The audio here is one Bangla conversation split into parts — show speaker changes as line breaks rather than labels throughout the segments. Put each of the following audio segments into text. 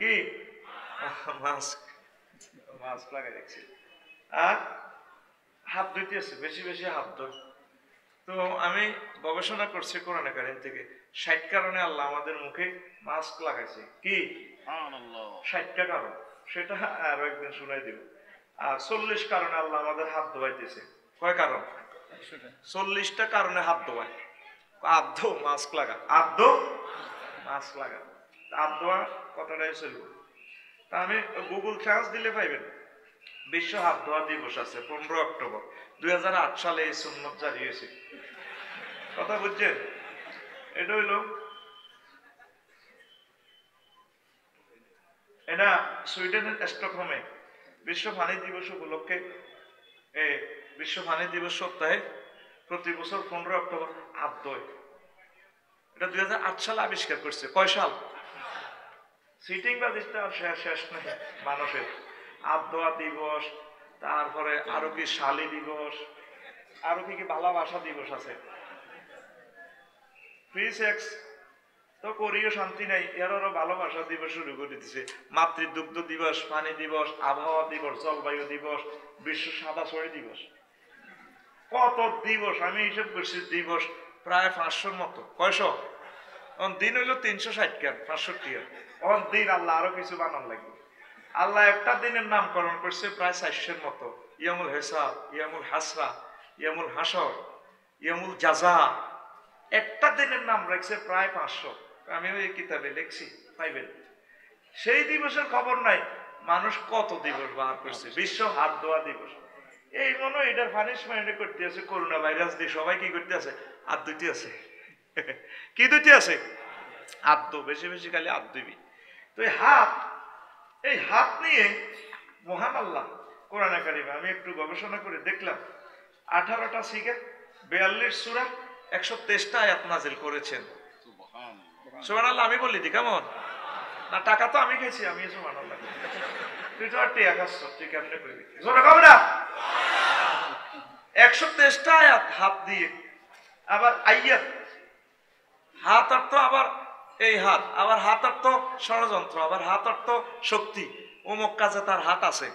কি মাস্ক মাস্ক লাগাই রাখছি। আর হাত ধুইতে আছে, বেশি বেশি হাত ধোয়। তো আমি গবেষণা করছি কোরআনে কারীম থেকে 60 কারণে আল্লাহ আমাদের মুখে মাস্ক লাগাইছে। কি 60টা কারণ, সেটা আরো একদিন শুনাই দিব। আর 40 কারণে আল্লাহ আমাদের হাত ধোয়াইতেছে। কয় কারণ? 40টা কারণে হাত ধোয়ায়। হাত ধো মাস্ক লাগা, হাত ধো মাস্ক লাগা। হাত ধোয়া কথাটাই চলবে। তা আমি গুগল সার্চ দিলে পাইবেন বিশ্ব হাত ধোয়া দিবস আছে 15 অক্টোবর 2008 সালে এই সুন্নত জারি হয়েছে। কথা বুঝছেন? এটা হইল এটা সুইডেনের স্টকহোমে বিশ্ব পানি দিবস উপলক্ষে বিশ্ব পানি দিবস সপ্তাহে প্রতি বছর 15 অক্টোবর হাত ধোয়। এটা 2008 সালে আবিষ্কার করছে। কয় সাল? সিটিং বাজিটা আর শেষ নেই মানুষের। হাত ধোয়া দিবস, তারপরে আরো কি শালি দিবস, আরো কি কি ভালোবাসা দিবস আছে। ফ্রি সেক্স তো করিও শান্তি নাই, এরও ভালোবাসা দিবস শুরু করে দিতেছে। মাতৃদুগ্ধ দিবস, পানি দিবস, আবহাওয়া দিবস, জলবায়ু দিবস, বিশ্ব সাদা ছড়ি দিবস, কত দিবস আমি হিসেব করছি। দিবস প্রায় 500-র মতো। কয়শ? দিন হইলো 360 কেন 65। দিন আল্লাহ আরো কিছু বানান লাগবে। আল্লাহ একটা দিনের নামকরণ করছে প্রায় 400-র মতো। ইয়ামুল হিসাব, ইয়ামুল হাসরা, ইয়ামুল হাসর, ইয়ামুল জাযা, একটা দিনের নাম রাখছে প্রায় 500। আমি ওই কিতাবে লিখছি, পাইবেন। সেই দিবসের খবর নাই। মানুষ কত দিবস বার করছে। বিশ্ব হাত ধোয়া দিবস। এই মনে হয় এটার পানিশমেন্ট করতে আছে। করোনা ভাইরাস দিয়ে সবাই কি করতে আছে? হাত ধুইতে আছে। কি ধুইতে আছে? হাত ধো, বেশি বেশি খালি হাত ধুবি। তো এই হাত নিয়ে মহান আল্লাহ কোরআনে কারিমে আমি একটু গবেষণা করে দেখলাম 18টা সিগা 42 সূরা 123টা আয়াত নাজিল করেছেন। সুবহানাল্লাহ। আমি বলি দি কেমন না? টাকা তো আমি খেয়েছি, আমি সুবহানাল্লাহ। তুই তো আর টিয়া খাচ্ছ, তুই কেমনে করবি? জোরে কবে না? 123টা আয়াত হাত দিয়ে। আবার আইয়াত, হাত অর্থ আবার এই হাত, আবার হাত অর্থ ষড়যন্ত্র, আবার হাত অর্থ শক্তি। অমুক কাজে তার হাত আছে,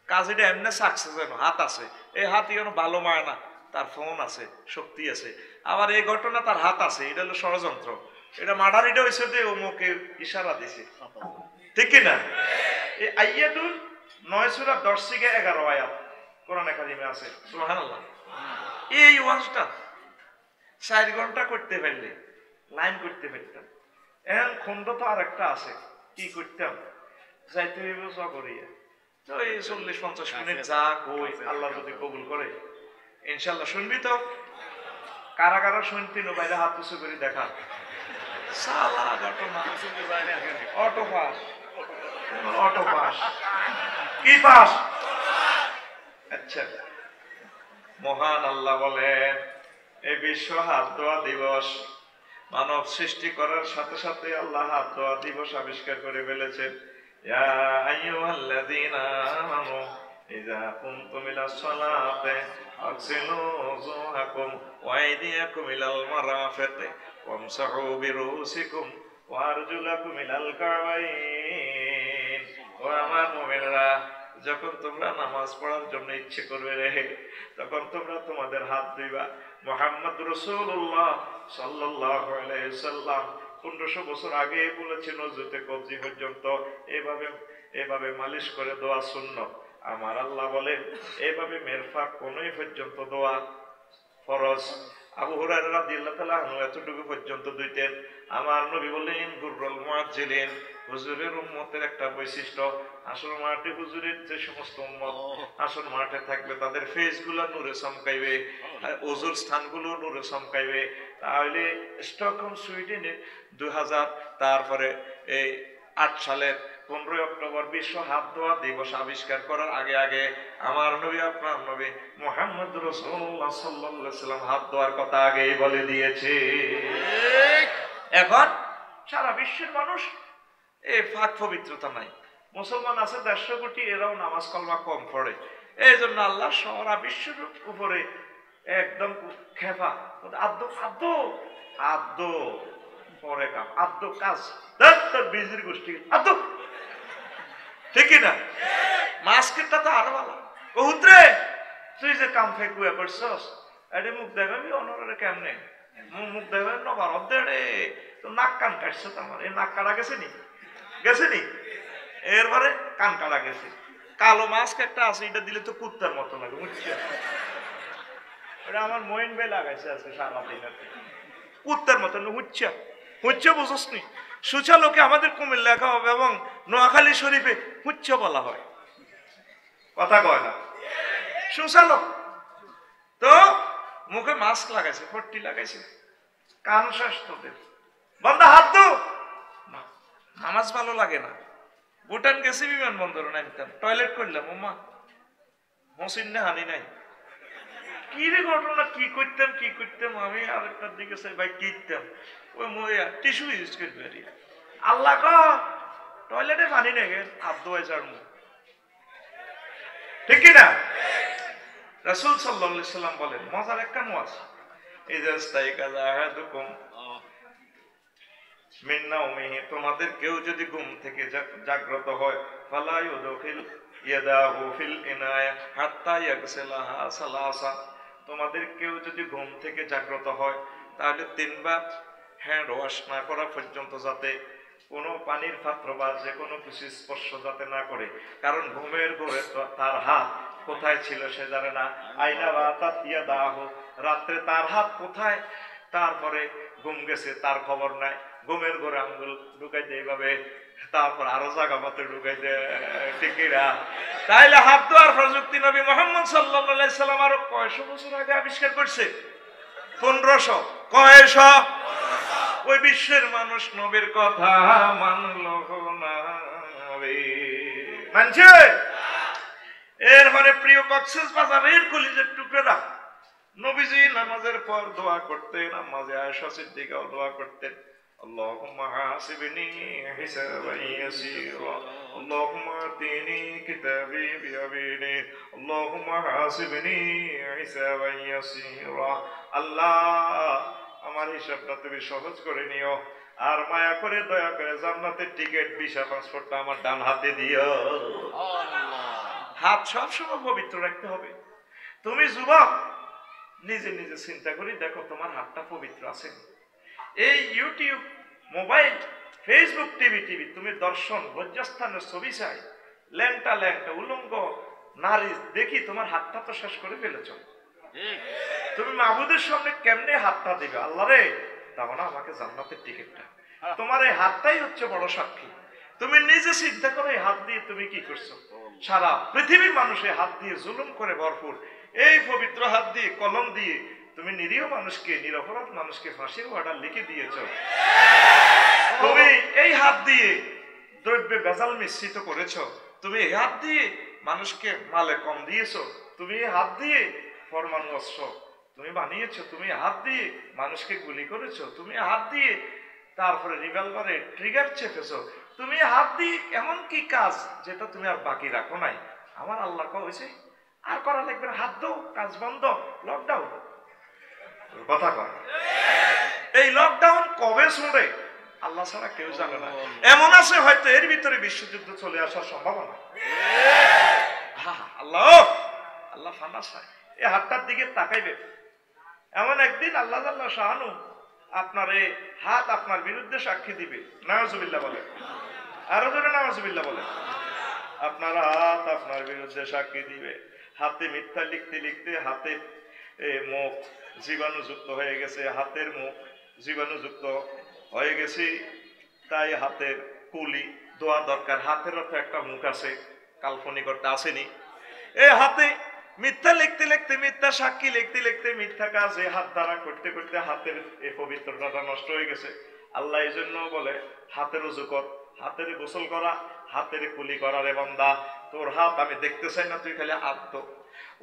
কাজটা এমনি সাকসেস যেন হাত আছে। এই হাত যেন ভালো মায় না, তার ফোন আছে, শক্তি আছে। আবার এই ঘটনা তার হাত আছে, এটা হলো ষড়যন্ত্র। এটা মার্ডার, এটা হয়েছে যে অমুকে ইশারা দিছে, ঠিক কিনা? এই আইয়াতুল 9 সূরা 10 থেকে 11 আয়াত কোরআনে কারিমে আছে। সুবহানাল্লাহ। এই ওয়াজটা 4 ঘন্টা করতে পারলে লাইন করতে পারতাম। এখন খন্ড তো আর একটা আছে, কি করতাম? যাইতে হইব করিয়া। তো এই 40-50 মিনিট যা কই আল্লাহ যদি কবুল করে ইনশাল্লাহ শুনবি তো। কারা কারা শুনতি নো বাইরে হাত উঁচু করে দেখা। সালা ঘটনা। অটো পাস, অটো পাস, কি পাস? আচ্ছা, মহান আল্লাহ বলেন এই বিশ্ব হাত ধোয়া দিবস মানব সৃষ্টি করার সাথে সাথে আল্লাহ হাত ধোয়া দিবস আবিষ্কার করে ফেলেছেন। ইয়া আইয়ুহাল্লাযীনা আমানু ইযা কুমতুম ইলাস সালাতি ফাগসিলু ওযুহাকুম ওয়া আইদিয়াকুম ইলাল মারাফিকি ওয়ামসাহু বিরুসিকুম ওয়া আরজুলাকুম ইলাল কাবাইন। ও আমার মুমিনরা, যখন তোমরা নামাজ পড়ার জন্য ইচ্ছে করবে রে, তখন তোমরা তোমাদের হাত ধুইবা। মুহাম্মদ রাসূলুল্লাহ সাল্লাল্লাহু আলাইহি সাল্লাম 1500 বছর আগে বলেছেন ওযুতে কবজি পর্যন্ত এভাবে মালিশ করে দোয়া সুন্নাত। আমার আল্লাহ বলেন এইভাবে মেরফাক কোনই পর্যন্ত দোয়া ফরজ। আবু হুরায়রা রাদিয়াল্লাহু তাআলা আনহু এতটুকু পর্যন্ত দুইতেন। আমার নবী বলেন গুররুল মুআজ্জিলিন, হুজুরের উম্মতের একটা বৈশিষ্ট্য, আসল মাঠে হুজুরের যে সমস্ত উম্মত আসল মাঠে থাকবে তাদের ফেসগুলো নূরে চমকাইবে, ওজুর স্থানগুলো নূরে চমকাইবে। তাহলে স্টকহোম সুইডেনে 2000 তারপরে এই 8 সালের 15 অক্টোবর বিশ্ব হাত ধোয়া দিবস আবিষ্কার করার আগে আগে আমার নবী আপনার নবী মুহাম্মদ রাসূলুল্লাহ সাল্লাল্লাহু আলাইহি ওয়াসাল্লাম হাত ধোয়ার কথা আগেই বলে দিয়েছে। এখন সারা বিশ্বের মানুষ এই পাক পবিত্রতা নাই। মুসলমান আছে 150 কোটি, এরাও নামাজ কালমা কম পড়ে। এই জন্য আল্লাহ সারা বিশ্বের উপরে একদম খেপা আদ্য আদ্য আদ্য পরে কাজ আদ্য কাজ বিজির গোষ্ঠী আদ্য ঠিক না? মাস্কেরটা তো আরো ভালো। কহুত্রে তুই যে কাম ফেকুয়া করছস এডে মুখ দেখাবি অনরে কেমনে মুখ দেখাবে নবার অর্ধে তো নাক কান কাটছ আমার এই নাক কাটা গেছে নি এরপরে কান কাটা গেছে। কালো মাস্ক একটা আছে, এটা দিলে তো কুত্তার মতো লাগে বুঝছি। এটা আমার মইন ভাই লাগাইছে আজকে সারাদিন কুত্তার মতো হুচ্ছা বুঝস নি। সুচা লোকে আমাদের কুমিল্লা লেখা হবে এবং নোয়াখালী শরীফে হুচ্ছা বলা হয়, কথা কয় না সুচালো। তো মুখে মাস্ক লাগাইছে, পট্টি লাগাইছে, কান শেষ তোদের বন্ধা হাত তো নামাজ ভালো লাগে না। ভুটান গেছি বিমানবন্দর নামতাম, টয়লেট করলাম, ওমা মসিন না হানি নাই। কি রে ঘটনা, কি করতাম আমি আরেকটার দিকে ভাই কিতাম ওই টিস্যু ইউজ করতে পারি। আল্লাহ ক টয়লেটে পানি নেই হাত ধোয়াই যার মুখ, ঠিক কিনা? রাসূল সাল্লাল্লাহু আলাইহি সাল্লাম বলেন মজার একটা ওয়াজ, তোমাদের কেউ যদি ঘুম থেকে জাগ্রত হয় ফালা ইউদখিল ইয়াদাহু ফিল ইনায়া হাত্তা ইয়াগসিলাহা সালাসা, তোমাদের কেউ যদি ঘুম থেকে জাগ্রত হয় তাহলে তিনবার হ্যান্ড ওয়াশ না করা পর্যন্ত যাতে কোনো পানির পাত্র বা যে কোনো কিছু স্পর্শ যাতে না করে, কারণ ঘুমের ঘরে তার হাত কোথায় ছিল সে জানে না। আইনা বা তাতিয়া দাহ, রাত্রে তার হাত কোথায়, তারপরে ঘুম গেছে তার খবর নাই, ঘুমের ঘরে আঙ্গুল ঢুকাইতে এইভাবে, তারপর আরো জায়গা মতো ঢুকাইতে, ঠিক না? তাইলে হাত ধোয়ার প্রযুক্তি নবী মুহাম্মদ সাল্লাল্লাহু আলাইহি সাল্লাম আরো কয়শো বছর আগে আবিষ্কার করছে? 1500 কয়শো? ওই বিশ্বের মানুষ নবীর কথা মানল না রে, মানছে? এর মানে প্রিয় কক্সেস বাজারের কলিজের টুকরা নবীজি নামাজের পর দোয়া করতেন, নামাজে আয়েশা সিদ্দিকাও দোয়া করতেন, আল্লাহুম্মা হাসিবনি হিসাবান ইয়াসীরা, আল্লাহুম্মা আতিনি কিতাবি বিয়ামিনি, আল্লাহুম্মা হাসিবনি হিসাবান ইয়াসীরা। আল্লাহ আমার হিসাবটা তুমি সহজ করে নিও, আর মায়া করে দয়া করে জান্নাতের টিকিট ভিসা পাসপোর্টটা আমার ডান হাতে দিও। হাত সবসময় পবিত্র রাখতে হবে। তুমি যুবক নিজে নিজে চিন্তা করি দেখো তোমার হাতটা পবিত্র আছে। এই ইউটিউব, মোবাইল, ফেসবুক, টিভি তুমি দর্শন লজ্জাস্থানের ছবি চাই, ল্যাংটা উলঙ্গ নারী দেখি তোমার হাতটা তো শেষ করে ফেলেছ। তুমি মাহবুদের সামনে কেমনে হাতটা দিবে? আল্লাহ রে দাও না আমাকে জান্নাতের টিকিটটা। তোমার এই হাতটাই হচ্ছে বড় সাক্ষী। তুমি নিজে চিন্তা করো এই হাত দিয়ে তুমি কি করছো। সারা পৃথিবীর মানুষের হাত দিয়ে জুলুম করে ভরপুর, এই পবিত্র হাত দিয়ে কলম দিয়ে তুমি নিরীহ মানুষকে, নিরপরাধ মানুষকে ফাঁসির অর্ডার লিখে দিয়েছ। তুমি এই হাত দিয়ে দ্রব্যে ভেজাল মিশ্রিত করেছ, তুমি এই হাত দিয়ে মানুষকে মালে কম দিয়েছ, তুমি এই হাত দিয়ে পরমাণু অস্ত্র তুমি বানিয়েছো, তুমি হাত দিয়ে মানুষকে গুলি করেছো, তুমি হাত দিয়ে তারপরে রিভলভারে ট্রিগার চেপেছো, তুমি হাত দিয়ে এমন কি কাজ যেটা তুমি আর বাকি রাখো নাই। আমার আল্লাহ কইছে আর করা লাগবে না, হাত দাও, কাজ বন্ধ, লকডাউন। কথা কয় এই লকডাউন কবে শুনবে আল্লাহ ছাড়া কেউ জানে না। এমন আছে হয়তো এর ভিতরে বিশ্বযুদ্ধ চলে আসার সম্ভাবনা। আল্লাহ ফান্ডা চায় এই হাতটার দিকে তাকাইবে। এমন একদিন আল্লাহ জাল্লাহ শাহানু আপনার এই হাত আপনার বিরুদ্ধে সাক্ষী দিবে। নাউজুবিল্লাহ বলে, আরো জোরে নাউজুবিল্লাহ বলে। আপনার হাত আপনার বিরুদ্ধে সাক্ষী দিবে। হাতে মিথ্যা লিখতে লিখতে হাতে মুখ জীবাণুযুক্ত হয়ে গেছে, হাতের মুখ জীবাণুযুক্ত হয়ে গেছে, তাই হাতের কুলি ধোয়া দরকার। হাতেরও তো একটা মুখ আছে, কাল্পনিকতা আসেনি। এই হাতে মিথ্যা লিখতে লিখতে, মিথ্যা সাক্ষী লিখতে লিখতে, মিথ্যা কাজে হাত দ্বারা করতে করতে হাতের এই পবিত্রতাটা নষ্ট হয়ে গেছে। আল্লাহ এই জন্য বলে হাতের উজু কর, হাতের গোসল করা, হাতের কুলি করা। রে বান্দা তোর হাত আমি দেখতে চাই না, তুই খালি হাত ধো,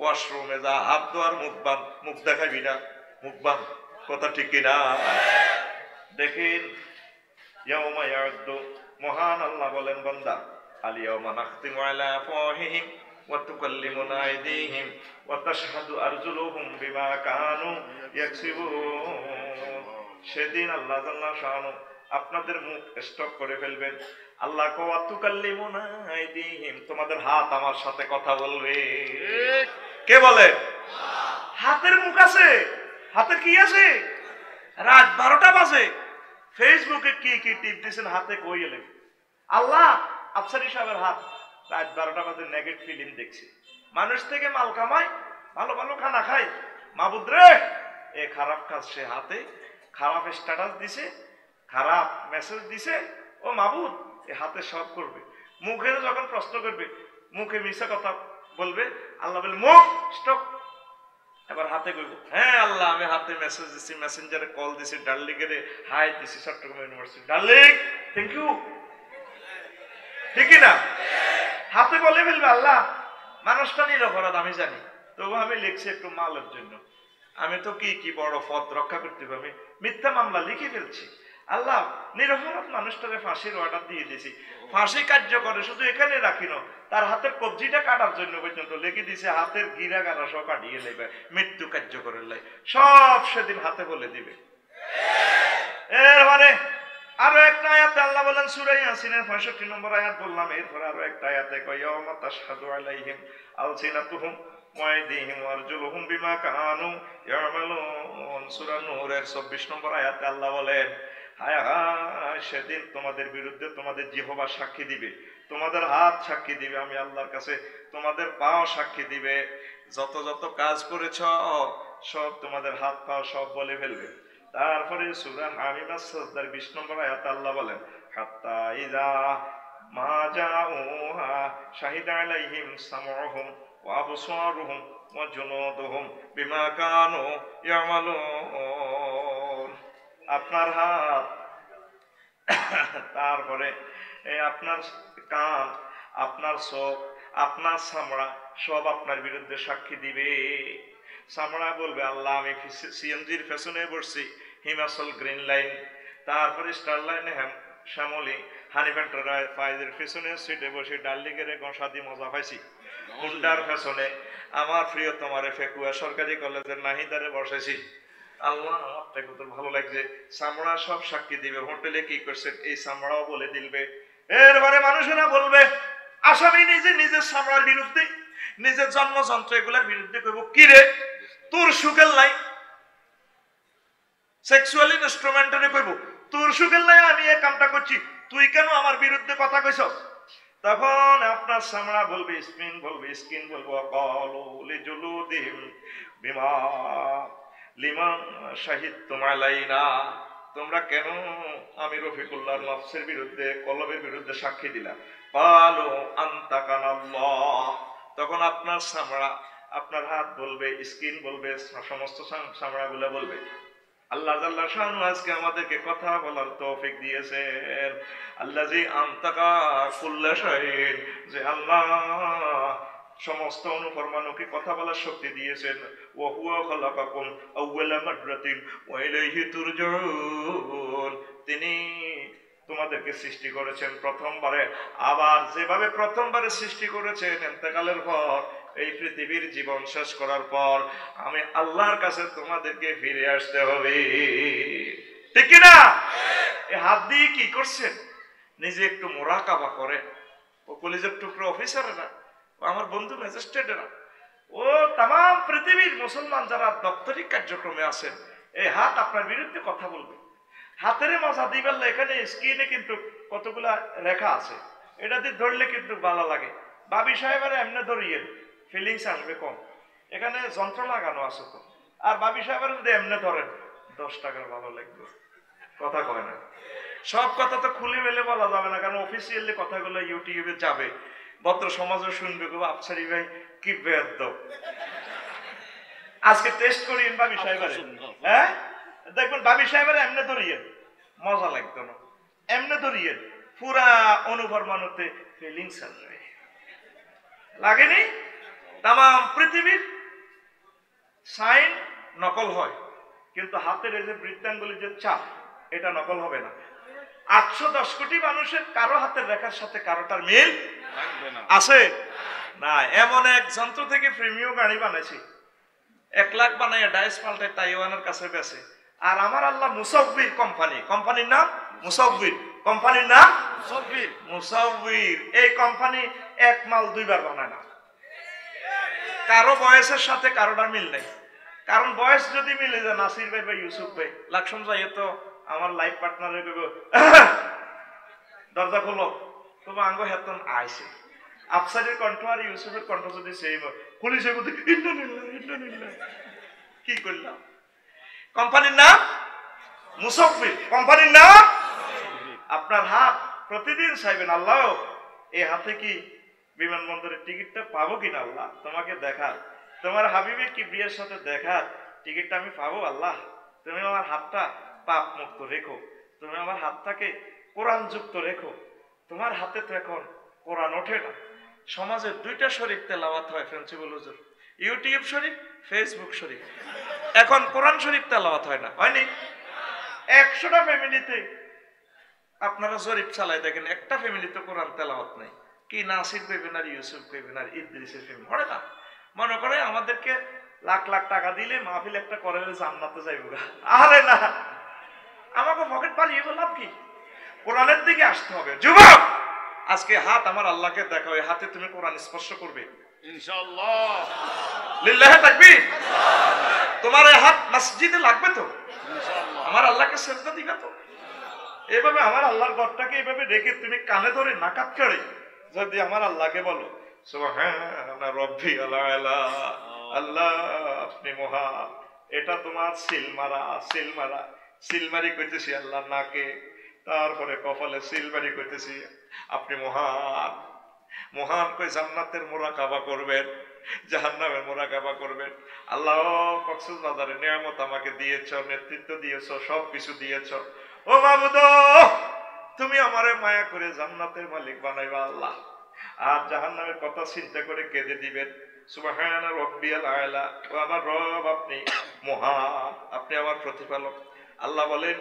ওয়াশরুমে যা হাত ধো আর মুখ বান, মুখ দেখাবি না, মুখ বান। কথা ঠিক কিনা? দেখেন ইয়াউমা ইয়াউদ্দু, মহান আল্লাহ বলেন বান্দা আলিয়াউমা নাখতিমু আলা আফওয়াহিহিম ওয়া তুকাল্লিমুনা আইদিহিম ওয়া তাশহাদু আরজুলুহুম বিমা কানু ইয়াকসিবুন। সেদিন আল্লাহ জাল্লা শানু আপনাদের মুখ স্টপ করে ফেলবেন, আল্লাহ কাল্লিমুনা আইদিহিম, তোমাদের হাত আমার সাথে কথা বলবে। কে বলে? হাতের মুখ আছে, হাতের কি আছে? রাত 12টা বাজে ফেসবুকে কি কি টিপ দিয়েছেন, হাতে কই এলেন? আল্লাহ আফসারি সাহেবের হাত রাত 12টা বাজে নেগেটিভ ফিল্ম দেখছি, মানুষ থেকে মাল কামায়, ভালো ভালো খানা খায়। মাবুদ রে, এ খারাপ কাজ, সে হাতে খারাপ স্ট্যাটাস দিছে, খারাপ মেসেজ দিছে। ও মাবুদ, এ হাতে সব করবে। মুখে যখন প্রশ্ন করবে, মুখে মিশা কথা বলবে, আল্লাহ বলে মুখ স্টপ। এবার হাতে কইব, হ্যাঁ আল্লাহ আমি হাতে মেসেজ দিছি, মেসেঞ্জারে কল দিছি, ডার্লিং এর হাই দিছি, Chattogram university, darling thank you. ঠিক না? হাতে বলে ফেলবে আল্লাহ। মানুষটা নিরপরাধ আমি জানি, তবু আমি লিখছি একটু মালের জন্য। আমি তো কি কি বড় পদ রক্ষা করতে হবে, আমি মিথ্যা মামলা লিখে ফেলছি। আল্লাহ নিরপরাধ মানুষটারে ফাঁসির অর্ডার দিয়ে দিয়েছি, ফাঁসি কার্যকরে শুধু এখানে রাখিন, তার হাতের কবজিটা কাটার জন্য পর্যন্ত লিখে দিছে, হাতের গিরা গারা সব কাটিয়ে নেবে, মৃত্যু কার্যকরের লাই সব সেদিন হাতে বলে দিবে। এর মানে আরো একটা আয়াতে আল্লাহ বলেন সূরা ইয়াসিনের 65 নম্বর আয়াত বললাম, এরপর আরো একটা আয়াতে কয় ইয়াউমা তাশহাদু আলাইহিম আলসিনাতুহুম ওয়া আইদিহিম ওয়া আরজুলুহুম বিমা কানু ইয়ামালুন। সূরা নূরের 24 নম্বর আয়াতে আল্লাহ বলেন, হায় হায় সেদিন তোমাদের বিরুদ্ধে তোমাদের জিহ্বা সাক্ষী দিবে, তোমাদের হাত সাক্ষী দিবে, আমি আল্লাহর কাছে তোমাদের পাও সাক্ষী দিবে, যত যত কাজ করেছ সব তোমাদের হাত পাও সব বলে ফেলবে। তারপরে সূরা হামিমাস সাজদার 20 নম্বর আয়াতে আল্লাহ বলেন, হাত্তা ইযা মা জাউহা শাহিদা আলাইহিম সামউহুম ওয়া আবসারুহুম ওয়া জুনুদুহুম বিমা কানু ইয়ামালুন। আপনার হাত, তারপরে আপনার কান, আপনার চোখ, আপনার চামড়া সব আপনার বিরুদ্ধে সাক্ষী দিবে। চামড়া বলবে আল্লাহ আমি সিএনজির পেছনে বসছি, হিমাচল গ্রিন লাইন, তারপরে স্টার লাইনে শ্যামলি হানিফ্যান্টার ফাইজের পেছনে সিটে বসে ডার্লিংয়ের গসা দিয়ে মজা পাইছি, হুন্ডার পেছনে আমার প্রিয় তোমারে ফেকুয়া সরকারি কলেজের নাহিদারে বসেছি। আল্লাহ আমার থেকে তো ভালো লাগছে, চামড়া সব সাক্ষী দিবে, হোটেলে কি করছেন এই চামড়াও বলে দিলবে। এরপরে মানুষেরা বলবে, আসামি নিজে নিজের চামড়ার বিরুদ্ধে, নিজের জন্মযন্ত্র এগুলার বিরুদ্ধে কইব, কি রে তোর সুখের নাই, সেক্সুয়াল ইনস্ট্রুমেন্টারে কইব তোর সুখের নাই, আমি এই কামটা করছি, তুই কেন আমার বিরুদ্ধে কথা কইছস? তখন আপনার চামড়া বলবে, স্কিন বলবে, স্কিন বলবো ক্বালু লিজুলুদিহিম বিমা লিমা শাহিদতুম আলাইনা, তোমরা কেন আমি রফিকুল্লাহর নফসের বিরুদ্ধে, কলবের বিরুদ্ধে সাক্ষী দিলা? ক্বালু আনতাকানাল্লাহ। তখন আপনার চামড়া, আপনার হাত বলবে, স্কিন বলবে, সমস্ত চামড়াগুলো বলবে আল্লাহ জাল্লা শানু আজকে আমাদেরকে কথা বলার তৌফিক দিয়েছেন। আল্লাযী আনতাকা কুল্লা শাইইন, যে আল্লাহ সমস্ত অনুপরমাণুকে কথা বলার শক্তি দিয়েছেন। ওয়া হুয়া খালাকাকুম আউওয়ালা মাররাতিন ওয়া ইলাইহি তুরজাউন, তিনি তোমাদেরকে সৃষ্টি করেছেন প্রথমবারে, আবার যেভাবে প্রথমবারে সৃষ্টি করেছেন ইন্তেকালের পর, এই পৃথিবীর জীবন শেষ করার পর আমি আল্লাহর কাছে তোমাদেরকে ফিরে আসতে হবে। ঠিক কি না? এই হাত দিয়ে কি করছেন? নিজে একটু মুরাকাবা করেন। ও কলেজের টুকরো অফিসারেরা, ও আমার বন্ধু ম্যাজিস্ট্রেটেরা, ও তাম পৃথিবীর মুসলমান যারা দপ্তরিক কার্যক্রমে আছেন, এই হাত আপনার বিরুদ্ধে কথা বলবে। হাতের মজা দিবেন, এখানে স্ক্রিনে কিন্তু কতগুলা রেখা আছে, এটা দিয়ে ধরলে কিন্তু ভালো লাগে। বাবি সাহেবের এমনি ধরিয়ে ফিলিংস আসবে কম, এখানে যন্ত্র লাগানো আছে তো। আর বাবি সাহেবের যদি এমনি ধরেন 10 টাকার ভালো লাগবে। কথা কয় না, সব কথা তো খুলে মেলে বলা যাবে না, কারণ অফিসিয়ালি কথাগুলো ইউটিউবে যাবে, ভদ্র সমাজও শুনবে, আফসারি ভাই কি বেয়াদব। আজকে টেস্ট করিয়েন বাবি সাহেবের, হ্যাঁ দেখবেন বাবি সাহেবের এমনি ধরিয়েন, মজা লাগতো না, এমনি ধরিয়েন, পুরা অনুপরমাণুতে ফিলিংস আসবে। লাগেনি? তাম পৃথিবীর সাইন নকল হয়, কিন্তু হাতের এই যে বৃত্তাঙ্গুলির যে চাপ, এটা নকল হবে না। 810 কোটি মানুষের কারো হাতের রেখার সাথে কারোটার মিল আছে না। এমন এক যন্ত্র থেকে প্রিমিয়াম গাড়ি বানাইছি, 1 লাখ বানাইয়া ডাইস পাল্টে তাইওয়ানের কাছে বেছে। আর আমার আল্লাহ মুসাব্বির কোম্পানি, কোম্পানির নাম মুসাব্বির, কোম্পানির নাম মুসাউবির। এই কোম্পানি এক মাল দুইবার বানায় না। কারো বয়সের সাথে কারোটার মিল নেই। কারণ বয়স যদি মিলে যায়, নাসির ভাই বা ইউসুফ ভাই লাকসম যাই তো আমার লাইফ পার্টনারে কইব দরজা খোলো, তোমার আঙ্গ হেতন আইছে। আফসারের কণ্ঠ আর ইউসুফের কণ্ঠ যদি সেম পুলিশের মধ্যে কি করলাম? কোম্পানির নাম মুসাফির, কোম্পানির নাম। আপনার হাত প্রতিদিন চাইবেন আল্লাহ এই হাতে কি বিমানবন্দরের টিকিটটা পাবো কিনা, আল্লাহ তোমাকে দেখার, তোমার হাবিবে কি বিয়ের সাথে দেখার টিকিটটা আমি পাবো আল্লাহ। তুমি আমার হাতটা পাপ মুক্ত রেখো, তুমি আমার হাতটাকে কোরআন যুক্ত রেখো। তোমার হাতে তো এখন কোরআন ওঠে না। সমাজের দুইটা শরীফ তেলাওয়াত হয়, প্রিন্সিপাল হুজুর, ইউটিউব শরীফ, ফেসবুক শরীফ। এখন কোরআন শরীফ তেলাওয়াত হয় না, হয়নি? 100টা ফ্যামিলিতে আপনারা শরীফ চালাই দেখেন, একটা ফ্যামিলিতে কোরআন তেলাওয়াত নাই। কি নাসির কইবেন আর ইউসুফ কইবেন আর ইদ্রিসের ফ্যামিলি পড়ে না। মনে করে আমাদেরকে লাখ লাখ টাকা দিলে মাহফিল একটা করে জান্নাতে যাইব। আরে না, আমাকে পকেট পালিয়ে লাভ কি? কোরআনের দিকে আসতে হবে। যুবক, আজকে হাত আমার আল্লাহকে দেখা, ওই হাতে তুমি কোরআন স্পর্শ করবে ইনশাআল্লাহ। লিল্লাহি তাকবীর। তোমার এই হাত মসজিদে লাগবে তো ইনশাআল্লাহ, আমার আল্লাহকে সিজদা দিবে তো। এভাবে আমার আল্লাহর ঘরটাকে এভাবে রেখে তুমি কানে ধরে নাকাত করে যদি আমার আল্লাহকে বলো সুবহানা রাব্বিয়াল আলা, আল্লাহ আপনি মহান, এটা তোমার সিলমারা, সিলমারা, সিলমারি কইতেছি আল্লাহ নাকে, তারপরে কপালে সিলমারি কইতেছি আপনি মহান, মহান কই জান্নাতের মুরাকাবা করবেন, জাহান্নামের মুরাকাবা করবেন। আল্লাহ কক্সবাজারে নিয়ামত আমাকে দিয়েছ, নেতৃত্ব দিয়েছ, সবকিছু দিয়েছ। ও মাবুদ, তুমি আমারে মায়া করে জান্নাতের মালিক বানাইবা আল্লাহ, আর জাহান্নামের কথা চিন্তা করে কেঁদে দিবেন। সুবহানা রাব্বিয়াল আলা, ও আমার রব আপনি মহান, আপনি আমার প্রতিপালক। আল্লাহ বলেন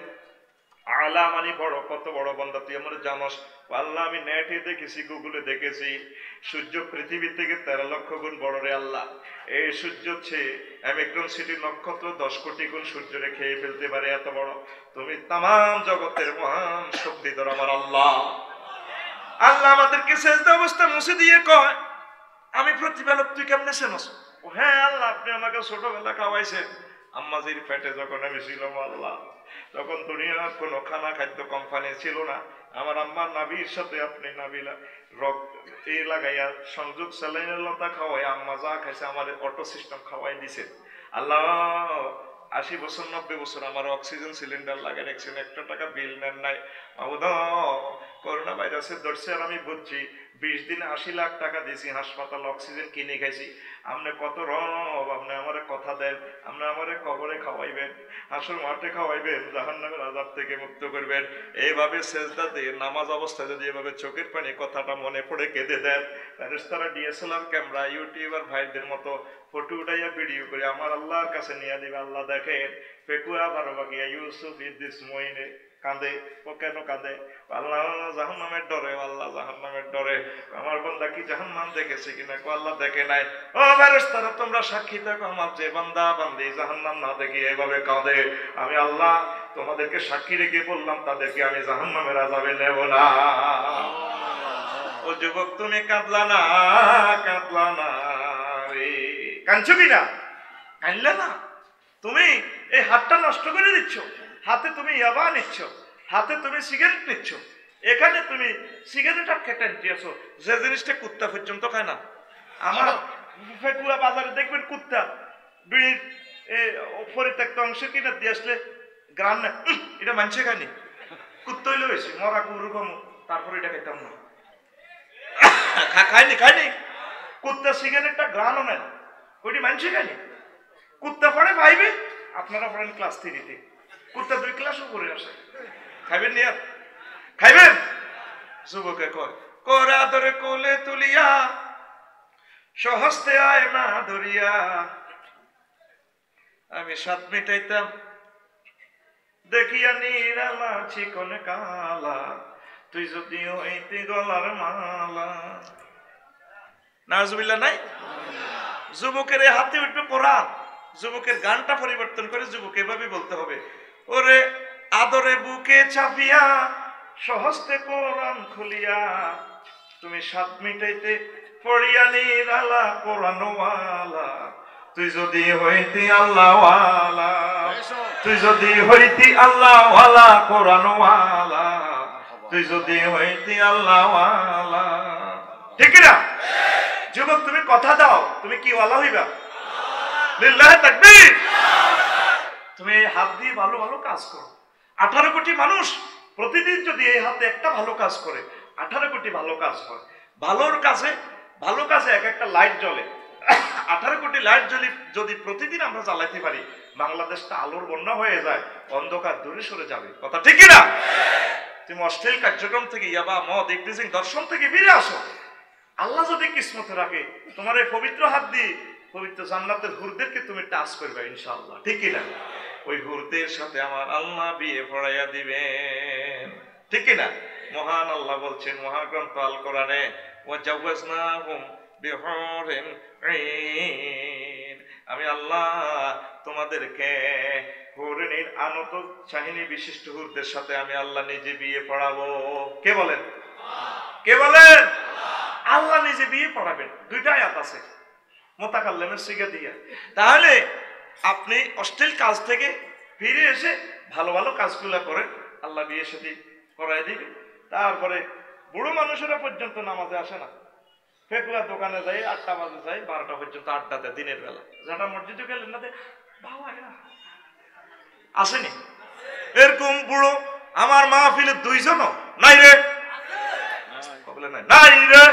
আলা মানে বড়, কত বড় বান্দা তুই আমার জানোস। আল্লাহ আমি নেটে দেখেছি, গুগলে দেখেছি, সূর্য পৃথিবী থেকে 13 লক্ষ গুণ বড় রে আল্লাহ। এই সূর্য হচ্ছে অ্যামিক্রন সিটি নক্ষত্র 10 কোটি গুণ সূর্যরে খেয়ে ফেলতে পারে, এত বড়। তুমি তামাম জগতের মহান শক্তিধর আমার আল্লাহ। আল্লাহ আমাদেরকে সেজদা অবস্থা মুছে দিয়ে কয় আমি প্রতিপালক, তুই কেমনে চেনস? হ্যাঁ আল্লাহ, আপনি আমাকে ছোটবেলা খাওয়াইছেন, আম্মাজির পেটে যখন আমি ছিলাম আল্লাহ, তখন দুনিয়ার কোনো খানা খাদ্য কোম্পানি ছিল না। আমার আম্মার নাভির সাথে আপনি নাভিলা রক্ত এই লাগাইয়া সংযোগ স্যালাইনের লতা খাওয়াই আম্মা যা খাইছে আমার অটো সিস্টেম খাওয়াই দিছে আল্লাহ। 80 বছর 90 বছর আমার অক্সিজেন সিলিন্ডার লাগাই রাখছেন, 1 টাকা বিল নেন নাই। করোনা ভাইরাসের ধরছে আর আমি বুঝছি, 20 দিনে 80 লাখ টাকা দিয়েছি হাসপাতাল, অক্সিজেন কিনে খাইছি। আপনি কত রব, আপনি আমারে কথা দেন, আপনি আমারে কবরে খাওয়াইবেন, হাসর মাঠে খাওয়াইবেন, জাহান্নামের আযাব থেকে মুক্ত করবেন। এইভাবে সেজদা দিয়ে নামাজ অবস্থায় যদি এভাবে চোখের পানি কথাটা মনে পড়ে কেঁদে দেন, ফেরেশতারা ডিএসএলআর ক্যামেরা ইউটিউবার ভাইদের মতো ফটো উঠাইয়া ভিডিও করে আমার আল্লাহর কাছে নিয়ে দিবে। আল্লাহ দেখেন ফেকুয়া 12 বাগিয়া ইউসুফ ইদ্রিস মইনে কাঁদে। ও কেন কাঁদে? আল্লাহ জাহান্নামের ডরে, আল্লাহ জাহান্নামের ডরে। আমার বান্দা কি জাহান্নাম দেখেছে কিনা? আল্লাহ দেখে নাই। ও ফেরেশতারা তোমরা সাক্ষী থাকো, আমার যে বান্দা বান্দি জাহান্নাম না দেখি এভাবে কাঁদে, আমি আল্লাহ তোমাদেরকে সাক্ষী রেখে বললাম তাদেরকে আমি জাহান্নামের আযাবে নেব না। ও যুবক, তুমি কাঁদলা না, কাঁদলা না রে, কাঁদছো কিনা? কাঁদলে না। তুমি এই হাতটা নষ্ট করে দিচ্ছ, হাতে তুমি ইয়াবা নিচ্ছ, হাতে তুমি সিগারেট নিচ্ছ, এখানে তুমি সিগারেট আর খেতে নিয়েছো, যে জিনিসটা কুত্তা পর্যন্ত খায় না। আমার ফেকুয়া বাজারে দেখবেন কুত্তা বিড়ির পরিত্যক্ত অংশ কিনে দিয়ে আসলে গ্রাম না, এটা মানছে খায়নি, কুত্তা হইলে হয়েছে মরা গরু কম, তারপরে এটা খাইতাম না, খায়নি খায়নি। কুত্তা সিগারেটটা গ্রানও নেয় না, ওইটি মানছে খায়নি। কুত্তা পড়ে ভাইবে, আপনারা পড়েন ক্লাস 3-তে, কুত্তা 2 ক্লাস উপরে আসে। খাইবেন নি? আর খাইবেন? যুবকে কয় করে আদরে কোলে তুলিয়া সহস্তে আয় না ধরিয়া, আমি স্বাদ মিটাইতাম দেখিয়া নিরালা চিকন কালা, তুই যদি হইতি গলার মালা। নাউজুবিল্লাহ নাই? যুবকের হাতে উঠবে কোরআন, যুবকের গানটা পরিবর্তন করে যুবক এভাবে বলতে হবে, ওরে আদরে বুকে চাপিয়া সহস্তে কোরআন খুলিয়া তুমি সাত মিটাইতে পড়িয়া নিরালা কোরআনওয়ালা তুই যদি হইতি আল্লাহওয়ালা তুই যদি হইতি আল্লাহওয়ালা কোরআনওয়ালা তুই যদি হইতি আল্লাহওয়ালা ঠিক না যুবক তুমি কথা দাও তুমি কি ওয়ালা হইবা লিল্লাহ তাকবীর তুমি এই হাত দিয়ে ভালো ভালো কাজ করো 18 কোটি মানুষ প্রতিদিন যদি এই হাতে একটা ভালো কাজ করে 18 কোটি ভালো কাজ করে ভালো কাজে এক একটা লাইট জ্বলে 18 কোটি লাইট যদি প্রতিদিন আমরা জ্বালাইতে পারি বাংলাদেশটা আলোর বন্যা হয়ে যায় অন্ধকার দূরে সরে যাবে কথা ঠিক না তুমি অশ্লীল কার্যক্রম থেকে ইয়াবা মদ ইফটিজিং দর্শন থেকে ফিরে আসো আল্লাহ যদি কিসমতে রাখে তোমার এই পবিত্র হাত দিয়ে পবিত্র জান্নাতের হুরদেরকে তুমি টাচ করবে ইনশাআল্লাহ ঠিক না ওই হুরদের সাথে আমার আল্লাহ বিয়ে পড়াইয়া দিবেন ঠিক না মহান আল্লাহ বলছেন মহাগ্রন্থ আল কোরআনে ওয়াজাওয়াজনাহুম বিহুরিন ঈন আমি আল্লাহ তোমাদেরকে হুরনির আনত চাহিনী বিশিষ্ট হুরদের সাথে আমি আল্লাহ নিজে বিয়ে পড়াবো কে বলেন আল্লাহ নিজে বিয়ে পড়াবেন দুইটা আয়াত আছে মুতাকাল্লিমের সিগা দিয়া তাহলে আপনি অশ্লীল কাজ থেকে ফিরে এসে ভালো ভালো কাজগুলো করে আল্লাহ বিয়ে শাদী করায় দিবে তারপরে বুড়ো মানুষেরা পর্যন্ত নামাজে আসে না ফেকুয়া দোকানে যাই 8টা বাজে যাই 12টা পর্যন্ত আড্ডাতে দিনের বেলা যারা মসজিদে গেলেন না বাবা এরা আসেনি এরকম বুড়ো আমার মাহফিলে 2 জনও নাই রে বলে নাই রে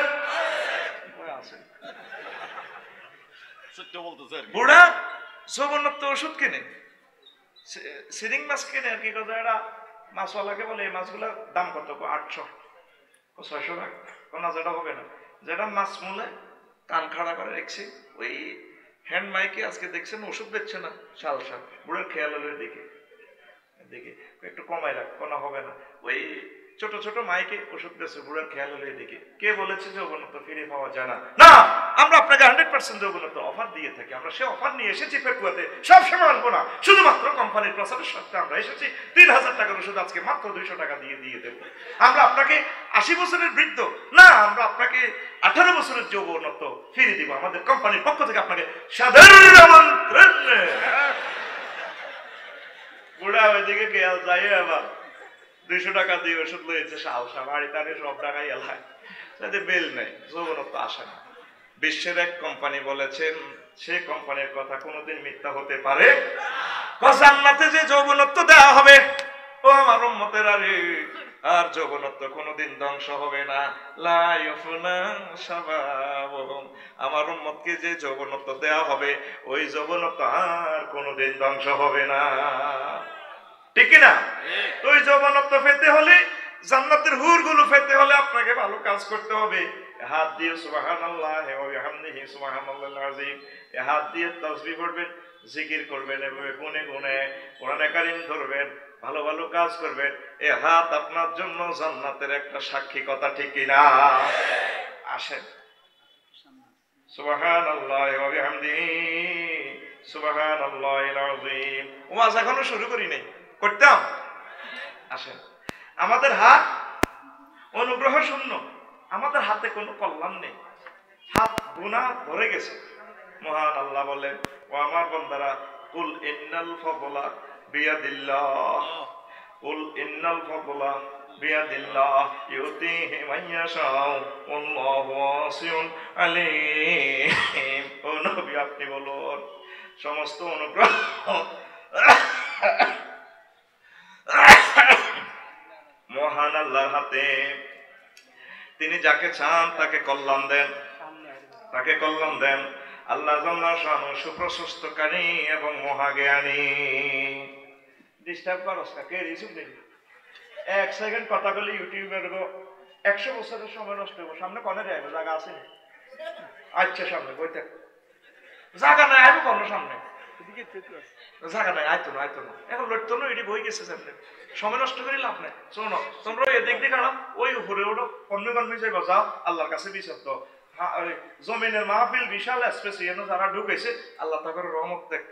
বুড়া যৌবনত্ব ওষুধ কিনে সিরিং মাছ কিনে আর কি কথা এরা মাছওয়ালাকে বলে এই মাছগুলোর দাম কত 800 600 টাকা কোন যেটা হবে না যেটা মাছ মূলে কান খাড়া করে রেখেছি ওই হ্যান্ড মাইকে আজকে দেখছেন ওষুধ বেচছে না শাল বুড়োর খেয়াল হলে দেখে একটু কমাই রাখ কোনো হবে না ওই ছোট ছোট মাইকে ওষুধ বেচছে বুড়োর খেয়াল হলে দেখে কে বলেছে যৌবনত্ব ফিরে পাওয়া যায় না না আমরা আপনাকে 100% যৌবনত্ব অফার দিয়ে থাকি আমরা সে অফার নিয়ে এসেছি ফেকুয়াতে সবসময় আনবো না শুধুমাত্র কোম্পানির প্রচারের সাথে আমরা এসেছি 3000 টাকার ওষুধ আজকে মাত্র 200 টাকা দিয়ে দেবো আমরা আপনাকে 80 বছরের বৃদ্ধ না আমরা আপনাকে 18 বছরের যৌবনত্ব ফিরে দিব আমাদের কোম্পানির পক্ষ থেকে আপনাকে সাধারণ আমন্ত্রণ বুড়া ওইদিকে খেয়াল যাই আবার 200 টাকা দিয়ে ওষুধ লয়েছে সাহসা বাড়ি তারে সব টাকাই এলায় তাতে বেল নেই যৌবনত্ব আসে না বিশ্বের এক কোম্পানি বলেছেন সেই কোম্পানির কথা কোনোদিন মিথ্যা হতে পারে জান্নাতে যে যৌবনত্ব দেওয়া হবে ও আমার উম্মতের আর যৌবনত্ব কোনোদিন ধ্বংস হবে না লা ইয়াফনা শাবাবুহুম আমার উম্মতকে যে যৌবনত্ব দেওয়া হবে ওই যৌবনত্ব আর কোনোদিন ধ্বংস হবে না ঠিক না ওই যৌবনত্ব পেতে হলে জান্নাতের হুরগুলো পেতে হলে আপনাকে ভালো কাজ করতে হবে হাত দিয়ে সুবহানাল্লাহ ওয়া বিহামদিহি সুবহানাল্লাহিল আযীম হাত দিয়ে তাসবিহ পড়বেন জিকির করবেন এভাবে গুনে গুনে কোরআনে কারীম ধরবেন ভালো ভালো কাজ করবেন এই হাত আপনার জন্য জান্নাতের একটা সাক্ষী কথা ঠিক কি না আসেন সুবহানাল্লাহ ওয়া বিহামদিহি সুবহানাল্লাহিল আযীম ওয়াজ এখনো শুরু করি নাই করতাম আসেন আমাদের হাত অনুগ্রহ শূন্য আমাদের হাতে কোনো কল্যাণ নেই হাত গুনাহ ভরে গেছে মহান আল্লাহ বলেন ও আমার বান্দারা কুল ইন্নাল ফাদলা বিয়াদিল্লাহ কুল ইন্নাল ফাদলা বিয়াদিল্লাহ ইউতিহি মান ইয়াশাউ আল্লাহু ওয়াসিউন আলীম ও নবী আপনি বলুন সমস্ত অনুগ্রহ মহান আল্লাহর হাতে তিনি যাকে চান তাকে কল্যাণ দেন আল্লাহ জাল্লা শানু সুপ্রশস্তকারী এবং মহাজ্ঞানী ডিস্টার্ব করস না কে রিসিভ নেই 1 সেকেন্ড কথা বলে ইউটিউবের 100 বছরের সময় নষ্ট হবে সামনে কোনে যাবে জায়গা আছে আচ্ছা সামনে কইতে জায়গা নাই আইবো কোন সামনে জায়গা নাই আইতো না এখন লড়তো না এটি বই গেছে সামনে সময় নষ্ট করে লাভ নাই শোনো তোমরা এদিক দিয়ে কারণ ওই উপরে ওটা কর্মী যাইবা যাও আল্লাহর কাছে বিশ্বস্ত জমিনের মাহফিল বিশাল স্পেশাল যারা ঢুকেছে আল্লাহ তাআলার রহমত দেখ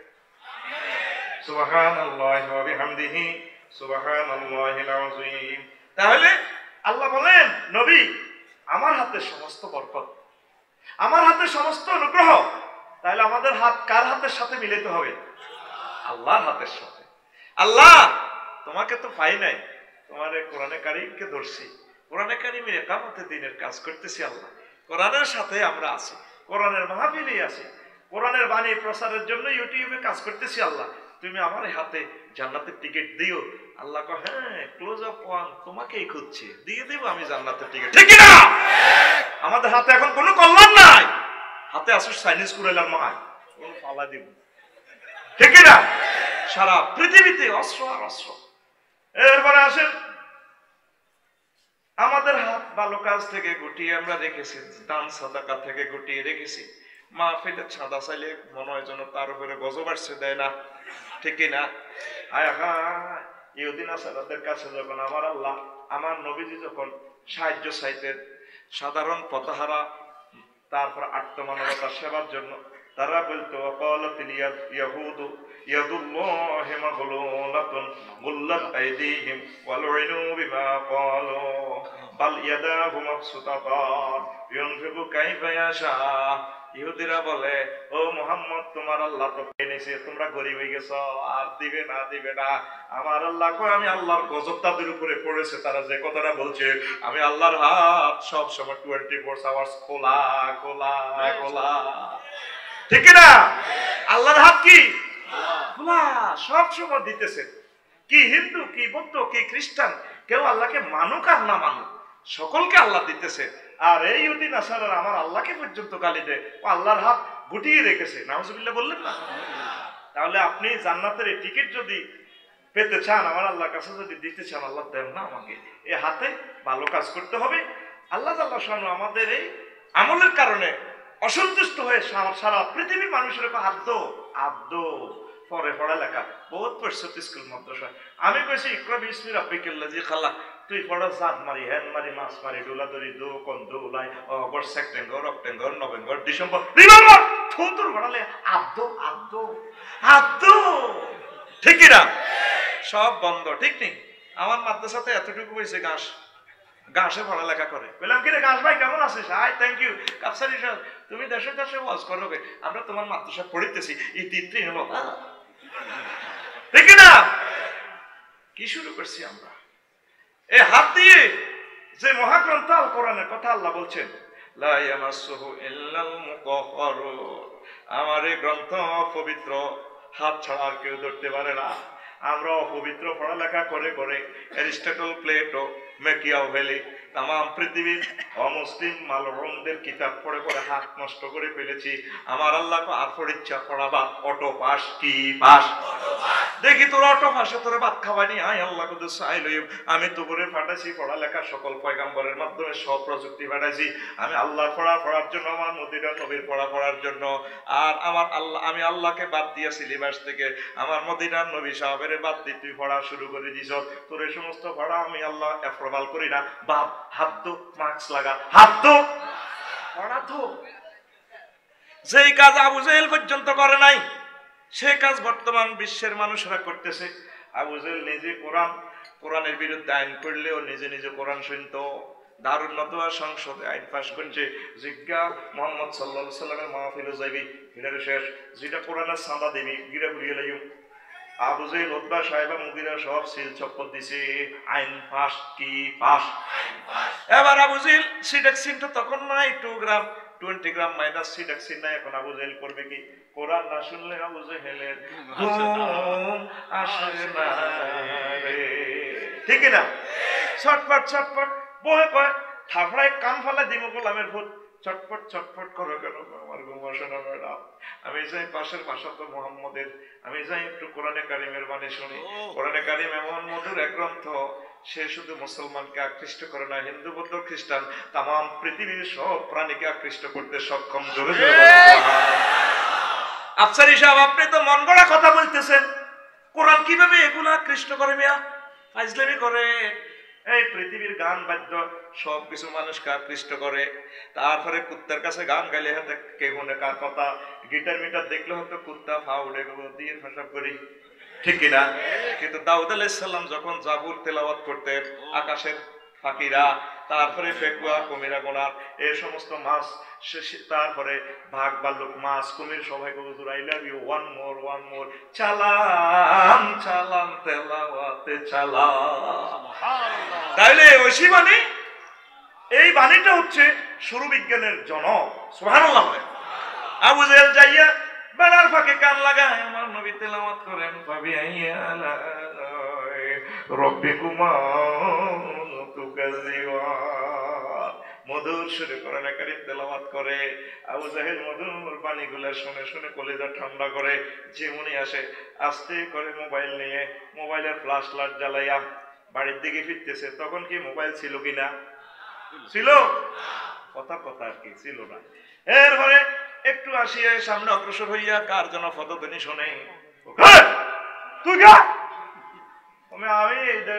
সুবহানাল্লাহি ওয়া বিহামদিহি সুবহানাল্লাহিল আযীম তাহলে আল্লাহ বলেন, নবী আমার হাতে সমস্ত বরকত, আমার হাতে সমস্ত অনুগ্রহ। তাহলে আমাদের হাত কার হাতের সাথে মিলাতে হবে? আল্লাহর হাতের সাথে। আল্লাহ তোমাকে তো পাই নাই, তোমার কোরআনে কারিমকে ধরছি, কোরআনে কারিমের একামতে দিনের কাজ করতেছি। আল্লাহ কোরআনের সাথে আমরা আছি, কোরআনের মাহফিলেই আছি, কোরআনের বাণী প্রচারের জন্য ইউটিউবে কাজ করতেছি। আল্লাহ তুমি আমার হাতে জান্নাতের টিকিট দিও। আল্লাহ কয়, হ্যাঁ ক্লোজ আপ ওয়ান, তোমাকেই খুঁজছি, দিয়ে দেবো আমি জান্নাতের টিকিট। ঠিক না? আমাদের হাতে এখন কোনো কল্যাণ নাই, হাতে আসো চাইনিজ কুরাইলার মায় কোন পালা দিব। ঠিক না? সারা পৃথিবীতে অস্ত্র আর অস্ত্র। এরপরে আসেন, আমাদের হাত ভালো কাজ থেকে গুটিয়ে আমরা রেখেছি, দান সাদাকা থেকে গুটিয়ে রেখেছি। মাহফিলে ছাদা চাইলে মনে হয় যেন তার উপরে গজব আসছে, দেয় না? ঠিক না? আয় হায়, ইহুদি নাসারাদের কাছে যখন আমার আল্লাহ, আমার নবীজি যখন সাহায্য চাইতেন সাধারণ পথহারা, তারপর আত্মমানবতা সেবার জন্য, তারা বলতো ওয়াকালাতিল ইয়াহুদু ইয়াদুল্লাহি মাগলুলাতুন গুল্লাত আইদিহিম ওয়ালউইনু বিমা ক্বালু বাল ইয়াদাহু মাবসুতাতান ইউনফিকু কাইফা ইয়াশা। ইহুদিরা বলে, ও মুহাম্মদ তোমার আল্লাহ তো এনেছে, তোমরা গরিব হয়ে গেছো, আর দিবে না দিবে না। আমার আল্লাহ কয়, আমি আল্লাহর গজব তাদের উপরে পড়েছে, তারা যে কথাটা বলছে, আমি আল্লাহর হাত সব সময় 24 আওয়ার্স খোলা খোলা খোলা। ঠিক না? আল্লাহর হাত কি খোলা, সব সময় দিতেছে। কি হিন্দু, কি বৌদ্ধ, কি খ্রিস্টান, কেউ আল্লাহকে মানুক আর না মানুক, সকলকে আল্লাহ দিতেছে। আর এই ইহুদি নাসারারা আমার আল্লাহকে পর্যন্ত গালি দেয়, ও আল্লাহর হাত গুটিয়ে রেখেছে। নাউজুবিল্লাহ বললেন না? তাহলে আপনি জান্নাতের এই টিকিট যদি পেতে চান, আমার আল্লাহর কাছে যদি দিতে চান, আল্লাহ দেন না আমাকে, এই হাতে ভালো কাজ করতে হবে। আল্লাহ জাল্লাহ শানু আমাদের এই আমলের কারণে অসন্তুষ্ট হয়ে সারা পৃথিবীর মানুষের আব্দ পরে পড়ালেখা বহুত পড়ছে স্কুল মাদ্রাসায়। আমি কইছি ইকরা বিসমি রাব্বিকাল্লাযী খালাক, তুই পড়া জাত মারি, হ্যান মারি, মাছ মারি, ডোলা ধরি, দো কোন দোলাই, August, September, October, November, December, December, থুতুর পড়ালে আব্দ আব্দ আব্দ। ঠিক না? সব বন্ধ। ঠিক নেই? আমার মাদ্রাসাতে এতটুকু হয়েছে, ঘাসে পড়ালেখা করে। বললাম, কি রে ঘাস ভাই কেমন আছিস? High, thank you. কাপসারি সাহেব, তুমি দেশে দেশে ওয়াজ করো, আমরা তোমার মাদ্রাসা পড়িতেছি, ইতি হলো। ঠিক না? কি শুরু করছি আমরা? এই হাত দিয়ে যে মহাগ্রন্থ আল কোরআনের কথা আল্লাহ বলছেন, লা ইয়ামাসসুহু ইল্লাল মুতাহহারুন, আমার এই গ্রন্থ পবিত্র, হাত ছাড়া আর কেউ ধরতে পারে না। আমরা অপবিত্র পড়ালেখা করে করে অ্যারিস্টটল, প্লেটো, ম্যাকিয়াভেলি, তাম পৃথিবীর অমুসলিম মালরমদের কিতাব পড়ে পড়ে হাত নষ্ট করে ফেলেছি। আমার আল্লাহকে আর পরীক্ষা পড়াবা, অটো পাস কি পাস? দেখি তোর অটো পাশে তোর ভাত খাওয়ানি, আয় আল্লাহ কত চাইল। আমি তো করে পাঠাইছি পড়ালেখা, সকল পয়গাম্বরের মাধ্যমে সব প্রযুক্তি পাঠাইছি। আমি আল্লাহর পড়ার জন্য, আমার মদিনার নবীর পড়ার জন্য। আর আমার আল্লাহ, আমি আল্লাহকে বাদ দিয়ে সিলেবাস থেকে আমার মদিনার নবী সাহাবের বাদ দিয়ে তুই পড়া শুরু করে দিছ। তোর এই সমস্ত পড়া আমি আল্লাহ অ্যাপ্রুভাল করি না। বাপ হাত দো, মাস্ক লাগা, হাত দো, পড়া তো। যেই কাজ আবু জেহেল পর্যন্ত করে নাই, সে কাজ বর্তমান বিশ্বের মানুষরা করতেছে। আবু জেহেল নিজে কোরআনের বিরুদ্ধে আইন করলেও নিজে নিজে কোরআন শুনতো। দারুন নদওয়া সংসদে আইন পাস করছে, জিজ্ঞা মোহাম্মদ সাল্লাল্লাহু আলাইহি সাল্লামের মাহফিলে যাইবি, হিলারে শেষ, যেটা কোরআনের সাদা দিবি, গিরা ঘুরিয়ে লাইও। আবু জেহেল, উতবা, সাহেবা, মুগিরা সব সিল চপ্পল দিছে, আইন পাস কি পাস। এবার আবু জেহেল সিডাকসিনটা তখন নাই 2 গ্রাম 20 গ্রাম মাইনাস সিডাকসিন নাই। এখন আবু জেহেল করবে কি? কোরআন না শুনলে আবু জেহেলের ঘুম আসে না রে। ঠিক না? ছটপট ছটপট বহে কয়, থাপড়ায় কান ফালা দিমু গোলামের ভূত, চটপট চটপট করো কেন? আমার ঘুম আসে না ম্যাডাম। আমি যাই পাশের ভাষা তো মুহাম্মদের, আমি যাই একটু কোরআনে কারিমের বাণী শুনি। কোরআনে কারিম এমন মধুর এক গ্রন্থ, সে শুধু মুসলমানকে আকৃষ্ট করে না, হিন্দু, বৌদ্ধ, খ্রিস্টান, তাম পৃথিবীর সব প্রাণীকে আকৃষ্ট করতে সক্ষম। জোরে জোরে আফসারি সাহেব, আপনি তো মন গড়া কথা বলতেছেন। কোরআন কিভাবে এগুলো আকৃষ্ট করে? মিয়া ফাইজলামি করে। এই পৃথিবীর গান বাদ্য সব কিছু মানুষকে আকৃষ্ট করে। তারপরে কুত্তার কাছে গান গাইলে হাতে কে মনে কার কথা, গিটার মিটার দেখলে হয়তো কুত্তা ফাউড়ে দিয়ে ফেসাব করি। ঠিক কিনা? কিন্তু দাউদ আলাইহিস সালাম যখন জাবুর তেলাওয়াত করতেন, আকাশের পাখিরা, তারপরে ফেকুয়া, কুমিরা, গোনার এই সমস্ত মাছ, তারপরে ভাগ ভাল্লুক, মাছ, কুমির সবাইকে হুজুর I love you, one more, চালাম চালাম তেলাওয়াতে চালাম। তাইলে ঐশী বাণী, এই বাণীটা হচ্ছে সুর বিজ্ঞানের জনক। সুবহানাল্লাহ। আবু জেহেল যাইয়া বেড়ার ফাঁকে কান লাগায় আমার নবী তেলাওয়াত করেন, ফাবিআইয়া রাব্বিকুমা তুকাজ্জিবান, মধুর সুরে কোরআন কারীম তেলাওয়াত করে। আবু জাহেল মধুর বাণীগুলো শুনে শুনে কলিজা ঠান্ডা করে, যেমনি আসে আস্তে করে মোবাইল নিয়ে মোবাইলের ফ্ল্যাশ লাইট জ্বালাইয়া বাড়ির দিকে ফিরতেছে। তখন কি মোবাইল ছিল কিনা? ছিল? কথা আর কি ছিল না। এরপরে একটু আসিয়া সামনে অগ্রসর হইয়া কার যেন পদধ্বনি শোনে, তুই গা, আমি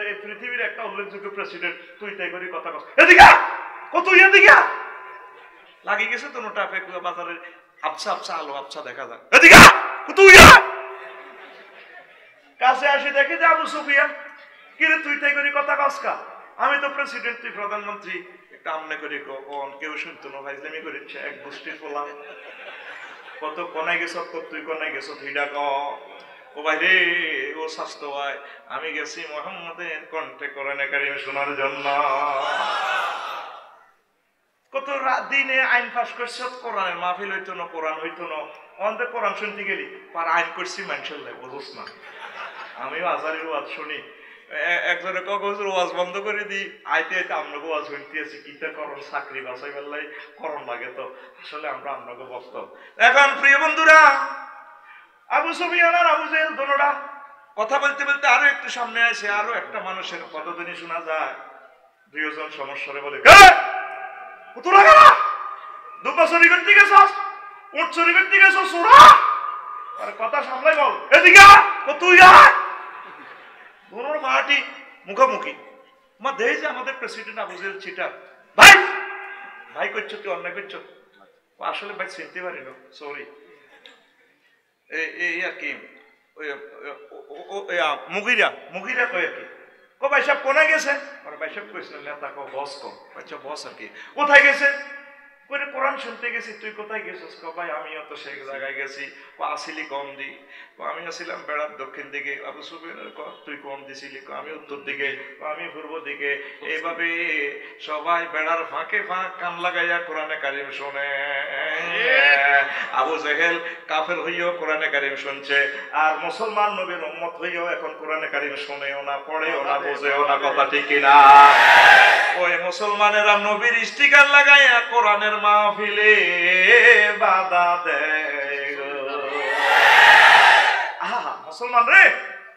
এই পৃথিবীর একটা উল্লেখযোগ্য প্রেসিডেন্ট, তুই তাই করি কথা কস, এদিকে কত এদিকে লাগি গেছে তো নোটা ফেকুয়া বাজারের আবসা আবসা আলো আবসা দেখা যায়, এদিকে তুই কাছে আসি দেখে যে আবু সুফিয়ান, কিরে তুই তাই করি কথা কস কা, আমি তো প্রেসিডেন্ট, তুই প্রধানমন্ত্রী, একটা আমনে করি কোন কেউ শুনতো না, ভাইজলামি করিচ্ছে এক গোষ্ঠীর পোলাম, কত কোনায় গেছ, তুই কোনায় গেছ, হিডা ক, ও ভাই রে, ও স্বাস্থ্য ভাই, আমি গেছি মুহাম্মাদের কণ্ঠে কোরআন কারীম শোনার জন্য। কত দিনে আইন পাস করছে, কোরআনের মাহফিল হইতো না, কোরআন হইতো না, অন্তত কোরআন শুনতে গেলি আর আইন করছি মানুষের লাই, বুঝোস না। আমিও আজারের ওয়াজ শুনি, একজনে কখন ওয়াজ বন্ধ করে দিই, আইতে আইতে আপনাকে ওয়াজ শুনতে আছি, কিতা করণ চাকরি বাছাই বেলাই করণ লাগে, তো আসলে আমরা আপনাকে বসত। এখন প্রিয় বন্ধুরা, আবু সুফিয়ান আর আবু জেহেল দোনোটা কথা বলতে বলতে আরো একটু সামনে আসে, আরো একটা মানুষের পদধ্বনি শোনা যায়। দুইজন সমস্যারে বলে, তোরা গেলা দুপা চুরি করতে গেছস, উঠ চুরি করতে গেছস, ওরা আর কথা সামলাই বল, এদিকে তুই পার্টি মুখোমুখি। মা দেই যে আমাদের প্রেসিডেন্ট আবু জেহেল চিটার, ভাই ভাই করছো, তুই অন্যায় করছো, আসলে ভাই চিনতে পারিল, সরি, এই আর কি মুগিরা কয় আর কি, কো ভাই সাহেব কোনায় গেছে, ভাই সাহেব কইছিল নেতা কো বস কো, আচ্ছা বস আর কি, কোথায় গেছে, কইরে কোরআন শুনতে গেছি, তুই কোথায় গেছিস, কো ভাই আমিও তো সেই জায়গায় গেছি, কো আসিলি কম দি, কো আমি আসছিলাম বেড়ার দক্ষিণ দিকে, আবু সুফিয়ানের ক তুই কম দিছিলি, কো আমি উত্তর দিকে, কো আমি পূর্ব দিকে, এইভাবে সবাই বেড়ার ফাঁকে ফাঁক কান লাগাইয়া কোরআনে কারীম শোনে। আবু জেহেল কাফের হইয়াও কোরআনে কারীম শুনছে, আর মুসলমান নবীর উম্মত হইয়াও এখন কোরআনে কারীম শুনেও না, পড়েও না, বোঝেও না, কথা ঠিক কিনা? ওই মুসলমানেরা নবীর স্টিকার লাগাইয়া কোরআনের মাহফিলে বাধা দেয়। মুসলমান রে,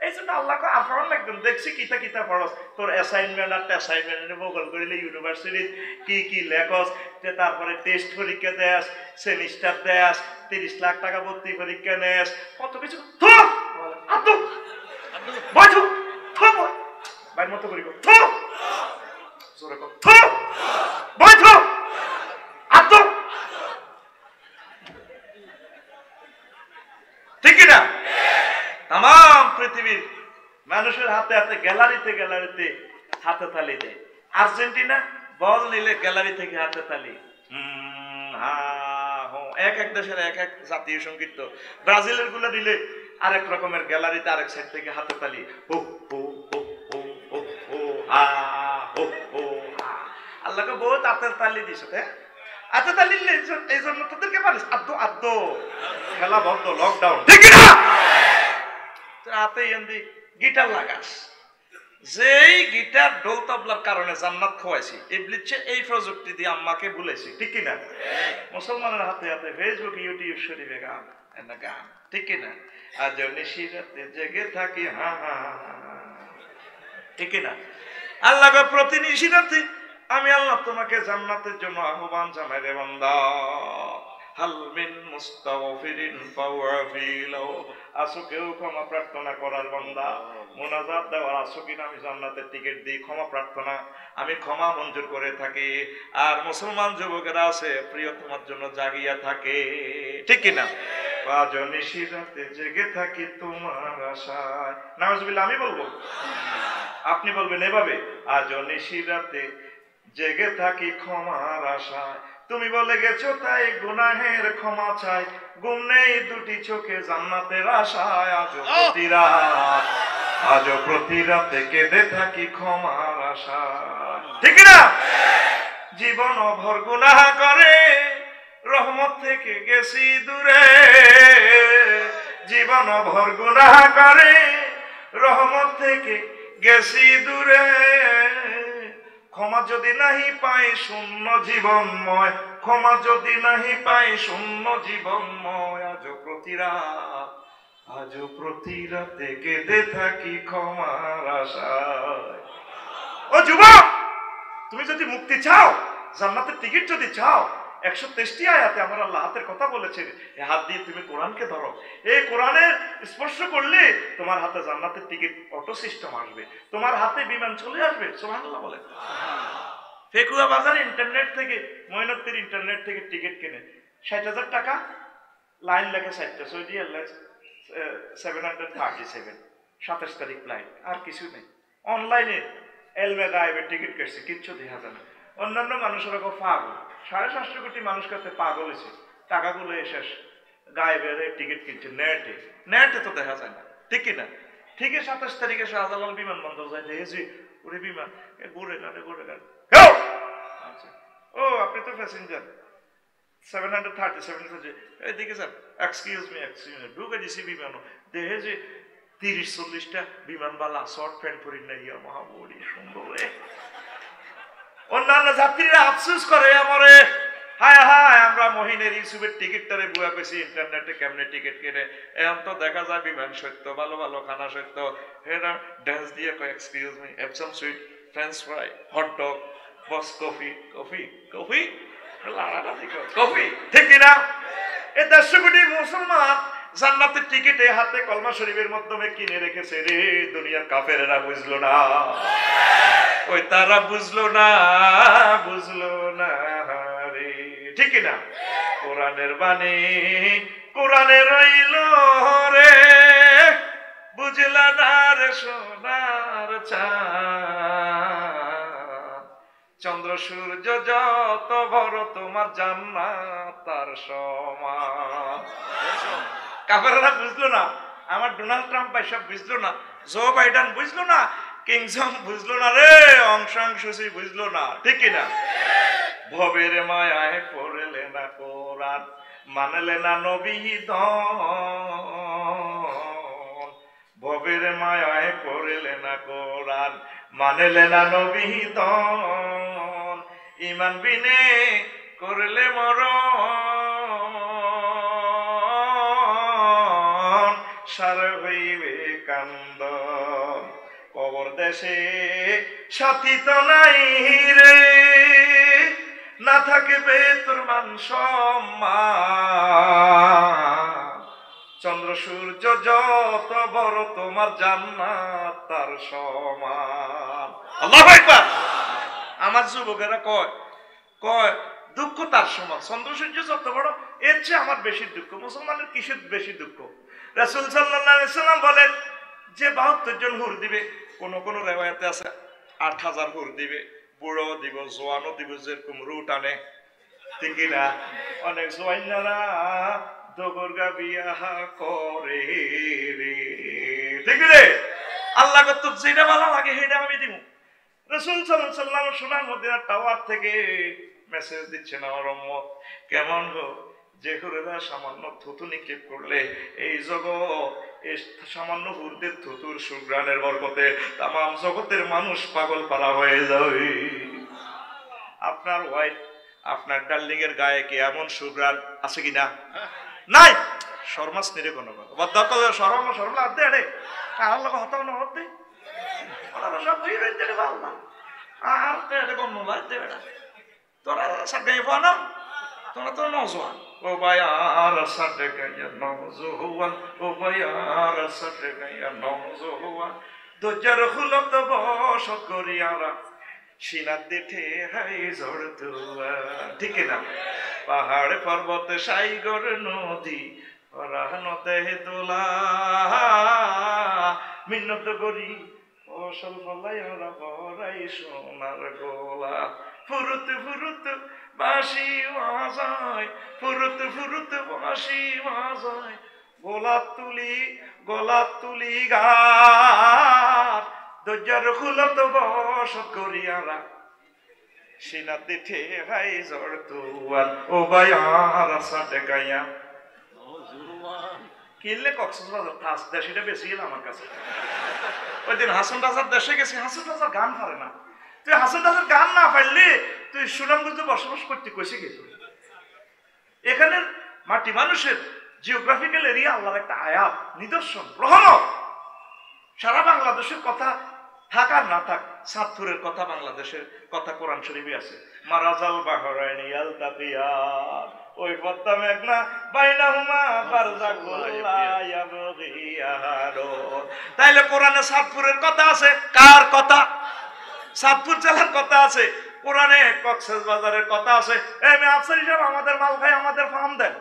এই জন্য আল্লাহকে আফরান লাগবেন, দেখছি কিতা কিতা পড়স, তোর অ্যাসাইনমেন্ট আর অ্যাসাইনমেন্ট বগল করিলে ইউনিভার্সিটির কি লেখস, তারপরে টেস্ট পরীক্ষা দেস, সেমিস্টার দেস, 30 লাখ টাকা ভর্তি পরীক্ষা নেস, কত কিছু বাইর মতো করি ঠিক কিনা? তাম পৃথিবীর মানুষের হাতে হাতে গ্যালারিতে হাতে তালি দেয়। আর্জেন্টিনা বল নিলে গ্যালারি থেকে হাতে তালি, এক এক দেশের এক এক জাতীয় সঙ্গীত। তো ব্রাজিলের গুলো দিলে আরেক রকমের, গ্যালারিতে আরেক সাইড থেকে হাতে তালি, আল্লাহকে বহুত হাতের তালি দিছ, হাতে তালি এই জন্য তোদেরকে পারিস আদ্য খেলা বন্ধ, লকডাউন, ঠিক না? হাতে গিটার লাগাস, যেই গিটার ঢোল তবলার কারণে জান্নাত খোয়াইছি, এই প্রযুক্তি দিয়ে আম্মাকে ভুলেছি, ঠিক কিনা? মুসলমানের হাতে হাতে ফেসবুক, ইউটিউব শরীফে গান, ঠিক কিনা? আজ নিশিরাতে জেগে থাকি, ঠিক কিনা? আল্লাহ প্রতি নিশিরাতে আমি আল্লাহ তোমাকে জান্নাতের জন্য আহ্বান জানাই রে বান্দা। হাল মিন মুস্তাগফিরিন ফাওয়াফিলাও, আসো কেউ ক্ষমা প্রার্থনা করার বান্দা, মুনাজাত দেওয়ার আসো কিনা, আমি জান্নাতের টিকিট দিই, ক্ষমা প্রার্থনা আমি ক্ষমা মঞ্জুর করে থাকি। আর মুসলমান যুবকেরা আছে প্রিয় তোমার জন্য জাগিয়া থাকে, ঠিক কিনা? আজ নিশিরাতে জেগে থাকি তোমার আশায়। নাউজুবিল্লাহ আমি বলবো, আপনি বলবেন এভাবে, আজ নিশিরাতে জেগে থাকি ক্ষমার আশায়। তুমি বলে গেছো তাই গুনাহের ক্ষমা চাই, গুম নেই দুটি চোখে জান্নাতের আশায়। আজও প্রতি রাতে কেঁদে থাকি ক্ষমার আশায়। ঠিক না? জীবন ভর গুনাহ করে রহমত থেকে গেছি দূরে, জীবন ভর গুনাহ করে রহমত থেকে গেছি দূরে। ক্ষমা যদি নাহি পাই শূন্য জীবনময়, ক্ষমা যদি নাহি পাই শূন্য জীবনময়। আজও প্রতি রাতে কেঁদে থাকি ক্ষমার আশায়। ও যুবক, তুমি যদি মুক্তি চাও, জান্নাতের টিকিট যদি চাও, 123টি আয়াতে আমার আল্লাহ হাতের কথা বলেছেন। এই হাত দিয়ে তুমি কোরআনকে ধরো, এই কোরআনের স্পর্শ করলে তোমার হাতে জান্নাতের টিকিট অটো সিস্টেম আসবে, তোমার হাতে বিমান চলে আসবে। সুবহানাল্লাহ বলে। ফেকুয়া বাজার ইন্টারনেট থেকে, ময়নাত্তির ইন্টারনেট থেকে টিকিট কিনে 60,000 টাকা, লাইন লেগে 60টা, সৌদি এয়ারলাইন্স 737, 27 তারিখ ফ্লাইট, আর কিছু নেই। অনলাইনে এলবে গায়েবে টিকিট কেটছে, কিচ্ছু দেখা যায় না। অন্যান্য মানুষেরা পাগল, 750 কোটি মানুষ কাছে পাগল হয়েছে, টাকাগুলো শেষ, গায়েবে টিকিট কিনছে নেটে, নেটে তো দেখা যায় না, ঠিক কিনা? ঠিকই 27 তারিখে শাহজালাল বিমানবন্দর যায়, দেখেছি ওরে বিমান ঘুরে গাড়ে ঘুরে গাড়ে। আচ্ছা, ও আপনি তো প্যাসেঞ্জার 737, এদিকে স্যার, এক্সকিউজ মি ঢুকে দিছি বিমান, দেখে যে 30-40টা বিমানবালা শর্ট প্যান্ট পরি না, ইয়া মহাবলী সুন্দর। অন্যান্য যাত্রীরা আফসোস করে আমারে, হায় হায় আমরা মহিনের ইউসুফের টিকিটটারে বুয়া পেয়েছি ইন্টারনেটে কেমনে টিকিট কিনে। এখন তো দেখা যায় বিমান সত্য, ভালো ভালো খানা সত্য, হেরা ড্যান্স দিয়ে কয় excuse me, have some sweet, French fry, hot dog, boss coffee, coffee coffee coffee, ঠিক কিনা? এই 150 কোটি মুসলমান জান্নাতের টিকিটে হাতে কলমা শরীফের মাধ্যমে কিনে রেখেছে রে। দুনিয়ার কাফেরেরা বুঝলো না, ওই তারা বুঝলো না, বুঝলো না রে, ঠিক না? কোরআনের বাণী কোরআনে রইল রে, বুঝলা না রে সোনার চাঁদ। চন্দ্র সূর্য যত বড় তোমার জান্নাত তার সমান। কাফেররা বুঝলো না, আমার ডোনাল্ড ট্রাম্প ভাই সব বুঝলো না, জো বাইডেন বুঝলো না, কিংসং বুঝলো না রে, অং সান সুচি বুঝলো না, ঠিক কিনা? ভবের মায়ায় পড়লে না কোরআন, মানলে না নবী দন। ভবের মায়ায় পড়লে না কোরআন, মানলে না নবী দন। ইমান বিনে করলে মরণ, সার হইবে কান্দন। কবর দেশে সাথী তো নাই রে, না থাকবে তোর মান সম্মান। চন্দ্র সূর্য যত বড় তোমার জান্নাত তার সমান। আল্লাহু আকবার। আমার যুবকেরা কয় কয় দুঃখ তার সমান, চন্দ্র সূর্য যত বড় এর চেয়ে আমার বেশি দুঃখ। মুসলমানের কিসের বেশি দুঃখ? রাসূল সাল্লাল্লাহু আলাইহি সাল্লাম বলেন যে 72 জন হুর দিবে, কোন কোন রিওয়ায়াতে আছে 8000 হুর দিবে, বুড়ো দিব, জোয়ানও দিব, যেরকম রুট আনে, ঠিক না? অনেক জোয়াইনারা দগরগা বিয়াহ করে রে, ঠিক রে? আল্লাহ কত যেটা ভালো লাগে সেটা আমি দিব। রাসূল সাল্লাল্লাহু আলাইহি সাল্লাম সোনার মদিনার টাওয়ার থেকে মেসেজ দিচ্ছেন, আমার উম্মত কেমন গো, যে হুরেরা সামান্য থুতু নিক্ষেপ করলে এই জগৎ এই সামান্য হুরদের থুতুর সুগ্রানের বরকতে তামাম জগতের মানুষ পাগল পারা হয়ে যাবে। আপনার ওয়াইফ, আপনার ডার্লিং এর গায়ে কি এমন সুগ্রান আছে কিনা? নাই। শর্মাস নিরে কোনো কথা বদকল শরম শরম লাগতে আরে আর লোক হতাও না হতে ওরা সব হই রইতে রে বাবা আর তে এটা কোন লাগতে বেটা তোরা সাগাই বানা তোরা তো নজওয়ান ও ভাই আর সাগাই নজওয়ান ও ভাই আর সাগাই নজওয়ান দজার খুলত বসত করিয়ারা সিনাত দেখে হাই ঝড় তুয়া, ঠিক না? পাহাড় পর্বত সাইগর নদী রাহনতে দোলা মিন্নত করি ফসল ফলাই ওরা ভরাই সোনার গোলা ফুরুত ফুরুত বাঁশি বাজায় ফুরুত ফুরুত বাঁশি বাজায় গোলাপ তুলি গাছ দরজার খুলত বসত করিয়ারা সিনাতে ঠেহাই জ্বর তুয়াল ও ভাই আর সাথে গাইয়া কিনলে কক্সবাজার ফার্স্ট দেশিটা বেশি গেল আমার কাছে ওই দিন হাসান রাজার দেশে গেছি হাসান রাজার গান পারে না তুই হাসান রাজার গান না পারলি তুই সুনামগঞ্জে বসবাস করতে কইসে গেছি এখানের মাটি মানুষের জিওগ্রাফিক্যাল এরিয়া আল্লাহর একটা আয়াত নিদর্শন রহমত সারা বাংলাদেশের কথা থাক আর না থাক সাতপুরের কথা বাংলাদেশের কথা কোরআন শরীফে আছে মারাজাল বাহরাইন ইয়ালতাকিয়ান ওই পদ্মা মেঘনা বাইনাহুমা বারজাকুল লা ইয়াবগিয়ারো তাইলে কোরআনে সাতপুরের কথা আছে কার কথা সাতপুর জেলার কথা আছে কোরআনে কক্সবাজারের কথা আছে এই মে আফসার সাহেব আমাদের মাল খাই আমাদের ফার্ম দেন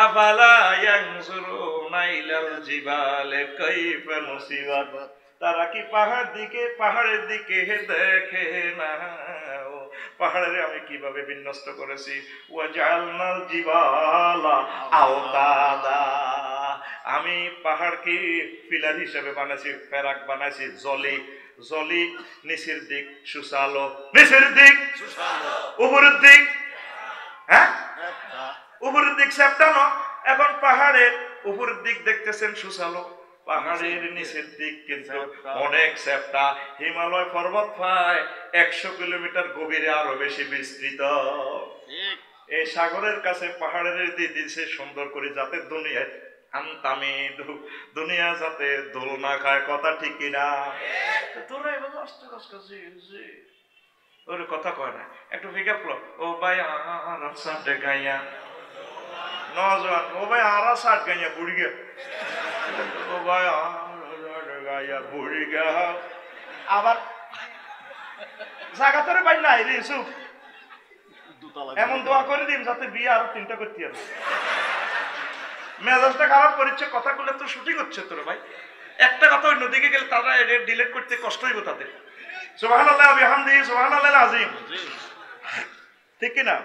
আফালা ইয়ানজুরুনা ইলাল জিবালে কাইফা নুসিবাত তারা কি পাহাড়ের দিকে দেখে না পাহাড়ে আমি কিভাবে বিন্যস্ত করেছি ওয়াজালনাল জিবালা আওতাদা আমি পাহাড়কে পিলার হিসেবে বানাইছি ফেরাক বানাইছি জলি নিচের দিক সুসালো নিচের দিক সুসালো উপরের দিক হ্যাঁ উপরের দিক সেপ্টানো এখন পাহাড়ের উপরের দিক দেখতেছেন সুসালো পাহাড়ের নিচের দিক কিন্তু অনেক সেপ্টা হিমালয় পর্বত পায় 100 কিলোমিটার গভীরে আরো বেশি বিস্তৃত এই সাগরের কাছে পাহাড়ের দিছে সুন্দর করে যাতে দুনিয়া যাতে দোল না খায় কথা ঠিক কিনা তোরা এবার আস্তে আস্তে ওর কথা কয় না একটু পিকআপ লো ও ভাই আর গাইয়া নজওয়ান ও ভাই আর গাইয়া বুড়ি গে ও ভাই গাইয়া বুড়ি গে আবার জায়গা তোরে ভাই নাই রে ইউসুফ এমন দোয়া করে দিন যাতে বিয়ে আরো 3টা করতে হবে মেজাজটা খারাপ করেছে কথাগুলো তো শুটিং হচ্ছে তোর ভাই একটা কথা অন্য দিকে গেলে তারা ডিলিট করতে কষ্ট হইব তাদের সুবহানাল্লাহ বিহামদিহি সুবহানাল্লাহিল আযীম ঠিক কি না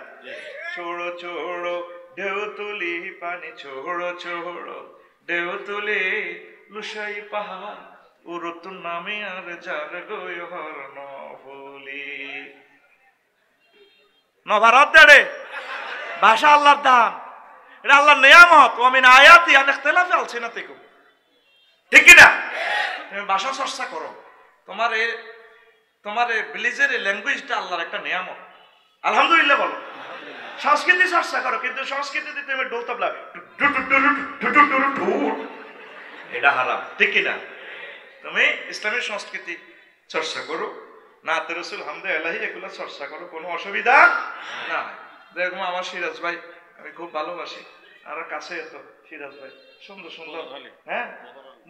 ছোড়ো ছোড়ো ঢেউ তুলি পানি ছোড়ো ছোড়ো ঢেউ তুলি লুসাই পাহাড় উরত নামে আর যার গয় হরণ ফুলি নভারত দেড়ে ভাষা আল্লাহর দান এটা আল্লাহর নিয়ামত ও মিন আয়াতি আন ইখতিলাফি আলসিনাতিকুম ঠিক কি না তুমি ভাষা চর্চা করো তোমার ভিলেজের ল্যাঙ্গুয়েজটা আল্লাহর একটা নিয়ামত আলহামদুলিল্লাহ বলো সংস্কৃতি চর্চা করো কিন্তু সংস্কৃতিতে তুমি ঢোল তবলা এটা হারাম ঠিক কি না তুমি ইসলামের সংস্কৃতি চর্চা করো নাতে রাসূল হামদে ইলাহি এগুলো চর্চা করো কোনো অসুবিধা না দেখো আমার সিরাজ ভাই আমি খুব ভালোবাসি আর কাছে এত সিরাজ ভাই সুন্দর সুন্দর হ্যাঁ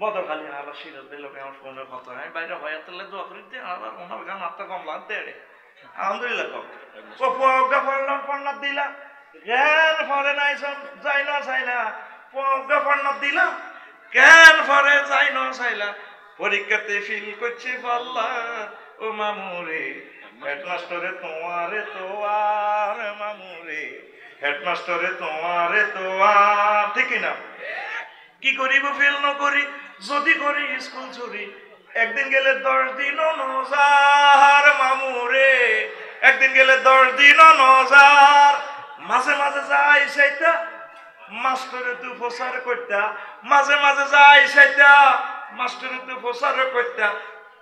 বদরখালি আর সিরাজ ভাই লোকে আমার ফোনের কথা হয় বাইরে হয়ে তাহলে দোয়া করিতে আর ওনার গান আত্মা কম লাগতে রে আলহামদুলিল্লাহ কম ও পগা ফলন পন্না দিলা জ্ঞান ফরে নাই যাই না চাইলা পগা পন্না দিলা জ্ঞান ফরে যাই না চাইলা পরীক্ষাতে ফিল করছে পাল্লা ও মামুরে হেডমাস্টারে তোমারে তোয়ার মামুরে হেডমাস্টারে তোমারে তোয়ার ঠিক না কি করিব ফেল নকরি যদি করি স্কুল চুরি একদিন গেলে 10 দিনও নজার মামুরে একদিন গেলে 10 দিনও নজার মাঝে মাঝে যাই সেটা মাস্টারে তুই প্রচার করতা মাঝে মাঝে যাই সেটা মাস্টারে তুই প্রচার করতা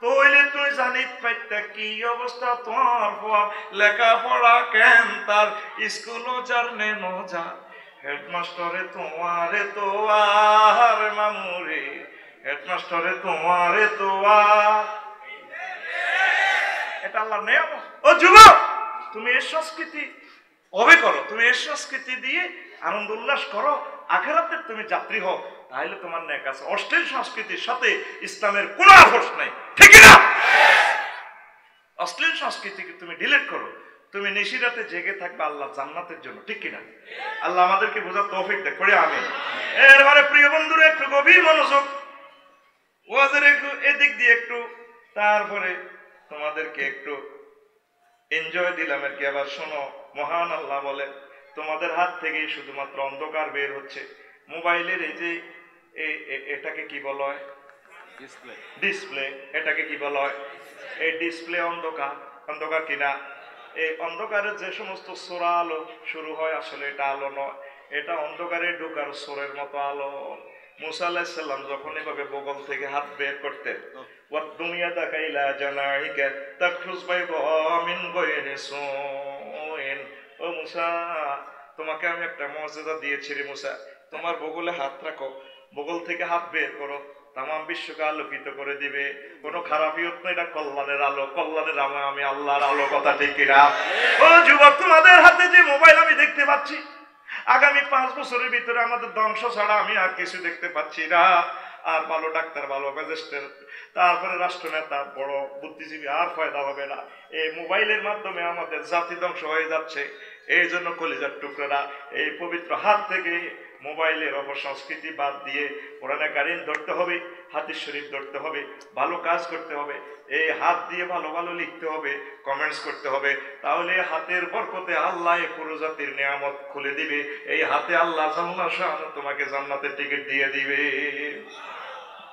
তইলে তুই জানিত পাইতা কি অবস্থা তোমার লেখাপড়া কেন তার স্কুলও যার নে নজা হেডমাস্টারে তোমারে তোয়ার মামুরে হেডমাস্টারে তোমারে তোয়ার এটা আল্লাহর নিয়ামত ও যুবক তুমি এই সংস্কৃতি অবে করো তুমি এই সংস্কৃতি দিয়ে আনন্দ উল্লাস করো আখিরাতে তুমি যাত্রী হও তাহলে তোমার নেক আছে অশ্লীল সংস্কৃতির সাথে ইসলামের কোনো আপোষ নাই ঠিক না অশ্লীল সংস্কৃতিকে তুমি ডিলিট করো তুমি নিশিরাতে জেগে থাকবে আল্লাহ জান্নাতের জন্য, ঠিক কিনা? আল্লাহ আমাদেরকে বোঝার তৌফিক দেখ করে আমি। এরবারে প্রিয় বন্ধুরা একটু গভীর মনোযোগ, ওয়াজের একটু এদিক দিয়ে একটু, তারপরে তোমাদেরকে একটু এনজয় দিলাম আর কি। আবার শোনো, মহান আল্লাহ বলেন তোমাদের হাত থেকেই শুধুমাত্র অন্ধকার বের হচ্ছে। মোবাইলের এই যে এটাকে কি বলা হয়? ডিসপ্লে। এটাকে কি বলা হয়? এই ডিসপ্লে অন্ধকার, অন্ধকার কিনা? এই অন্ধকারের যে সমস্ত সোরা আলো শুরু হয়, আসলে এটা আলো নয়, এটা অন্ধকারে ঢোকার সোরের মতো আলো। মুসা আলাইহিস সালাম যখন এভাবে বগল থেকে হাত বের করতেন, ওয়াত দুনিয়া দাকাইলা জানাইকা তাখরুজ বাইদা মিন গায়রি সুইন, ও মুসা তোমাকে আমি একটা মুজিজা দিয়েছি রে মুসা, তোমার বগলে হাত রাখো, বগল থেকে হাত বের করো, তাম বিশ্বকে আলোকিত করে দিবে। কোনো খারাপিয়ত না, এটা কল্যাণের আলো, কল্যাণের আলো, আমি আল্লাহর আলো, কথা ঠিক কিনা? ও যুবক, তোমাদের হাতে যে মোবাইল আমি দেখতে পাচ্ছি, আগামী 5 বছরের ভিতরে আমাদের ধ্বংস ছাড়া আমি আর কিছু দেখতে পাচ্ছি না। আর ভালো ডাক্তার, ভালো ম্যাজিস্ট্রেট, তারপরে রাষ্ট্রনেতা, বড় বুদ্ধিজীবী আর ফায়দা হবে না। এই মোবাইলের মাধ্যমে আমাদের জাতি ধ্বংস হয়ে যাচ্ছে। এই জন্য কলিজার টুকরারা, এই পবিত্র হাত থেকে মোবাইলের অপসংস্কৃতি বাদ দিয়ে কোরআনে কারীম ধরতে হবে, হাদিস শরীফ ধরতে হবে, ভালো কাজ করতে হবে, এই হাত দিয়ে ভালো ভালো লিখতে হবে, কমেন্টস করতে হবে। তাহলে হাতের বরকতে আল্লাহ পুরো জাতির নিয়ামত খুলে দিবে। এই হাতে আল্লাহ জাল্লাহু শাআনু তোমাকে জান্নাতের টিকিট দিয়ে দিবে।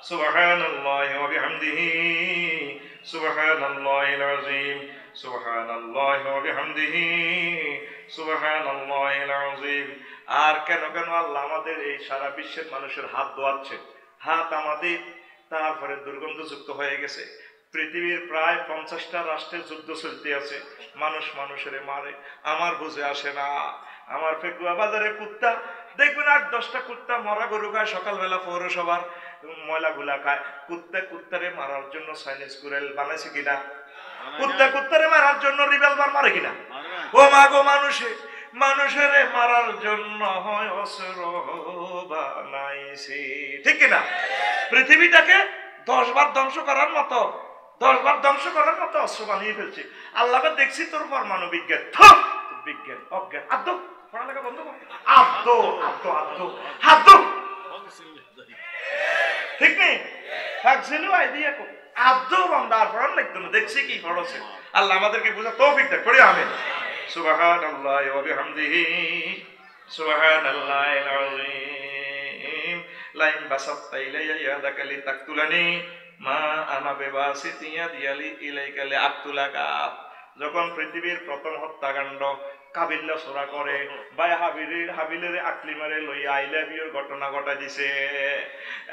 সুবহানাল্লাহি ওয়া বিহামদিহি, সুবহানাল্লাহিল আযীম, সুবহানাল্লাহি ওয়া বিহামদিহি, সুবহানাল্লাহিল আযীম। আর কেন কেন আল্লাহ আমাদের এই সারা বিশ্বের মানুষের হাত ধোয়াচ্ছে? হাত আমাদের তারপরে দুর্গন্ধযুক্ত হয়ে গেছে। পৃথিবীর প্রায় 50টা রাষ্ট্রে যুদ্ধ চলতে আছে, মানুষ মানুষের মারে, আমার বুঝে আসে না। আমার ফেকুয়া বাজারে কুত্তা দেখবেন 8-10টা কুত্তা মরা গরু খায়, সকালবেলা পৌরসভার ময়লাগুলা খায়। কুত্তারে মারার জন্য চাইনিজ কুড়াল বানাইছে কিনা? কুত্তারে মারার জন্য রিভলভার মারে কিনা? ও মা গো, মানুষের মারার জন্য হয় অস্ত্র বানাইছে, ঠিক কিনা? পৃথিবীটাকে 10 বার ধ্বংস করার মতো, 10 বার ধ্বংস করার মতো অস্ত্র বানিয়ে ফেলছে। আল্লাহকে দেখছি তোর পরমাণু বিজ্ঞান, বিজ্ঞান অজ্ঞান, আদৌ পড়ালেখা বন্ধ কর, আদৌ ঠিক নেই, আদৌ বান্দার পড়ান লাগতো না, দেখছি কি পড়ছে। আল্লাহ আমাদেরকে বুঝা তৌফিক দেয়, পড়ি আমিন। সুবহানাল্লাহি ওয়া বিহামদিহি, সুবহানাল্লাহিল আযীম। লাইন বাসাত্তা ইলাইয়া ইয়াদাকা লিতাকতুলানি মা আনা বিবাসিতি ইয়াদি ইলাইকা লিআকতুলাকা। যখন পৃথিবীর প্রথম হত্যাকাণ্ড কাবিল্লা সোরা করে, ভাই হাবিলের আকলি মারে লই আই লাভ ইউর ঘটনা ঘটা দিছে।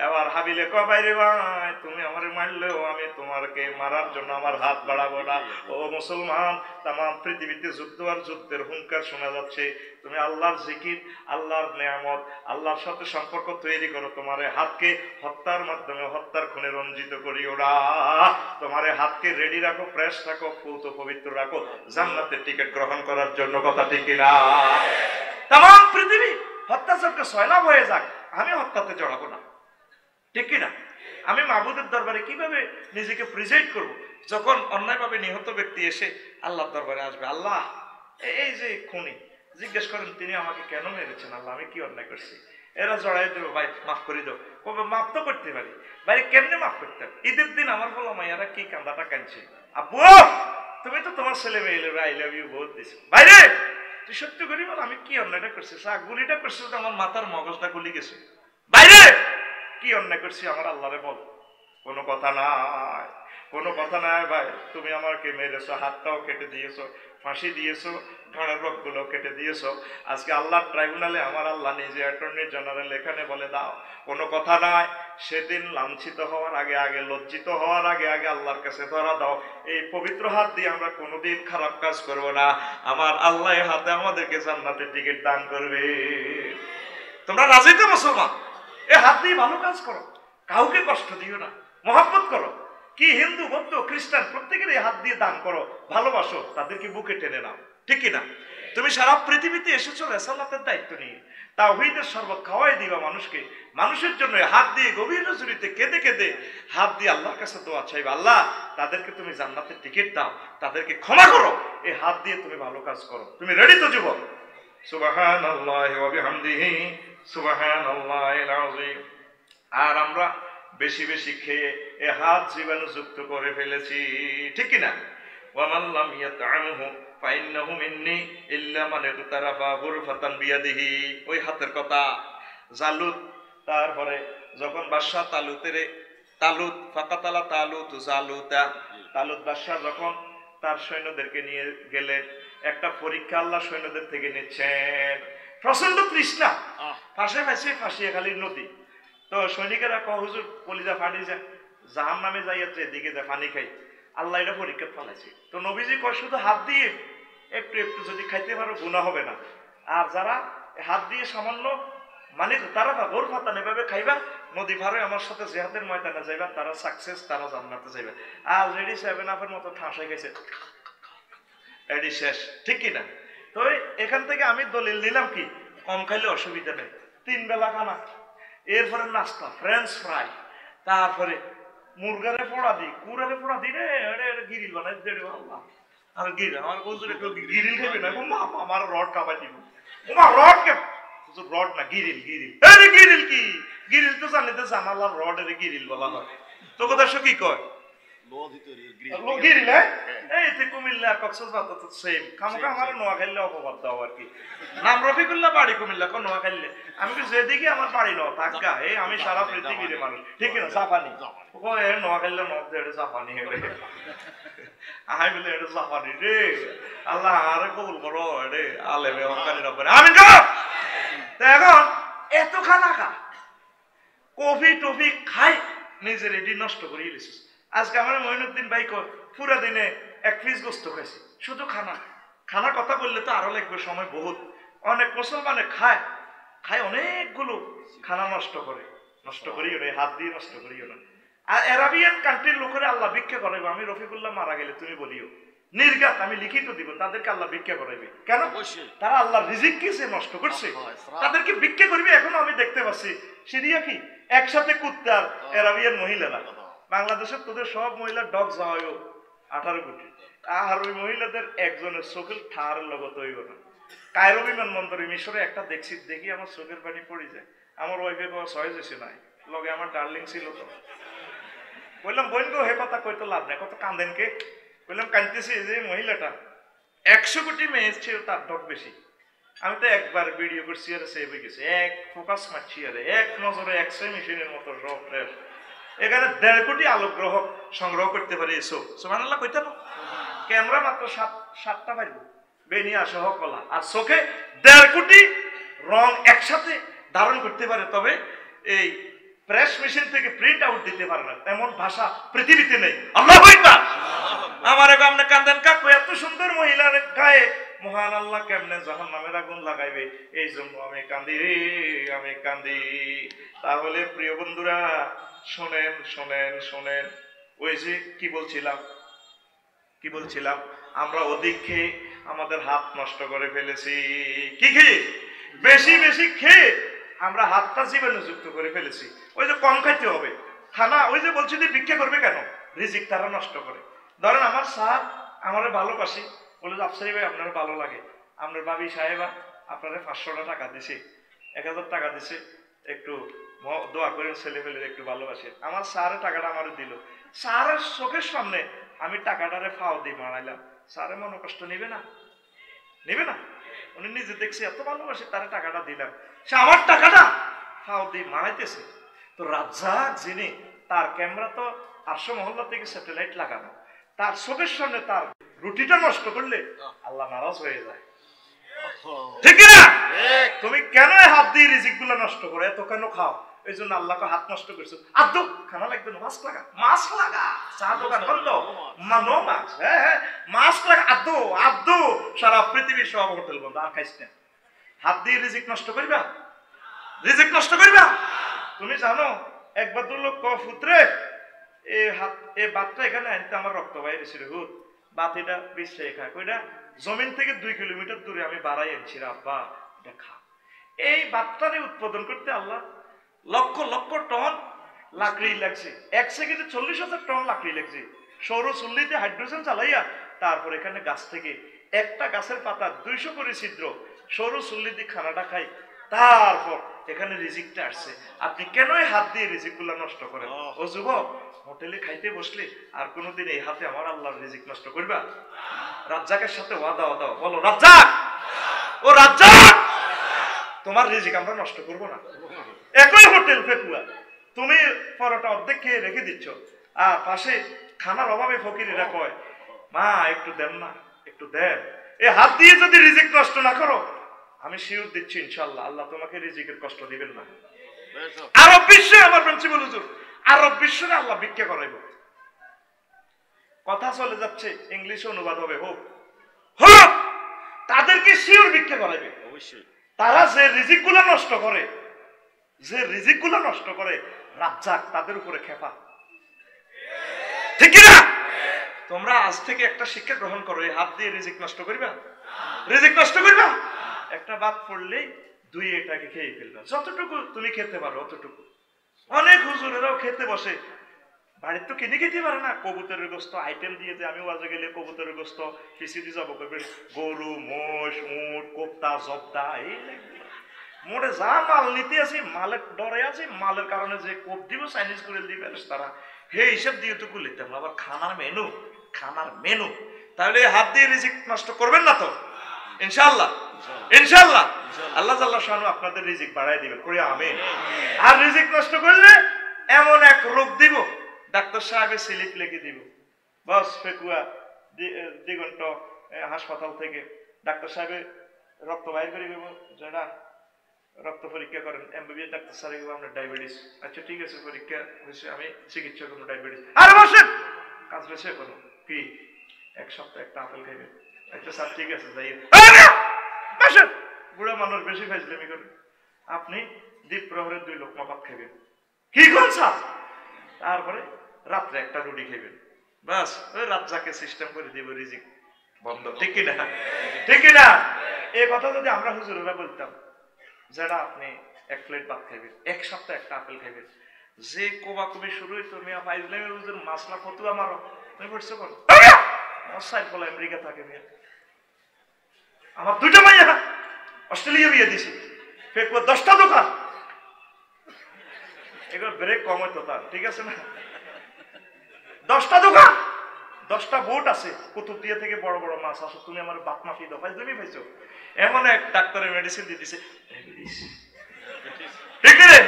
এবার হাবিলে কয়, বাইরে ভাই তুমি আমারে মারলেও আমি তোমারকে মারার জন্য আমার হাত বাড়াবো না। ও মুসলমান, তাম পৃথিবীতে যুদ্ধ আর যুদ্ধের হুঙ্কার শোনা যাচ্ছে। তুমি আল্লাহর জিকির, আল্লাহর নিয়ামত, আল্লাহর সাথে সম্পর্ক তৈরি করো। তোমার হাতকে হত্যার মাধ্যমে, হত্যার খুনে রঞ্জিত করিও না। তোমার হাতকে রেডি রাখো, ফ্রেশ রাখো, ফুত পবিত্র রাখো, জান্নাতের টিকিট গ্রহণ করার জন্য, কথা ঠিক কিনা? তাম পৃথিবী হত্যাচরকে সয়লাভ হয়ে যাক, আমি হত্যাতে জড়াবো না, ঠিক কিনা? আমি মাবুদের দরবারে কিভাবে নিজেকে প্রেজেন্ট করব? যখন অন্যায়ভাবে নিহত ব্যক্তি এসে আল্লাহর দরবারে আসবে, আল্লাহ এই যে খুনি, জিজ্ঞেস করেন তিনি আমাকে কেন মেরেছেন, আল্লাহ আমি কি অন্যায় করছি? এরা জড়াই দেবো, ভাই মাফ করে দাও। কবে মাফ তো করতে পারি, ভাই কেমনে মাফ করতেন? ঈদের দিন আমার বলো মাইয়ারা কি কান্দাটা কাঁদছে, আব্বু তুমি তো তোমার ছেলে মেয়ে আই লাভ ইউ বহুত দিছো, ভাইরে তুই সত্য করি বল আমি কি অন্যায়টা করছি? গুলিটা করছি তো আমার মাথার মগজটা গুলি গেছে, বাইরে কি অন্যায় করছি আমার আল্লাহরে বল। কোনো কথা নাই, কোনো কথা নাই ভাই। তুমি আমাকে মেরেছো, হাতটাও কেটে দিয়েছো, ফাঁসি দিয়েছো, ঘাড়ের রোগগুলো কেটে দিয়েছো। আজকে আল্লাহর ট্রাইব্যুনালে আমার আল্লাহ নিজে অ্যাটর্নি জেনারেল এখানে বলে দাও, কোনো কথা নাই। সেদিন লাঞ্ছিত হওয়ার আগে, লজ্জিত হওয়ার আগে আল্লাহর কাছে ধরা দাও। এই পবিত্র হাত দিয়ে আমরা কোনোদিন খারাপ কাজ করব না। আমার আল্লাহ হাতে আমাদেরকে জান্নাতের টিকিট দান করবে। তোমরা রাজি তো মুসলমান? এই হাত দিয়ে ভালো কাজ করো, কাউকে কষ্ট দিও না, মহব্বত করো। কি হিন্দু, বৌদ্ধ, খ্রিস্টান প্রত্যেকের এই হাত দিয়ে দান করো, ভালোবাসো, তাদেরকে বুকে টেনে নাও, ঠিক কিনা? তুমি সারা পৃথিবীতে এসেছো রেসালাতের দায়িত্ব নিয়ে, তাওহীদের শরবত খাওয়াই দিবা মানুষকে। মানুষের জন্য হাত দিয়ে গভীর নজরিতে কেঁদে কেঁদে হাত দিয়ে আল্লাহর কাছে দোয়া চাইবা, আল্লাহ তাদেরকে তুমি জান্নাতের টিকিট দাও, তাদেরকে ক্ষমা করো। এই হাত দিয়ে তুমি ভালো কাজ করো। তুমি রেডি তো যুবক? সুবহানাল্লাহি ওয়া বিহামদিহি সুবহানাল্লাহিল আযীম। আর আমরা বেশি বেশি খেয়ে এ হাত জীবাণুযুক্ত করে ফেলেছি, ঠিক কিনা? ওয়ামান লাম ইয়াতআমহু ফাইন্নাহু মিন্নি ইল্লা মান ইগতারাফা গুরফাতান বিয়াদিহি। ওই হাতের কথা। জালুত, তারপরে যখন বাদশা তালুত ফাকাতালা তালুত জালুতা, তালুত বাদশা যখন তার সৈন্যদেরকে নিয়ে গেলেন, একটা পরীক্ষা আল্লাহ সৈন্যদের থেকে নিচ্ছেন। প্রচন্ড তৃষ্ণা, পাশে পাশে ফাঁসিয়া খালির নদী। তো সৈনিকেরা কয়, হুজুর কলিজা ফাটি যায়, জাহান নামে যাই এদিকে যায় পানি খাই, আল্লাহ এটা পরীক্ষা ফেলাইছে। তো নবীজি কয়, শুধু হাত দিয়ে একটু একটু যদি খাইতে পারো গুনাহ হবে না। আর যারা হাত দিয়ে সামান্য মানে তারা গোর ফাতান এভাবে খাইবা, নদী পারে আমার সাথে জিহাদের ময়দানে যাইবা, তারা সাকসেস, তারা জান্নাতে যাইবা। আর রেডি 7 আপের মতো ঠাঁসাই গেছে, এডি শেষ, ঠিক কিনা? তো এখান থেকে আমি দলিল নিলাম কি, কম খাইলে অসুবিধা নেই। 3 বেলা খানা, এরপরে নাস্তা, ফ্রেঞ্চ ফ্রাই, তারপরে মুরগারে পোড়া দি, কুড়ারে পোড়া দি রে, গিরিল বানাই দেড়। আল্লাহ, আর গিরিল আমার বলছিল একটু গিরিল খাবে না, আমার রড কামাই দিব। তোমার রড কে? রড না, গিরিল। গিরিল গিরিল কি? গিরিল তো জানিতে জানালার রড এর গিরিল বলা হয়। তো কথা কি কয়? কুমিল্লা কক্সবাজার তো সেম। খামোখা আমার নোয়া খাইলে অপবাদ দাও আর কি। নাম রফিকুল্লাহ, বাড়ি কুমিল্লা, নোয়া খাইলে আমি যেদিকে আমার বাড়ি ন থাকা, এই আমি সারা পৃথিবীর মানুষ, ঠিক না? জাপানি নোয়া খাইলে এটা জাপানি আই বলে এটা জাপানি রে। আল্লাহ আরে কবুল করো রে, আলেমে হকানি রব্বানি আমিন। এখন এত খানা খা, কফি টফি খাই, নিজের এটি নষ্ট করে দিয়েছিস। আজকে আমার মঈনুদ্দিন ভাই পুরা দিনে 1 পিস গোস্ত খাইছে, শুধু খানা। খানার কথা বললে তো আরো লাগবে সময় বহুত। অনেক মুসলমানে খায় অনেকগুলো, খানা নষ্ট করে। নষ্ট করিও না, হাত দিয়ে নষ্ট করিও না। আর আরাবিয়ান কান্ট্রির লোকেরা আল্লাহ ভিক্ষা করাইবে। আমি রফিকুল্লাহ মারা গেলে তুমি বলিও নির্ঘাত আমি লিখিত দিব, তাদেরকে আল্লাহ ভিক্ষা করাইবে। কেন? তারা আল্লাহ রিজিককে সে নষ্ট করছে, তাদেরকে ভিক্ষা করবে। এখনো আমি দেখতে পাচ্ছি সিরিয়া কি একসাথে কুত্তার আরাবিয়ান মহিলারা। বাংলাদেশের তোদের সব মহিলা ডগ যাওয়াও 18 কোটি, আর ওই মহিলাদের একজনের চোখের ঠাড়ের লগত হইব না। কায়রো বিমানবন্দরে মিশরে একটা দেখি আমার চোখের পানি পড়ে যায়। আমার ওয়াইফে সহজ হয়েছে নাই, লগে আমার ডার্লিং ছিল। তো বললাম বোন গো, হে কথা কইতো লাভ নাই, কত কান্দেন কে? বললাম কাঁদতেছি যে মহিলাটা 100 কোটি মেয়ে ছিল, তার ডগ বেশি। আমি তো একবার ভিডিও করছি আর সেভ হয়ে গেছে, এক ফোকাস মারছি আর এক নজরে এক্সরে মেশিনের মতো সব ফ্রেশ। এখানে 1.5 কোটি আলোক গ্রহ সংগ্রহ করতে পারি। সুবহানাল্লাহ কইতে না? ক্যামেরা মাত্র 7টা পাইব, বেনিয়া সহ কলা, আর চোখে 1.5 কোটি রং একসাথে ধারণ করতে পারে। তবে এই প্রেস মেশিন থেকে প্রিন্ট আউট দিতে পারে না, এমন ভাষা পৃথিবীতে নেই। আল্লাহু আকবার। আমার আপনি কান্দেন কাকু, এত সুন্দর মহিলার গায়ে মহান আল্লাহ কেমনে জাহান্নামের আগুন লাগাইবে, এই জন্য আমি কান্দি রে, আমি কান্দি। তাহলে প্রিয় বন্ধুরা শোনেন শোনেন শোনেন, ওই যে কি বলছিলাম, আমরা অধিক খেয়ে আমাদের হাত নষ্ট করে ফেলেছি। কি খেয়ে? বেশি বেশি খেয়ে আমরা হাতটা জীবাণুযুক্ত করে ফেলেছি। ওই যে কম খাইতে হবে খানা, ওই যে বলছি যে ভিক্ষা করবে কেন? রিজিক তারা নষ্ট করে। ধরেন আমার স্যার আমারে ভালোবাসি, বলে আফসারি ভাই আপনার ভালো লাগে, আপনার ভাবি সাহেবা আপনারা 500 টাকা দিছে, 1000 টাকা দিছে, একটু দোয়া করেন ছেলে ফেলে একটু ভালোবাসে। আমার স্যারের টাকাটা আমার দিল, স্যারের চোখের সামনে আমি টাকাটারে ফাও দিয়ে মারাইলাম, স্যারে মনে কষ্ট নিবে না? উনি নিজে দেখছি এত ভালোবাসে, তার টাকাটা দিলাম, সে আমার টাকাটা ফাও দিয়ে মারাইতেছে। তো রাজ্জাক যিনি, তার ক্যামেরা তো 800 মহল্লা থেকে স্যাটেলাইট লাগানো, তার চোখের সামনে তার রুটিটা নষ্ট করলে আল্লাহ নারাজ হয়ে যায়, ঠিক না? তুমি কেন হাত দিয়ে রিজিক গুলো নষ্ট করো? এত কেন খাও? এই জন্য আল্লাহকে হাত নষ্ট করছো। আদৌ খানা লাগবে না, মাছ লাগা চা দোকান বন্ধ, নো মাছ, হ্যাঁ মাছ লাগা, আদৌ সারা পৃথিবীর সব হোটেল বন্ধ, আর খাইস না। হাত দিয়ে রিজিক নষ্ট করবা? তুমি জানো একবার লোক পুত্রে এই বাতটা এখানে আনতে আমার রক্ত বাইরে ছিল, হুত বাতিটা বিশ্বে খায়, কইটা জমিন থেকে 2 কিলোমিটার দূরে আমি বাড়াই আনছি, আব্বা এটা খা। এই ভাতটারে উৎপাদন করতে আল্লাহ লক্ষ লক্ষ টন লাকড়ি লাগছে, 1 সেকেন্ডে 40,000 টন লাকড়ি লাগছে। সৌর চুল্লিতে হাইড্রোজেন চালাইয়া তারপর এখানে গাছ থেকে একটা গাছের পাতা 200 করে ছিদ্র, সৌর চুল্লিতে খানাটা খাই, তারপর এখানে রিজিকটা আসছে। আপনি কেন এই হাত দিয়ে রিজিকগুলো নষ্ট করেন? ও যুবক, হোটেলে খাইতে বসলে আর কোনোদিন এই হাতে আমার আল্লাহর রিজিক নষ্ট করবা? রাজ্জাকের সাথে ওয়াদা ওয়াদা বলো, রাজ্জাক, ও রাজ্জাক, তোমার রিজিক আমরা নষ্ট করব না। একই হোটেল ফেকুয়া, তুমি পরোটা অর্ধেক খেয়ে রেখে দিচ্ছ, আর পাশে খানার অভাবে ফকিরেরা কয়, মা একটু দেন না, একটু দেন। এই হাত দিয়ে যদি রিজিক নষ্ট না করো, আমি শিওর দিচ্ছি ইনশাআল্লাহ আল্লাহ তোমাকে রিজিকের কষ্ট দিবেন না। আরব বিশ্বে আমার প্রিন্সিপাল হুজুর, আরব বিশ্বে আল্লাহ ভিক্ষা করাইব। কথা চলে যাচ্ছে, ইংলিশে অনুবাদ হবে, হোক হোক, তাদেরকে শিওর ভিক্ষা করাইবে অবশ্যই। তারা যে রিজিকগুলো নষ্ট করে, যে রিজিকগুলো নষ্ট করে, রাজ্জাক তাদের উপরে খেপা, ঠিক না? তোমরা আজ থেকে একটা শিক্ষা গ্রহণ করো, এই হাত দিয়ে রিজিক নষ্ট করিবা, রিজিক নষ্ট করিবা। একটা ভাত পড়লেই 2 এটাকে খেয়ে ফেলবা, যতটুকু তুমি খেতে পারো অতটুকু। অনেক হুজুরেরাও খেতে বসে, বাড়ির তো কিনে খেতে পারে না, কবুতরের গোস্ত আইটেম দিয়ে, যে আমি ওয়াজে গেলে কবুতরের গোস্ত পিসিডি জব করবেন, গরু, মোষ, উট, কোপ্তা, জব্দা, এই মোটে যা মাল নিতে আসি, মালের ডরে আছে, মালের কারণে যে কোপ দিব চাইনিজ করে দিবে তারা, হে হিসাব দিয়ে তো লিখতাম। আবার খানার মেনু, খানার মেনু। তাহলে হাত দিয়ে রিজিক নষ্ট করবেন না তো? ইনশাআল্লাহ, ইনশাআল্লাহ আল্লাহ জাল্লা শানু আপনাদের রিজিক বাড়ায় দিবেন, করি আমিন। আর রিজিক নষ্ট করলে এমন এক রোগ দিব, ডাক্তার সাহেবের স্লিপ লিখে দিব, বস ফেকুয়া দিগন্ত হাসপাতাল থেকে ডাক্তার সাহেবের রক্ত বাইর করে দেবো, যেটা রক্ত পরীক্ষা করেন, এমবিবিএস ডাক্তার সাহেব আপনার ডায়াবেটিস। আচ্ছা ঠিক আছে, পরীক্ষা হয়েছে, আমি চিকিৎসা করবো ডায়াবেটিস। আরে বসেন, কাজ বেশি করো কি, 1 সপ্তাহ একটা আপেল খাইবে। আচ্ছা স্যার ঠিক আছে, যাই। বসেন, বুড়া মানুষ বেশি ফাইজলামি করে, আপনি দ্বীপ প্রহরের 2 লোকমা ভাত খাইবেন, কি কোন স্যার? তারপরে রাত্রে একটা রুটি খাইবেন, বাস ওই রাজ্জাকে সিস্টেম করে দিব, রিজিক বন্ধ, ঠিক কিনা? ঠিক কিনা? এই কথা যদি আমরা হুজুরেরা বলতাম, যারা আপনি 1 প্লেট ভাত খাইবেন, 1 সপ্তাহ একটা আপেল খাইবেন, যে কোবা কবি শুরু হইতো, মিয়া ফাইজলামের হুজুর মাসলা ফতুয়া মারো, তুমি পড়ছো কোন? আমার সাইড বলে আমেরিকা থাকে, মিয়া আমার 2টা মাইয়া অস্ট্রেলিয়া বিয়ে দিছি, ফেকুয়া 10টা দোকান, এগুলো ব্রেক কম হইতো তার, ঠিক আছে না? 10টা দোকান, 10টা বোট আছে, কুতুবদিয়া থেকে বড় বড় মাছ আসো, তুমি আমার বাত মাফি দাও, ফাইজলামি পাইছো। এমন এক ডাক্তারের মেডিসিন দিয়ে দিছে, ঠিক রে?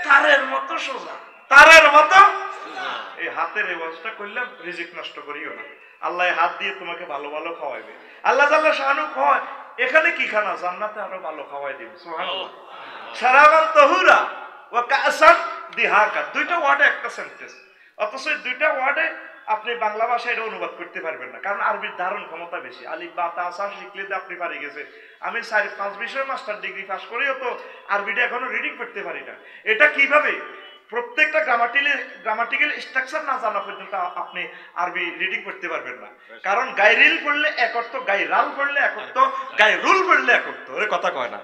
তারের মতো সোজা, তারের মতো। এই হাতের এই অবস্থা করলাম, রিজিক নষ্ট করিও না। আল্লাহ হাত দিয়ে তোমাকে ভালো ভালো খাওয়াইবে। আল্লাহ জাল্লা শানু খাওয়ায়, এখানে কি খানা, জান্নাতে আরো ভালো খাওয়াই দিবে। সুবহানাল্লাহ। শারাবান তাহুরা ওয়া কাসান দিহাকা, 2টা ওয়ার্ডে একটা সেন্টেন্স, অথচ 2টা ওয়ার্ডে আপনি বাংলা ভাষায় এটা অনুবাদ করতে পারবেন না, কারণ আরবির ধারণ ক্ষমতা বেশি। আলিফ বা তা সা শিখলে তো আপনি পারি গেছে, আমি 4-5 বিষয়ে মাস্টার ডিগ্রি পাস করেও তো আরবিটা এখনো রিডিং করতে পারি না। এটা কিভাবে? প্রত্যেকটা গ্রামাটিক্যাল স্ট্রাকচার না জানা পর্যন্ত আপনি আরবি রিডিং করতে পারবেন না, কারণ গায়রিল পড়লে এক অর্থ, গায়রাল পড়লে এক অর্থ, গায়রুল পড়লে এক অর্থ, ওরে কথা কয় না।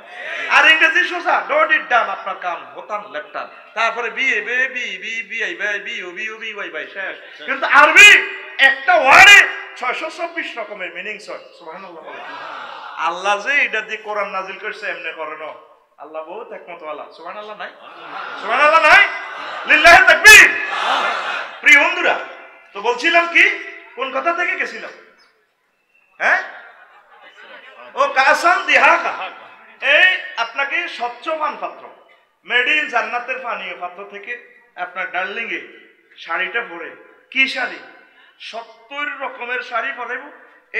আর ইংরেজি সোজা, ডট ইট ডান, আপনার কাম বোতাম লেফটান, তারপরে B A B B B I by B O B O B Y by শেষ। কিন্তু আরবি একটা ওয়ার্ডে 624 রকমের মিনিংস হয়। সুবহানাল্লাহ। আল্লাহ যে এটা দিয়ে কোরআন নাজিল করছে এমনি করে না, আল্লাহ বহুত হিকমত ওয়ালা। সুবহানাল্লাহ নাই? সুবহানাল্লাহ নাই? লিল্লাহি তাকবীর। প্রিয় বন্ধুরা, তো বলছিলাম কি, কোন কথা থেকে গেছিলাম? হ্যাঁ, ও কাসান দিহাকা, এই আপনাকে স্বচ্ছমান পাত্র, মেড ইন জান্নাতের পানীয় পাত্র থেকে আপনার ডার্লিং এ শাড়িটা পরে, কি শাড়ি? 70 রকমের শাড়ি পরাইব,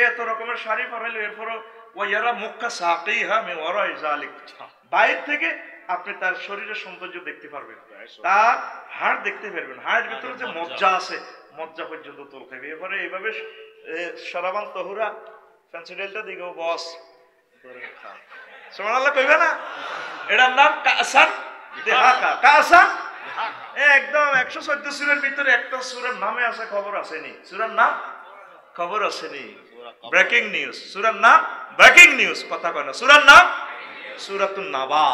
এত রকমের শাড়ি পরাইলো, এরপরও ওয়াইয়ারা মুক্কা সাকিহা মে ওয়ারাই জালিক, বাইরে থেকে আপনি তার শরীরের সৌন্দর্য দেখতে পারবেন, তার হাড় দেখতে পারবেন, হাড়ের ভিতরে যে মজ্জা আছে, মজ্জা পর্যন্ত তুলতে হবে। এবারে এইভাবে শারাবান তাহুরা ফ্যান্সিডেলটা দিগো বস সুবহানাল্লাহ কইবে না? এটার নাম কাসান দিহাকা। কাসান একদম 114 সূরার ভিতরে একটা সূরার নামে আছে, খবর আসেনি, সূরার নাম খবর আসেনি। Breaking news. সূরার নাম ব্রেকিং নিউজ, কথা কয় না। সূরার নাম সূরাতুন নাবা।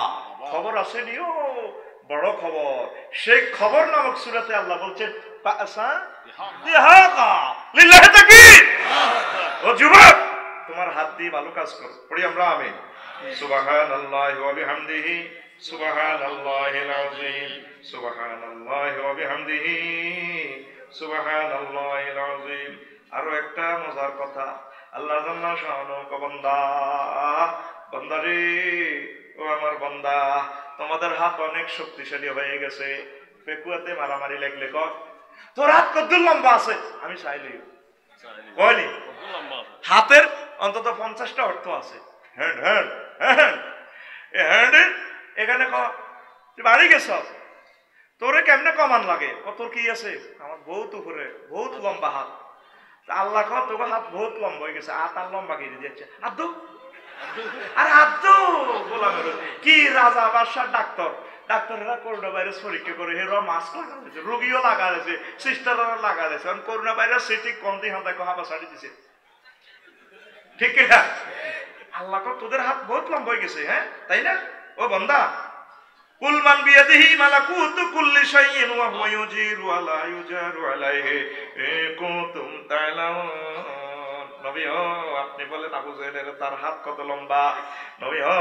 খবর আসেনি, ও বড় খবর। সেই খবর নামক সূরাতে আল্লাহ বলছেন বাসা বিহাকা লিল্লাহি তাকবীর। ও যুবক, তোমার হাত দিয়ে ভালো কাজ করো। পড়ি আমরা আমিন। সুবহানাল্লাহি ওয়া বিহামদিহি সুবহানাল্লাহিল আযীম সুবহানাল্লাহি ওয়া বিহামদিহি সুবহানাল্লাহিল আযীম। আরো একটা মজার কথা, আল্লাহ জাল্লা শানুহু বান্দা, বান্দারে, ও আমার বান্দা, তোমাদের হাত অনেক শক্তিশালী হয়ে গেছে। পেকুয়াতে মারামারি লাগলে কর তোর হাত কত লম্বা আছে, আমি চাইলি কয়নি হাতের অন্তত 50টা অর্থ আছে। হ্যান্ড হ্যান্ড হ্যান্ড হ্যান্ড এখানে বাড়ি গেছ, তোরে কেমনে কমান লাগে, তোর কি আছে, আমার বহুত উপরে বহুত লম্বা হাত। আল্লাহ কহ তোকে হাত বহুত লম্বা হয়ে গেছে, হাত আর লম্বা গিয়ে দিচ্ছে। আদু আর আদু গোলামের কি রাজা বাদশাহ ডাক্তার, ডাক্তারেরা করোনা ভাইরাস পরীক্ষা করে হেরা মাস্ক লাগাইছে, রোগীও লাগাইছে, সিস্টাররা লাগাইছে। করোনা ভাইরাস সেটি কম দিয়ে হাতে হাবা ছাড়ি দিছে, ঠিক কিনা? আল্লাহ কহ তোদের হাত বহুত লম্বা হয়ে গেছে, হ্যাঁ তাই না? ও বান্দা, কুল মান বিয়াদিহি মালাকুতু কুল্লি শাইইন ওয়া হুয়া ইউজিরু ওয়া লা ইউজারু আলাইহি কুনতুম তা'লামুন। নবী ও, আপনি বলেন আবু জাহেলের তার হাত কত লম্বা। নবী ও,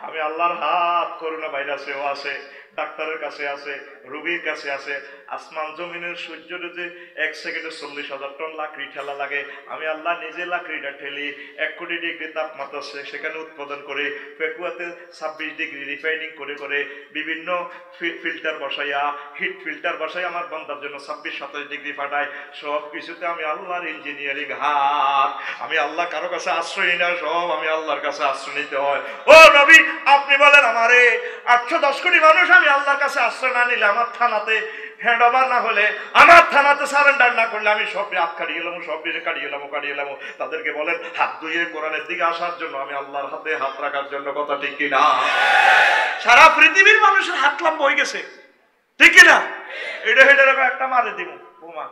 আমি আল্লাহর হাত করোনা ভাইরাসেও আছে, ডাক্তারের কাছে আছে, রোগীর কাছে আছে। আসমান জমিনের সূর্যের যে 1 সেকেন্ডে 40,000 টন লাকড়ি ঠেলা লাগে, আমি আল্লাহ নিজে লাকড়িটা ঠেলি 1 কোটি ডিগ্রি তাপমাত্রা সেখানে উৎপাদন করে পেকুয়াতে 26 ডিগ্রি রিফাইনিং করে করে বিভিন্ন ফিল্টার বসাইয়া, হিট ফিল্টার বসাই আমার বান্দার জন্য 26-27 ডিগ্রি পাঠায়। সব কিছুতে আমি আল্লাহর ইঞ্জিনিয়ারিং হাত। আমি আল্লাহ কারো কাছে আশ্রয় নিই না, সব আমি আল্লাহর কাছে আশ্রয় নিতে হয়। ও নবী, আপনি বলেন আমারে 810 কোটি মানুষ আমি আল্লাহর কাছে আশ্রয় না নিলে, আমার থানাতে হ্যান্ড ওভার না হলে, আমার থানাতে সারেন্ডার না করলে, আমি সব হাত কাটিয়ে এলাম, সব কাটিয়ে এলাম। তাদেরকে বলেন হাত ধুয়ে কোরআনের দিকে আসার জন্য, আমি আল্লাহর হাতে হাত রাখার জন্য। কথা ঠিক কিনা? সারা পৃথিবীর মানুষের হাত লম্বা হয়ে গেছে, ঠিক কিনা? এটা হেডে একটা মারে দিব বোমা।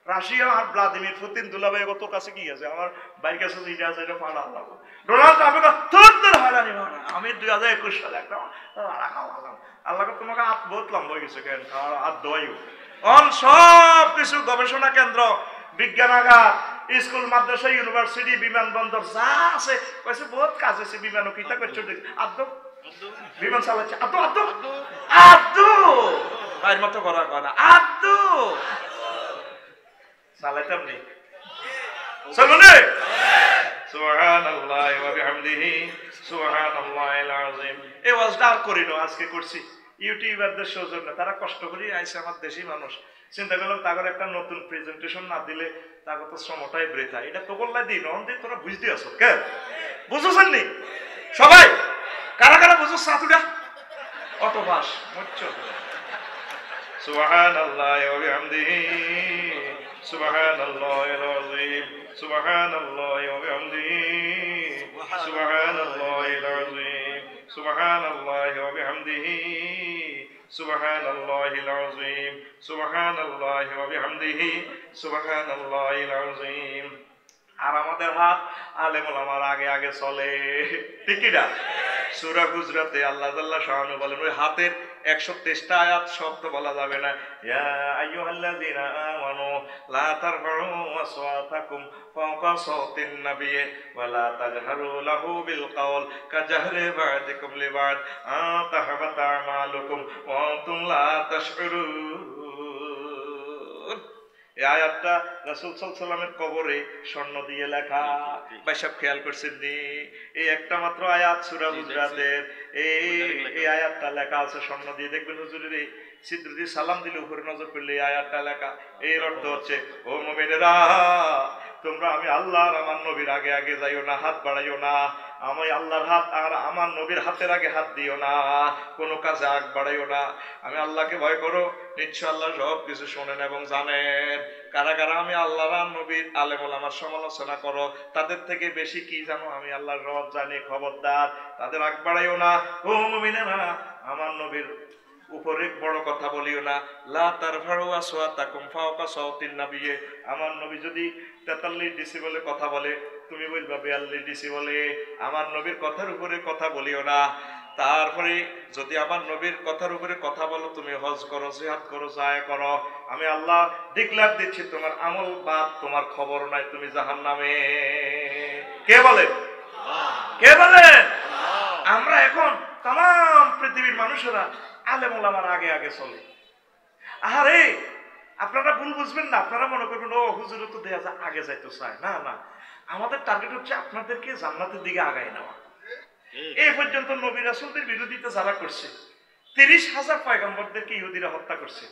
রাশিয়া আর ভ্লাদিমির পুতিন দুলাভাই কত কাছে কি আছে, আমার বাইক আছে, যেটা আছে এটা ফাড়া আল্লাহ। ডোনাল্ড ট্রাম্প তোর হারানি মারা, আমি 2021 সালে একটা আল্লাহ তোমাকে হাত বহুত লম্বা হয়ে গেছে, কেন হাত দোয়াইও অন সব কিছু গবেষণা কেন্দ্র, বিজ্ঞানাগার, স্কুল, মাদ্রাসা, ইউনিভার্সিটি, বিমানবন্দর যা আছে কইছে বহুত কাজ আছে। বিমানও কিতা করছো আদু বিমান চালাচ্ছে, আদু আদু আদু বাইর মতো করা করা আদু চালাইতাম নি চলুনে। সুবহানাল্লাহি ওয়া বিহামদিহি সুবহানাল্লাহিল আযীম। এই ওয়াজটা আর করি না, আজকে করছি ইউটিউবারদের সৌজন্যে। তারা কষ্ট করে আইছে, আমার দেশি মানুষ। চিন্তা করলাম তাদের একটা নতুন প্রেজেন্টেশন না দিলে তাকে তো শ্রমটাই বৃথা। এটা তো বললাই দিই নন দিই, তোরা বুঝতে আসো কে বুঝছেন নি সবাই? কারা কারা বুঝো সাতুডা অত বাস মুচ্ছ। সুবহানাল্লাহি ওয়া বিহামদিহি সুবহানাল্লাহিল আযীম সুবহানাল্লাহি ওয়া বিহামদিহি সুবহানাল্লাহিল আযীম সুবহানাল্লাহি ওয়া বিহামদিহি সুবহানাল্লাহিল আযীম সুবহানাল্লাহি ওয়া বিহামদিহি সুবহানাল্লাহিল আযীম। আর আমাদের হাত আলেম ওলামার আগে আগে চলে, ঠিক না? সূরা হুজরাতে আল্লাহ জাল্লা শাআনু বলেন, ওই হাতের 123টা আয়াত শব্দ বলা যাবে না। ইয়া আইয়ুহাল্লাযীনা আমানু লা তারফাউ আসওয়াতাকুম ফাওকা সাওতিন নাবিয়্য ওয়া লা তাজহারু লাহু বিল কওল কাজহরি বা'দিকুম লিবা'দ তাহবাতা আমালুকুম ওয়া আনতুম লা তাশউরুন। এই আয়াতটা রাসূল সাল্লাল্লাহু আলাইহি ওয়াসাল্লামের কবরে স্বর্ণ দিয়ে লেখা। ভাই সব খেয়াল করছেন নি? এই একটা মাত্র আয়াত সূরা হুজরাতের, এই আয়াতটা লেখা আছে স্বর্ণ দিয়ে। দেখবেন হুজুরের এই ছিদ্র দিয়ে সালাম দিলে উপরে নজর করলে এই আয়াতটা লেখা। এর অর্থ হচ্ছে, ও মুমিনেরা, তোমরা আমি আল্লাহর আমার নবীর আগে আগে যাইও না, হাত বাড়াইও না। আমি আল্লাহর হাত আর আমার নবীর হাতের আগে হাত দিও না, কোনো কাজে আগ বাড়াইও না। আমি আল্লাহকে ভয় করো, নিশ্চয় আল্লাহ সব কিছু শোনেন এবং জানেন। কারা কারা আমি আল্লাহর আর নবীর আলেম ওলামার সমালোচনা করো, তাদের থেকে বেশি কি জানো আমি আল্লাহর রব জানি। খবরদার তাদের আগ বাড়াইও না। ও মুমিনেরা, আমার নবীর উপরে বড় কথা বলিও না, লা তারফাউ আসওয়াতাকুম ফাওকা সাওতিন নবিয়ে। আমার নবী যদি 43 ডেসিবেলে কথা বলে, তুমি বলবা 42 ডেসিবেলে। আমার নবীর কথার উপরে কথা বলিও না। তারপরে যদি আমার নবীর কথার উপরে কথা বলো, তুমি হজ করো, জিহাদ করো, যায় করো, আমি আল্লাহ ডিক্লার দিচ্ছি তোমার আমল বাদ, তোমার খবর নাই, তুমি জাহান্নামে। কে বলে? কে বলে? আমরা এখন তাম পৃথিবীর মানুষেরা আলেম ওলামার আগে আগে চলে। আরে আপনারা ভুল বুঝবেন না, আপনারা মনে করবেন ও হুজুর তো দেয়া যায় আগে যাইতে চায়। না না, আমাদের টার্গেট হচ্ছে আপনাদেরকে জান্নাতের দিকে আগায় নেওয়া। এই পর্যন্ত নবী রাসূলদের বিরোধিতা যারা করছে, 30,000 পয়গম্বরদেরকে ইহুদিরা হত্যা করছে।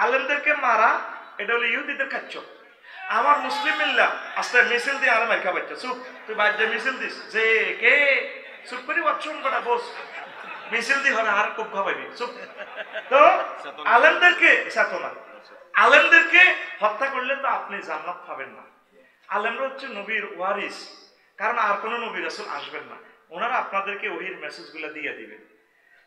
আলেমদেরকে মারা, এটা হলো ইহুদিদের কাজ। আমার মুসলিম মিল্লা আস্তে মিছিল দিয়ে আলেম একা বাচ্চা চুপ, তুই বাচ্চা মিছিল দিস যে কে চুপ করি বাচ্চুন কটা বস মিছিল দি হবে আর খুব খাবাইবি চুপ। তো আলেমদেরকে চেতনা, আলেমদেরকে হত্যা করলে তো আপনি জান্নাত পাবেন না। আলেমরা হচ্ছে নবীর ওয়ারিস, কারণ আর কোনো নবী রাসূল আসবেন না, ওনারা আপনাদেরকে ওহির মেসেজগুলো দিয়ে দিবেন।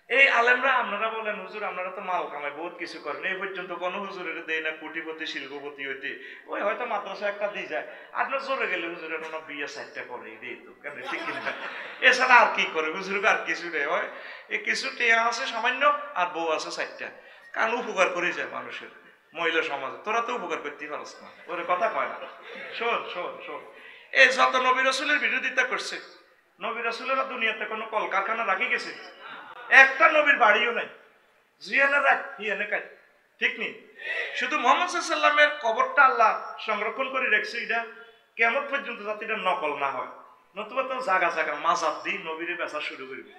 এই আলেমরা, আপনারা বলেন হুজুর আপনারা তো মাল কামাই বহুত কিছু করেন, এই পর্যন্ত কোন হুজুরের দেয় না কোটিপতি শিল্পপতি হইতে, ওই হয়তো মাদ্রাসা একটা দিয়ে যায়। আপনার জোরে গেলে হুজুরের কোনো বিয়ে 4টা করে দিই তো কেন, ঠিক কিনা? এছাড়া আর কি করে হুজুরকে? আর কিছু নেই, হয় এই কিছু টেয়া আছে সামান্য, আর বউ আছে 4টা, কারণ উপকার করে যায় মানুষের, মহিলা সমাজে। তোরা তো উপকার করতে পারস না, ওরে কথা কয় না। শোন শোন শোন, এই যত নবী রাসূলের বিরোধিতা করছে, নবী রাসূলেরা দুনিয়াতে কোনো কলকারখানা রাখি গেছে? একটা নবীর বাড়িও নাই, জিয়ানে রাখ হিয়ানে কাজ, ঠিক নেই। শুধু মুহাম্মদ সাল্লাল্লাহু আলাইহি ওয়াসাল্লামের কবরটা আল্লাহ সংরক্ষণ করে রাখছে, এটা কিয়ামত পর্যন্ত যাতে এটা নকল না হয়, নতুবা তো জায়গা জায়গা মাজার দিয়ে নবীরে বেচা শুরু করবে।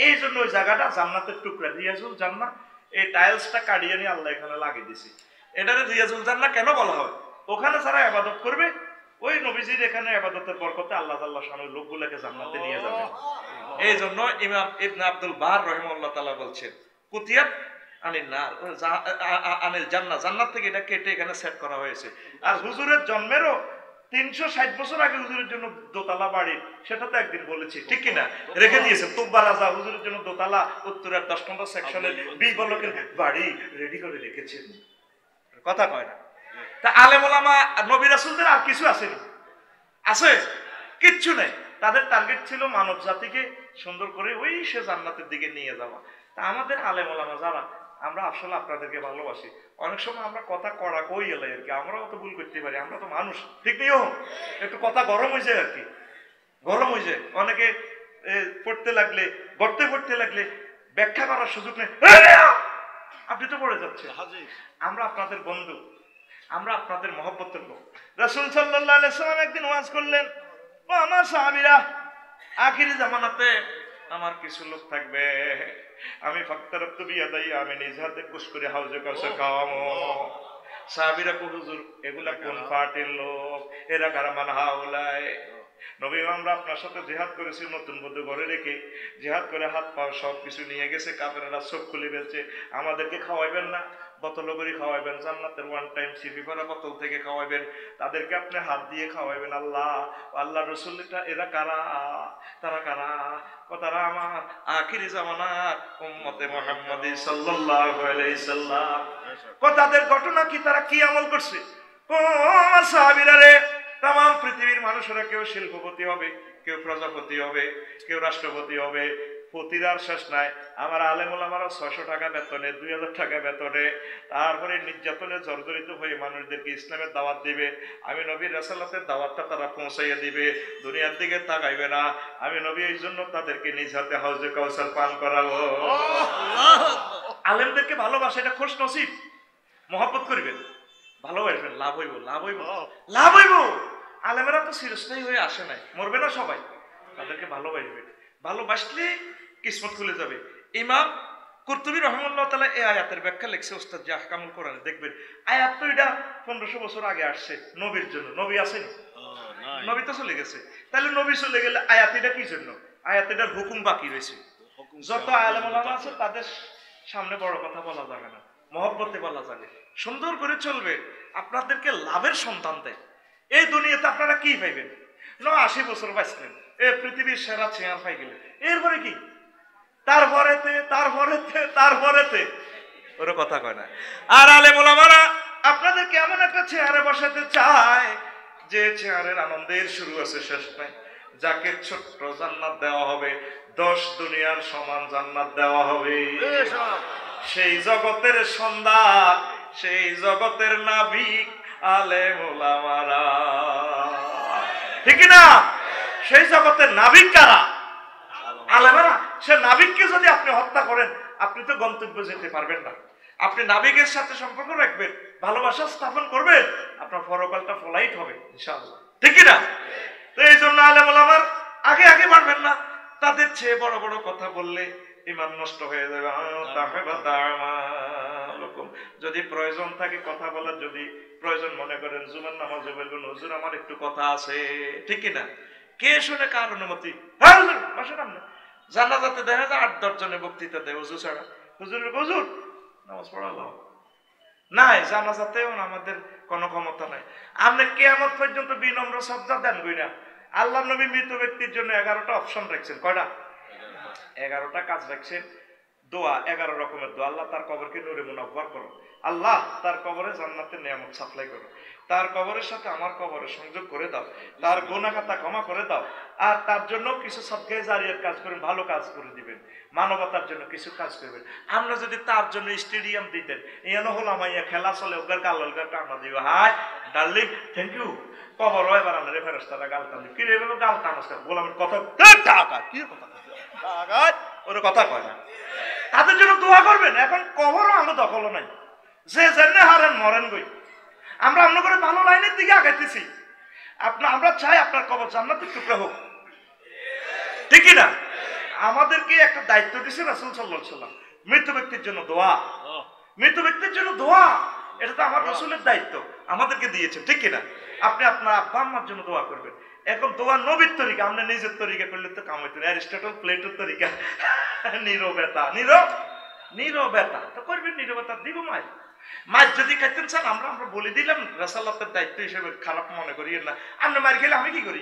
এই জন্য ওই জায়গাটা জান্নাতের টুকরা, রিয়াজুল জান্নাহ, এই টাইলসটা কাটিয়ে নিয়ে আল্লাহ এখানে লাগিয়ে দিয়েছে। এটারে রিয়াজুল জান্নাহ কেন বলা হয়? ওখানে যারা ইবাদত করবে, ওই নবীজির এখানে ইবাদতের বরকতে আল্লাহ তাআলা শানের লোকগুলোকে জান্নাতে নিয়ে যাবেন। এই জন্য ইমাম ইবনে আব্দুল বার রাহিমাহুল্লাহ তাআলা বলছেন, কুতিয়াত আনিল নার, আনিল জান্নাহ, জান্নাত থেকে এটা কেটে এখানে সেট করা হয়েছে। আর হুজুরের জন্মেরও 360 বছর আগে হুজুরের জন্য দোতলা বাড়ি, সেটা তো একদিন বলেছি, ঠিক কিনা? রেখে দিয়েছে তুব্বা রাজা হুজুরের জন্য দোতলা উত্তরের 10 নম্বর সেকশনের 20 বলকের বাড়ি রেডি করে রেখেছেন। কথা কয় না। তা আলেম ওলামা নবী রাসূলদের আর কিছু আসেনি? আছে? কিচ্ছু নেই। তাদের টার্গেট ছিল মানব জাতিকে সুন্দর করে ওই সে জান্নাতের দিকে নিয়ে যাওয়া। তা আমাদের আলেম ওলামা যারা, আমরা আসলে আপনাদেরকে ভালোবাসি। অনেক সময় আমরা কথা কড়া কই এলাই আর কি, আমরাও তো ভুল করতে পারি, আমরা তো মানুষ, ঠিক নেই? একটু কথা গরম হয়ে যায় আর কি, গরম হয়ে যায়। অনেকে পড়তে লাগলে, পড়তে লাগলে ব্যাখ্যা করার সুযোগ নেই, আপনি তো পড়ে যাচ্ছেন। আমরা আপনাদের বন্ধু, আমরা আপনাদের মহব্বতের লোক। রাসূল সাল্লাল্লাহু আলাইহি ওয়াসাল্লাম একদিন ওয়াজ করলেন, ও আমার সাহাবীরা, আখিরি জামানাতে আমার কিছু লোক থাকবে, আমি ফাক্তারাতু বিয়াদাই, আমি নিজ হাতে কুশ করে হাউজে কাছে খাওয়ামো। সাহাবীরা কো হুজুর এগুলা কোন পার্টির লোক, এরা কারা? মান হাউলায় নবী, আমরা আপনার সাথে জিহাদ করেছি নতুন বধূ ঘরে রেখে, জিহাদ করে হাত পা সব কিছু নিয়ে গেছে, কাফেররা চোখ খুলে ফেলছে, আমাদেরকে খাওয়াইবেন না? বোতল করে খাওয়াইবেন, জান্নাতের ওয়ান টাইম সিপি ভরা বোতল থেকে খাওয়াইবেন, তাদেরকে আপনি হাত দিয়ে খাওয়াইবেন। আল্লাহ আল্লাহ রাসূল, এরা কারা? তারা কারা? তারা আমার আখিরি জামানার উম্মতে মুহাম্মাদি সাল্লাল্লাহু আলাইহি সাল্লাম। তাদের ঘটনা কি? তারা কি আমল করছে? ও সাহাবীরা রে, তাম পৃথিবীর মানুষেরা কেউ শিল্পপতি হবে, কেউ প্রজাপতি হবে, কেউ রাষ্ট্রপতি হবে, পতিরার শেষ নাই। আমার আলেম ওলামারা 600 টাকা বেতনে, 2000 টাকা বেতনে, তারপরে নির্যাতনে জর্জরিত হয়ে মানুষদেরকে ইসলামের দাওয়াত দিবে। আমি নবীর রাসালাতের দাওয়াতটা তারা পৌঁছাইয়া দিবে, দুনিয়ার দিকে তাকাইবে না। আমি নবী এই জন্য তাদেরকে নিজ হাতে হাউজে কাউসার পান করাবো। আলেমদেরকে ভালোবাসা, এটা খুশ নসিব। মহব্বত করবেন, ভালোবাসবেন, লাভ হইব, লাভ হইব, লাভ হইব। আলেমেরা তো চিরস্থায়ী হয়ে আসে নাই, মরবে না সবাই। তাদেরকে ভালোবাসবেন, ভালোবাসলে কিসমত খুলে যাবে। ইমাম কুরতুবী রাহিমাহুল্লাহ তাআলা এই আয়াতের ব্যাখ্যা লিখছে উস্তাদ জি আহকামুল কোরআনে। দেখবেন আয়াত তো এটা 1500 বছর আগে আসছে নবীর জন্য। নবী আসেনি, নবী তো চলে গেছে। তাহলে নবী চলে গেলে আয়াত এটা কি জন্য? আয়াত এটার হুকুম বাকি রয়েছে। যত আলেম ওলামা আছে তাদের সামনে বড় কথা বলা যাবে না, মহব্বতে বলা যাবে, সুন্দর করে চলবে। আপনাদেরকে লাভের সন্তান দেয়। এই দুনিয়াতে আপনারা কি পাইবেন? 80 বছর বাঁচলেন, এই পৃথিবীর সেরা চেয়ার পাই গেলেন, এরপরে কি? তারপরেতে ওর কথা কয় না। আর আলেম ওলামারা আপনাদেরকে এমন একটা চেয়ারে বসাতে চায় যে চেয়ারের আনন্দের শুরু আছে শেষ নাই। যাকে ছোট্ট জান্নাত দেওয়া হবে, 10 দুনিয়ার সমান জান্নাত দেওয়া হবে। সেই জগতের সন্ধান, সেই জগতের নাবিক আলেম ওলামারা, ঠিক না? সেই জগতের নাবিক কারা? আলেমেরা। সে নাবিককে যদি আপনি হত্যা করেন, আপনি তো গন্তব্যে যেতে পারবেন না। আপনি নাবিকের সাথে সম্পর্ক রাখবেন, ভালোবাসা স্থাপন করবেন, আপনার পরকালটা ফলাইট হবে ইনশাআল্লাহ, ঠিক না? তো এই জন্য আলেম ওলামার আগে আগে বাড়বেন না। তাদের চেয়ে বড় বড় কথা বললে ঈমান নষ্ট হয়ে যাবে। যদি প্রয়োজন থাকে কথা বলার, যদি প্রয়োজন মনে করেন জুমার নামাজে বলবেন হুজুর আমার একটু কথা আছে, ঠিক না? কে শুনে কার অনুমতি? হ্যাঁ হুজুর বসেন। আপনি জানাজাতে দেখা যায় 8-10 জনে বক্তৃতা দেয় হুজুর ছাড়া। হুজুর নামাজ পড়ালাম নাই, জানাজাতেও আমাদের কোনো ক্ষমতা নাই। আপনি কিয়ামত পর্যন্ত বিনম্র শ্রদ্ধা দেন কইরা। আল্লাহ নবী মৃত ব্যক্তির জন্য 11টা অপশন রাখছেন। কয়টা? 11টা কাজ রাখছেন। দোয়া 11 রকমের দোয়া। আল্লাহ তার কবরকে নূরে মুনাব্বর করো, আল্লাহ তার কবরে জান্নাতের নিয়ামত সাপ্লাই করো, তার কবরের সাথে আমার কবরে সংযোগ করে দাও, তার গুনাহ খাতা ক্ষমা করে দাও, আর তার জন্য কিছু সদকায়ে জারিয়ার কাজ করেন, ভালো কাজ করে দিবেন, মানবতার জন্য কিছু কাজ করবেন। আমরা যদি তার জন্য স্টেডিয়াম দিতেন, এনো হলো আমাইয়া খেলা চলে ওগার গালগার টানা দিবে, হাই ডার্লিং থ্যাংক ইউ, কবর এবার আমরা ফেরেশতারা গাল টান কি রে গাল টানাস গোলামের কথা টাকা কি কথা ওর কথা কয় না। তাদের জন্য দোয়া করবেন। এখন কবরও আমরা দখলও নাই, যে জেনে হারেন মরেন গই। আমরা অন্য করে ভালো লাইনের দিকে আগাইতেছি। আমরা চাই আপনার কবর জান্নাতের টুকরা হোক, ঠিক না? আমাদেরকে একটা দায়িত্ব দিয়েছে রাসূল সাল্লাল্লাহু আলাইহি ওয়াসাল্লাম, মৃত ব্যক্তির জন্য দোয়া। মৃত ব্যক্তির জন্য দোয়া, এটা তো আমার রাসূলের দায়িত্ব, আমাদেরকে দিয়েছেন, ঠিক না? আপনি আপনার আব্বা আম্মার জন্য দোয়া করবেন। এখন দোয়া নবীর তরিকা, আমরা নিজের তরিকা করলে তো কাম হইতো না। অ্যারিস্টটল প্লেটোর তরিকা নীরবতা তো করবেন, নীরবতা দিব মাছ যদি খাইতেন চান আমরা বলে দিলাম রাসালাতের দায়িত্ব হিসেবে, খারাপ মনে করিয়েন না। আমরা মার খেলে আমি কি করি?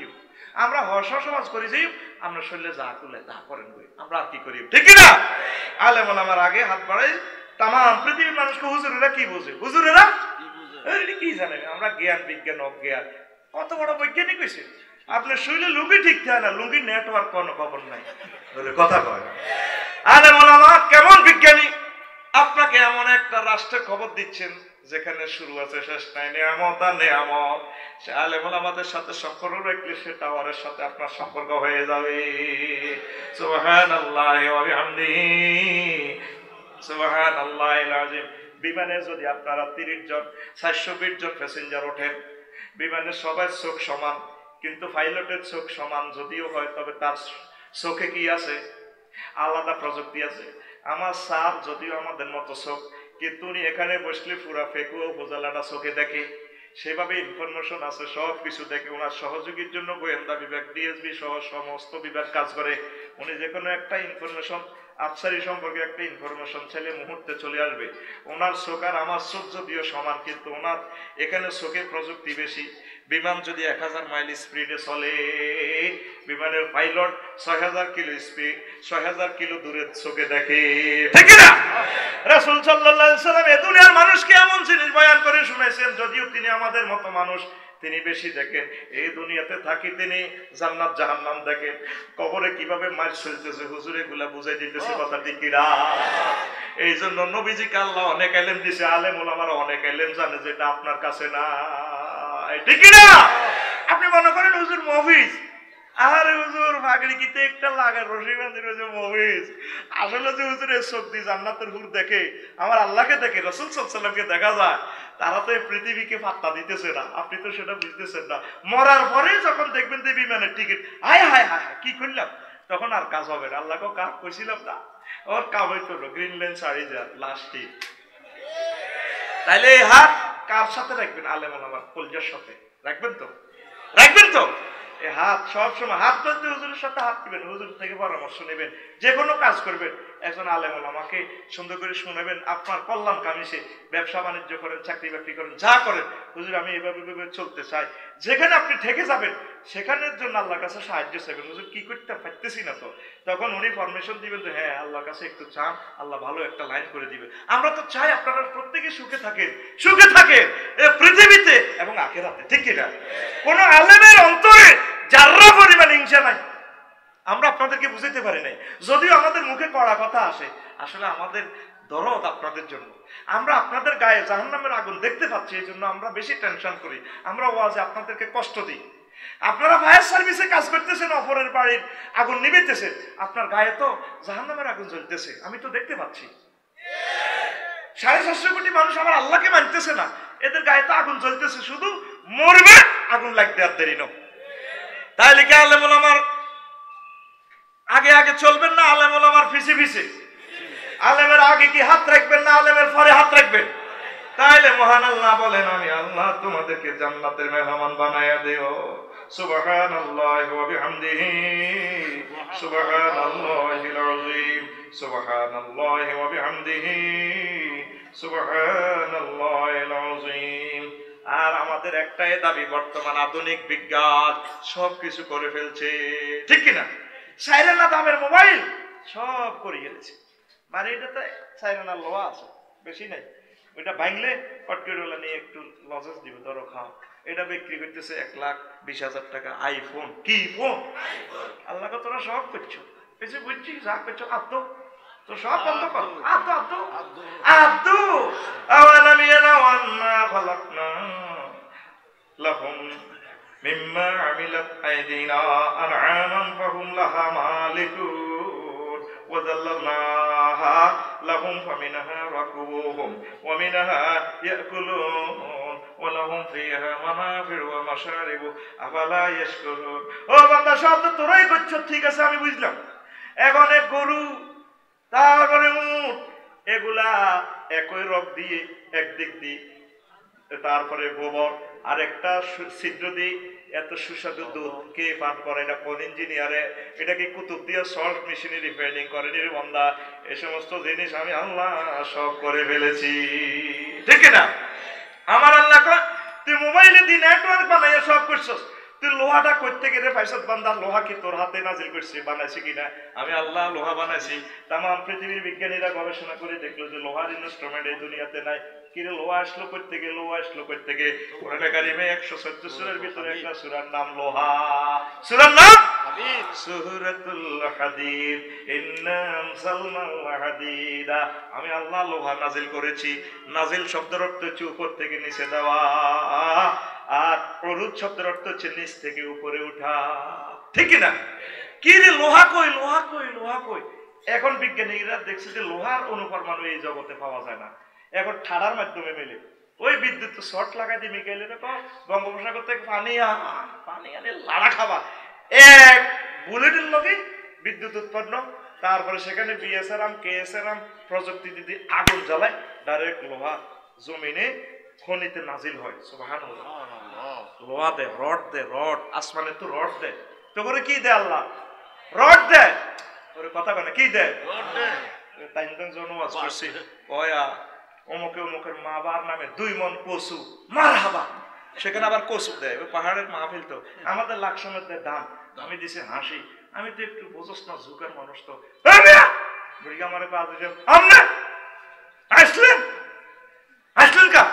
আমরা হর্ষ সমাজ করি যাই, আমরা শরীরে যা তুলে যা করেন আমরা আর কি করি, ঠিক না? আলেম ওলামার আগে হাত বাড়াই তাম পৃথিবীর মানুষকে হুজুরেরা কি বোঝে? হুজুরেরা কি জানেন? আমরা জ্ঞান বিজ্ঞান অজ্ঞান, কত বড় বৈজ্ঞানিক হয়েছে। আপনার শরীরে লুঙ্গি ঠিক থাকে না, লুঙ্গি নেটওয়ার্ক কোনো খবর নাই, কথা কয়। আলেম ওলামা কেমন বিজ্ঞানী? আপনাকে এমন একটা রাষ্ট্রের খবর দিচ্ছেন যেখানে শুরু আছে শেষ নাই, নিয়ামত আর নিয়ামত। সে আলেম ওলামাদের সাথে সম্পর্ক রাখলে সে টাওয়ারের সাথে আপনার সম্পর্ক হয়ে যাবে। সুবহানাল্লাহি ওয়া বিহামদিহি সুবহানাল্লাহিল আযীম। বিমানে যদি আপনারা 30 জন 420 জন প্যাসেঞ্জার ওঠেন, বিমানের সবার চোখ সমান, কিন্তু পাইলটের চোখ সমান যদিও হয়, তবে তার চোখে কি আছে? আলাদা প্রযুক্তি আছে। আমার স্যার যদিও আমাদের মতো চোখ, কিন্তু উনি এখানে বসলে পুরা ফেকুয়া উপজেলাটা চোখে দেখে, সেভাবে ইনফরমেশন আছে, সব কিছু দেখে। ওনার সহযোগীর জন্য গোয়েন্দা বিভাগ, ডিএসবি সহ সমস্ত বিভাগ কাজ করে। উনি যে কোনো একটা ইনফরমেশন, আফসারি সম্পর্কে একটা ইনফরমেশন চাইলে মুহূর্তে চলে আসবে। ওনার চোখ আর আমার চোখ যদিও সমান, কিন্তু ওনার এখানে চোখের প্রযুক্তি বেশি। বিমান যদি 1000 মাইল স্পিডে চলে, বিমানের পাইলট 6000 কিলো স্পিড, 6000 কিলো দূরের চোখে দেখে, ঠিক না? রাসূল সাল্লাল্লাহু আলাইহি ওয়াসাল্লাম এই দুনিয়ার মানুষকে এমন জিনিস বয়ান করে শুনাইছেন, যদিও তিনি আমাদের মতো মানুষ, তিনি বেশি দেখেন। এই দুনিয়াতে থাকি তিনি জান্নাত জাহান্নাম দেখেন, কবরে কিভাবে মার চলতেছে হুজুর এগুলা বুঝাই দিতেছে, কথা ঠিক কিনা? এই জন্য নবীজিকে আল্লাহ অনেক ইলম দিয়েছে, আলেম ওলামারা অনেক ইলম জানে, যেটা আপনার কাছে না, ঠিক না? আপনি মনে করেন হুজুর মফিজ, আরে হুজুর পাগড়ি কিতে একটা লাগা রশি বাঁধি রয়েছে মফিজ। আসলে যে হুজুরের চোখ দিয়ে জান্নাতের হুর দেখে, আমার আল্লাহকে দেখে, রাসূল সাল্লাল্লাহু আলাইহি ওয়াসাল্লামকে দেখা যায়। তারা তো এই পৃথিবীকে পাত্তা দিতেছে না, আপনি তো সেটা বুঝতেছেন না। মরার পরে যখন দেখবেন যে বিমানের টিকিট, হায় হায় হায় কি করলাম, তখন আর কাজ হবে না। আল্লাহকে কাজ কইছিলাম না, ওর কাজ হইতো গ্রিনল্যান্ড সারি যা লাস্টে। তাইলে এই হাত কার সাথে রাখবেন? আলেম ওলামার কলজার সাথে রাখবেন তো, রাখবেন তো? এই হাত সবসময় হাত ধরতে হুজুরের সাথে হাত দিবেন, হুজুর থেকে পরামর্শ নেবেন, যে কোনো কাজ করবেন একজন আলেম ওলামাকে সুন্দর করে শুনাবেন। আপনার কল্যাণ কামিছে, ব্যবসা বাণিজ্য করেন, চাকরি বাকরি করেন, যা করেন, হুজুর আমি এভাবে চলতে চাই। যেখানে আপনি ঠেকে যাবেন সেখানের জন্য আল্লাহর কাছে সাহায্য চাইবেন, হুজুর কি করতে পারতেছি না তো, তখন উনি পারমিশন দিবেন যে হ্যাঁ আল্লাহর কাছে একটু চান, আল্লাহ ভালো একটা লাইন করে দিবে। আমরা তো চাই আপনারা প্রত্যেকে সুখে থাকেন পৃথিবীতে এবং আখিরাতে, ঠিক কিনা? কোন আলেমের অন্তরে যাররা পরিমাণ হিংসা নাই। আমরা আপনাদেরকে বুঝাইতে পারি নাই, যদিও আমাদের মুখে কড়া কথা আসে, আসলে আমাদের দরদ আপনাদের জন্য। আমরা আপনাদের গায়ে জাহান্নামের আগুন দেখতে পাচ্ছি, এই জন্য আমরা বেশি টেনশন করি, আমরা ওয়াজে আপনাদেরকে কষ্ট দিই। আপনারা ফায়ার সার্ভিসে কাজ করতেছেন, অপরের বাড়ির আগুন নিবেতেছেন, আপনার গায়ে তো জাহান্নামের আগুন জ্বলতেছে, আমি তো দেখতে পাচ্ছি। 750 কোটি মানুষ আমার আল্লাহকে মানতেছে না, এদের গায়ে তো আগুন জ্বলতেছে, শুধু মরবে আগুন লাগতে আর দেরি না। তাইলে কি আলেম ওলামার আগে আগে চলবেন না আলেম ওলামার পিছে পিছে? আলেমের আগে কি হাত রাখবেন না আলেমের পরে হাত রাখবেন? তাইলে মহান আল্লাহ বলেন, আমি আল্লাহ তোমাদেরকে জান্নাতের মেহমান বানায়া দেও। সুবহানাল্লাহি ওয়া বিহামদিহি সুবহানাল্লাহিল আযীম সুবহানাল্লাহি ওয়া বিহামদিহি সুবহানাল্লাহিল আযীম। আর আমাদের একটাই দাবি, বর্তমান আধুনিক বিজ্ঞান সবকিছু করে ফেলছে, ঠিক কিনা? সাইরেনা দামের মোবাইল সব করে গেছে, মানে এটাতে সাইরেনা লোহা আছে, বেশি নাই, ওইটা ভাঙলে পটকেরওয়ালা নিয়ে একটু লজেস দিবে, ধরো খাও। এটা বিক্রি করতেছে 1,20,000 টাকা। আইফোন, কি ফোন? আল্লাহকে তোরা সব করছো, বেশি বুঝছি যা করছো আব্দু, তো সব বন্ধ কর। আব্দু আব্দু আব্দু আওয়ালাম ইয়ারাউ আন্না খালাকনা লাহুম মিম্মা আমিলাত আইদিনা আনআমান ফাহুম লাহা মালিকুন ওয়া যাল্লালনাহা লাহুম ফামিনহা রাকুবুহুম ওয়া মিনহা ইয়াকুলুন ওয়া লাহুম ফিহা মানাফিউ ওয়া মাশারিবু আফালা ইয়াশকুরুন। ও বান্দা, সব তো তোরাই করছো, ঠিক আছে আমি বুঝলাম। এখন এক গরু, তারপরে উট, এগুলা একই রক দিয়ে একদিক দিয়ে, তারপরে গোবর আর একটা ছিদ্র দিয়ে এত সুস্বাদু দুধ কে পান করে? এটা কোন ইঞ্জিনিয়ারে? এটা কি কুতুব দিয়ে সল্ট মেশিনে রিফাইনিং করেনি রে বান্দা? এই সমস্ত জিনিস আমি আল্লাহ সব করে ফেলেছি, ঠিক না? আমার আল্লাহ কয়, তুই মোবাইলে দিয়ে নেটওয়ার্ক বানাইয়া সব করছস, তুই লোহাটা করতে গেলে পাইছত বান্দা? লোহা কি তোর হাতে নাজিল করছি, বানাইছি কিনা? আমি আল্লাহ লোহা বানাইছি। তামাম পৃথিবীর বিজ্ঞানীরা গবেষণা করে দেখলো যে লোহার ইনস্ট্রুমেন্ট এই দুনিয়াতে নাই। কিরে লোহা আসলো করতে গিয়ে, লোহা আসলো করতে গিয়ে কোরআনে কারিমে 114 সূরার ভিতরে একটা সূরার নাম লোহা। সূরার নাম সূরাতুল হাদিদ। ইন্না আনসালনাল হাদিদা, আমি আল্লাহ লোহা নাজিল করেছি। নাজিল শব্দের অর্থ হচ্ছে উপর থেকে নিচে দেওয়া, আর উরুদ শব্দের অর্থ হচ্ছে নিচ থেকে উপরে উঠা, ঠিক না? কি রে লোহা কই, লোহা কই, লোহা কই? এখন বিজ্ঞানীরা দেখছে যে লোহার অনুপরমাণু এই জগতে পাওয়া যায় না, এখন ঠাড়ার মাধ্যমে মেলে। ওই বিদ্যুৎ শর্ট লাগাই দিয়ে মিকাইলে দেখো বঙ্গোপসাগর থেকে পানি আনে লাড়া খাবা, এক বুলেটের লগে বিদ্যুৎ উৎপন্ন। তারপরে সেখানে বিএসআরএম কেএসআরএম প্রযুক্তি দিদি আগুন জ্বালায়, ডাইরেক্ট লোহা জমিনে খনিতে নাজিল হয়। সুবহানাল্লাহ। লোহা দে, রড দে, রড আসমানে তো রড দে, তো করে কি দে আল্লাহ? রড দে। ওরে কথা কয় না, কি দে? রড দে। তাই জনওয়াজ করছি, কয়া অমুকে অমুকের মা বার নামে 2 মণ কচু, মারহাবা। সেখানে আবার কচু দেয়, ওই পাহাড়ের মাহফিল তো, আমাদের লাকসামের দাম। আমি দিছি হাসি, আমি তো একটু বোঝস না, ঝুঁকার মানুষ তো। আমার আসলেন আসলেন কা?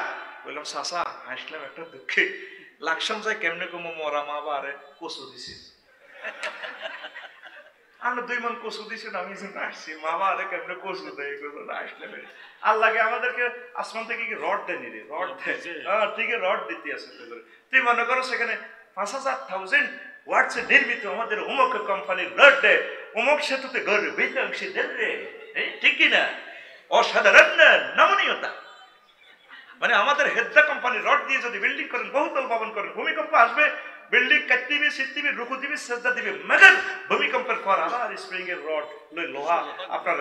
বললাম চাচা আসলাম একটা দুঃখে, লাকসাম যাই কেমনে কমো মরা মা বারে কচু দিছি। আমরা 2 মণ কচু দিছেন, আমি আসছি মা বারে কেমনে কচু দেয় আসলে। আল্লাহকে আমাদেরকে আসমান থেকে কি রড দেয়নি রে? রড দেয়, ঠিক রড দিতে আছে। তুই মনে করো সেখানে 5,000 ওয়াটসে নির্মিত আমাদের অমুক কোম্পানির রড দেয়, অমুক সেতুতে গর্বিত অংশী দেন রে, ঠিক কিনা? অসাধারণ নমনীয়তা। মানে আমাদের হেদ্দা কোম্পানির রড দিয়ে যদি বিল্ডিং করেন, বহুতল ভবন করেন, ভূমিকম্প আসবে, বিল্ডিং কাটতে দিবি, সিট দিবি, রুকু দিবি, সেজদা দিবি, মেগান ভূমিকম্পের পর আবার স্প্রিং এর রড লই লোহা আপনার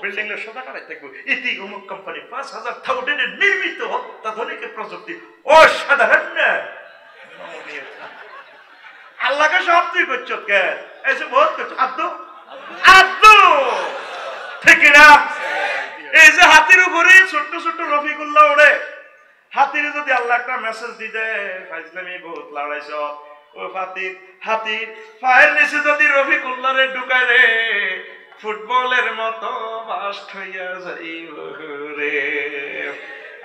বিল্ডিং এর সোজা করাই থাকবে। ইতি অমুক কোম্পানি 5,000 এর নির্মিত অত্যাধুনিক প্রযুক্তি, অসাধারণ নমনীয়তা। আল্লাহকে সব তুই করছ কে? এসে বহুত করছ আব্দু আব্দু, ঠিক না? এই যে হাতির উপরে ছোট্ট ছোট্ট রফিকুল্লাহ ওড়ে, হাতির যদি আল্লাহ একটা মেসেজ দিতে ফাইজলামি বহুত লড়াইছ, ও হাতির পায়ের নিচে যদি রফিকুল্লাহরে ঢুকায় রে, ফুটবলের মতো বাস্ট হইয়া যাইব রে।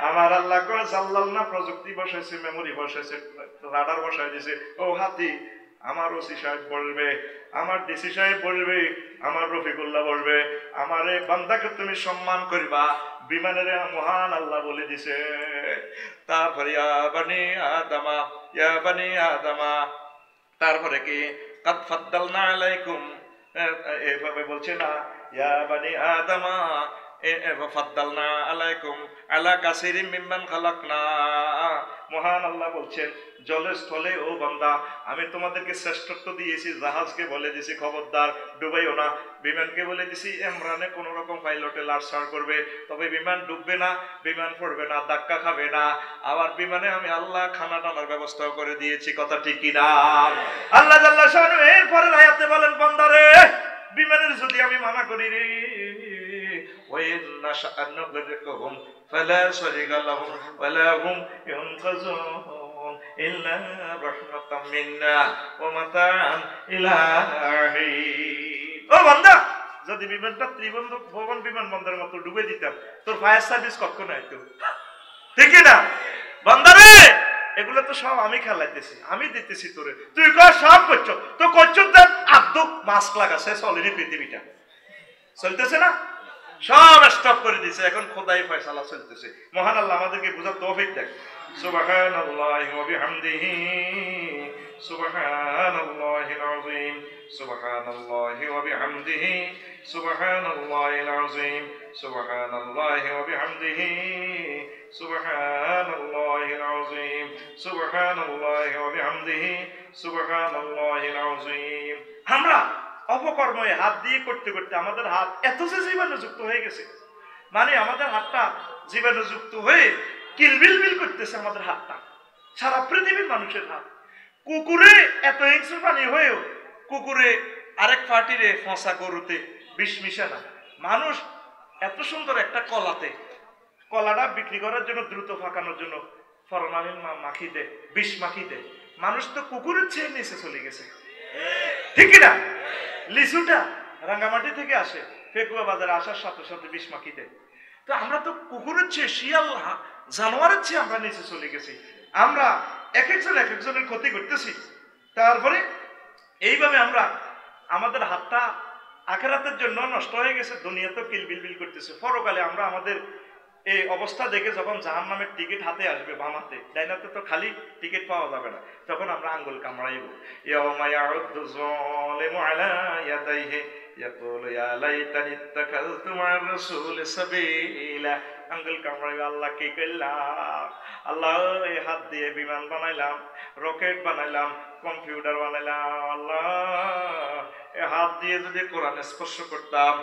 আমার আল্লাহ করে জাল্লাল না প্রযুক্তি বসাইছে, মেমোরি বসাইছে, রাডার বসাই দিছে। ও হাতি, আমার ওসি সাহেব বলবে, আমার ডিসি সাহেব বলবে, আমার রফিকুল্লাহ বলবে, আমার এই বান্দাকে তুমি সম্মান করবা। বিমানের মহান আল্লাহ বলে দিছে। তারপরে ইয়া বানি আদমা, ইয়া বানি আদমা, তারপরে কি কাদ ফাদ্দালনা আলাইকুম, এইভাবে বলছে না, ইয়া বানি আদমা ফাদ্দালনা আলাইকুম আলা কাসিরিম মিম্মান খালাকনা। মহান আল্লাহ বলছেন জলের স্থলে, ও বান্দা আমি তোমাদেরকে শ্রেষ্ঠত্ব দিয়েছি। জাহাজকে বলে দিছি খবরদার ডুবাইও না, বিমানকে বলে দিছি ইমরানে কোন রকম পাইলটে লাড়ছাড় করবে, তবে বিমান ডুববে না, বিমান পড়বে না, ধাক্কা খাবে না। আবার বিমানে আমি আল্লাহ খানা টানার ব্যবস্থা করে দিয়েছি, কথা ঠিক কিনা? আল্লাহ জাল্লা শানু এরপরে আয়াতে বলেন বান্দারে, বিমানের যদি আমি মানা করি রে, وإن نشأ نغرقهم فلا صريخ لهم ولا هم ينقذون إلا رحمة منا ومتاعا إلى حين। ও বান্দা, যদি বিমানটা ত্রিবন্ধ ভবন বিমানবন্দরের মতো ডুবে দিতাম, তোর ফায়ার সার্ভিস কখনো হইতো, ঠিক না? বান্দারে, এগুলো তো সব আমি খেলাইতেছি, আমি দিতেছি তোরে, তুই কর সব করছো, তো করছো দেন আব্দুক মাস্ক লাগাছে, চলেনি পৃথিবীটা চলতেছে না, সব স্টপ করে দিয়েছে, এখন খোদাই ফয়সালা চলতেছে। মহান আল্লাহ আমাদেরকে বুঝার তৌফিক দেন। সুবহানাল্লাহি ওয়া বিহামদিহি, সুবহানাল্লাহিল আযীম, সুবহানাল্লাহি ওয়া বিহামদিহি, সুবহানাল্লাহিল আযীম, সুবহানাল্লাহি ওয়া বিহামদিহি, সুবহানাল্লাহিল আযীম, সুবহানাল্লাহি ওয়া বিহামদিহি, সুবহানাল্লাহিল আযীম। আমরা অপকর্মে হাত দিয়ে করতে করতে আমাদের হাত এত যে জীবাণুযুক্ত হয়ে গেছে, মানে আমাদের হাতটা জীবাণুযুক্ত হয়ে কিলবিলবিল করতেছে আমাদের হাতটা, সারা পৃথিবীর মানুষের হাত। কুকুরে এত হিংস্র প্রাণী হয়েও কুকুরে আরেক পার্টিরে ফসা গরুতে বিষ মিশে না। মানুষ এত সুন্দর একটা কলাতে, কলাটা বিক্রি করার জন্য দ্রুত ফাঁকানোর জন্য ফরমালিন মাখি দেয়, বিষ মাখি দেয়। মানুষ তো কুকুরের চেয়ে নিচে চলে গেছে, ঠিক না? লিচুটা রাঙ্গামাটি থেকে আসে, ফেকুয়া বাজারে আসার সাথে সাথে বিষ মাখি দেয়। তো আমরা তো কুকুরের চেয়ে, শিয়াল জানোয়ারের চেয়ে আমরা নিচে চলে গেছি। আমরা এক একজনের ক্ষতি করতেছি। তারপরে এইভাবে আমরা আমাদের হাতটা আখিরাতের জন্য নষ্ট হয়ে গেছে, দুনিয়াতেও কিলবিলবিল করতেছে। পরকালে আমরা আমাদের এই অবস্থা দেখে যখন জাহান্নামের টিকিট হাতে আসবে, বাম হাতে, ডাইনাতে তো খালি টিকিট পাওয়া যাবে না, তখন আমরা আঙ্গুল কামড়াইব। ইয়াউমা ইয়াউদ্দু যালিমু আলা ইয়াদাইহি ইয়াকুলু ইয়া লাইতানি ইত্তাখাযতু মা'আর রাসূলি সাবিলা। আঙ্গুল কামড়াইব, আল্লাহ কি করলাম, আল্লাহ এই হাত দিয়ে বিমান বানাইলাম, রকেট বানাইলাম, কম্পিউটার বানাইলাম, আল্লাহ এই হাত দিয়ে যদি কোরআন স্পর্শ করতাম,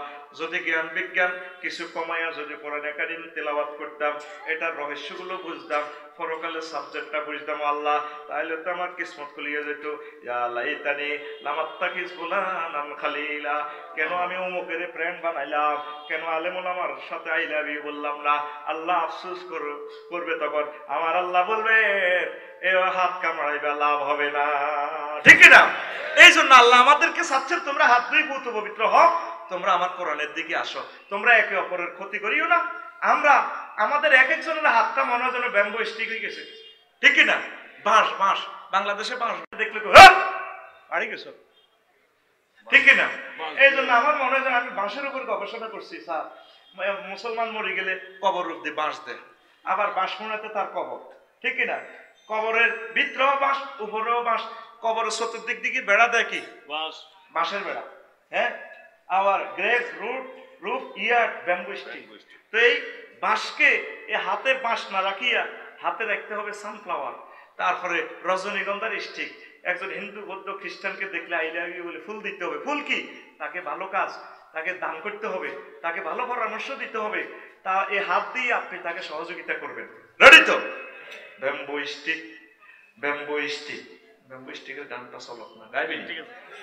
যদি জ্ঞান বিজ্ঞান কিছু কমাইয়া যদি কোরআনে কারিম তেলাওয়াত করতাম, এটার রহস্যগুলো বুঝতাম, পরকালের সাবজেক্টটা বুঝতাম, আল্লাহ তাহলে তো আমার কিসমত খুলিয়ে যেত। ইয়া লাইতানি লামাত্তাকিজ ফুলানান খালিলা, কেন আমি অমুকের ফ্রেন্ড বানাইলাম, কেন আলেম ওলামার সাথে আই লাভ ইউ বললাম না। আল্লাহ আফসোস করবে, তখন আমার আল্লাহ বলবে এ হাত কামড়াইবা, লাভ হবে না, ঠিক না? এই জন্য আল্লাহ আমাদেরকে চাচ্ছেন তোমরা হাত দুই পূত পবিত্র হও, তোমরা আমার কোরআনের দিকে আসো, তোমরা একে অপরের ক্ষতি করিও না। আমরা আমাদের এক একজনের হাতটা মনে হয় যেন ব্যাম্বো স্টিক হয়ে গেছে, ঠিক না? বাঁশ বাংলাদেশে বাঁশ দেখলে আড়ি গেছো, ঠিক না? এই জন্য আমার মনে হয় আমি বাঁশের উপর গবেষণা করছি। স্যার, মুসলমান মরে গেলে কবর রূপ দিয়ে বাঁশ দেয়, আবার বাঁশ মোড়াতে তার কবর, ঠিক না? কবরের ভিতরেও বাঁশ, উপরেও বাঁশ, কবরের চতুর্দিক দিকে বেড়া দেয় কি বাঁশের বেড়া, হ্যাঁ, আবার গ্রেভ রুফ ইয়ার ব্যাম্বু স্টিক। তো এই বাঁশকে এই হাতে বাঁশ না রাখিয়া হাতে রাখতে হবে সানফ্লাওয়ার, তারপরে রজনীগন্ধার স্টিক। একজন হিন্দু বৌদ্ধ খ্রিস্টানকে দেখলে আই লাভ ইউ বলে ফুল দিতে হবে। ফুল কি? তাকে ভালো কাজ, তাকে দান করতে হবে, তাকে ভালো পরামর্শ দিতে হবে। তা এই হাত দিয়ে আপনি তাকে সহযোগিতা করবেন। রেডি তো? Bamboo stick, bamboo stick, bamboo স্টিকের গানটা চলক না, গাইবেন?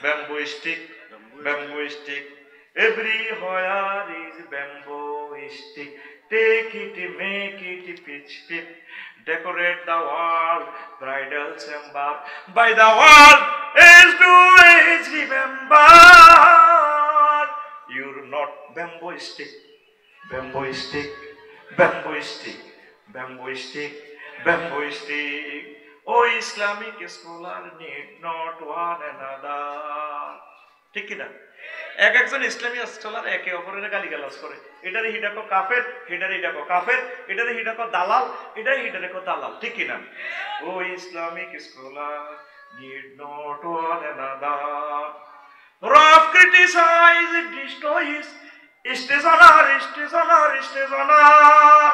Bamboo stick, bamboo stick, everywhere is bamboo stick, take it, make it, pitch tip, decorate the world bridal chamber by the world is to always remember you're not bamboo stick, bamboo stick, bamboo stick, bamboo stick, bamboo stick. Oh, Islamic scholar need not one another. ঠিক কি না? এক একজন ইসলামী স্কলার একে অপরের গালিগালাজ করে, এটারে হিডাকো কাফের, এটারে হিডাকো কাফের, এটারে হিডাকো দালাল, এটারে হিডাকো দালাল, ঠিক কি না? ও Islamic scholar need not one another. Rough criticize, destroys, stage honor.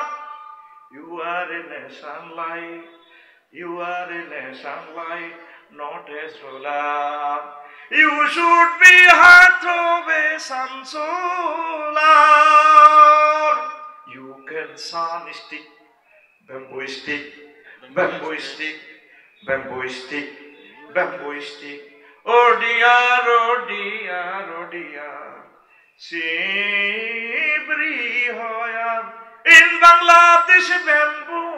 You are a nation light, you are a nation light, not a solar. You should be heart of a sun solar. You can sun stick, bamboo stick, bamboo stick, bamboo stick, bamboo stick. Oh dear, oh dear, oh dear. Sibri hoya in Bangladesh bamboo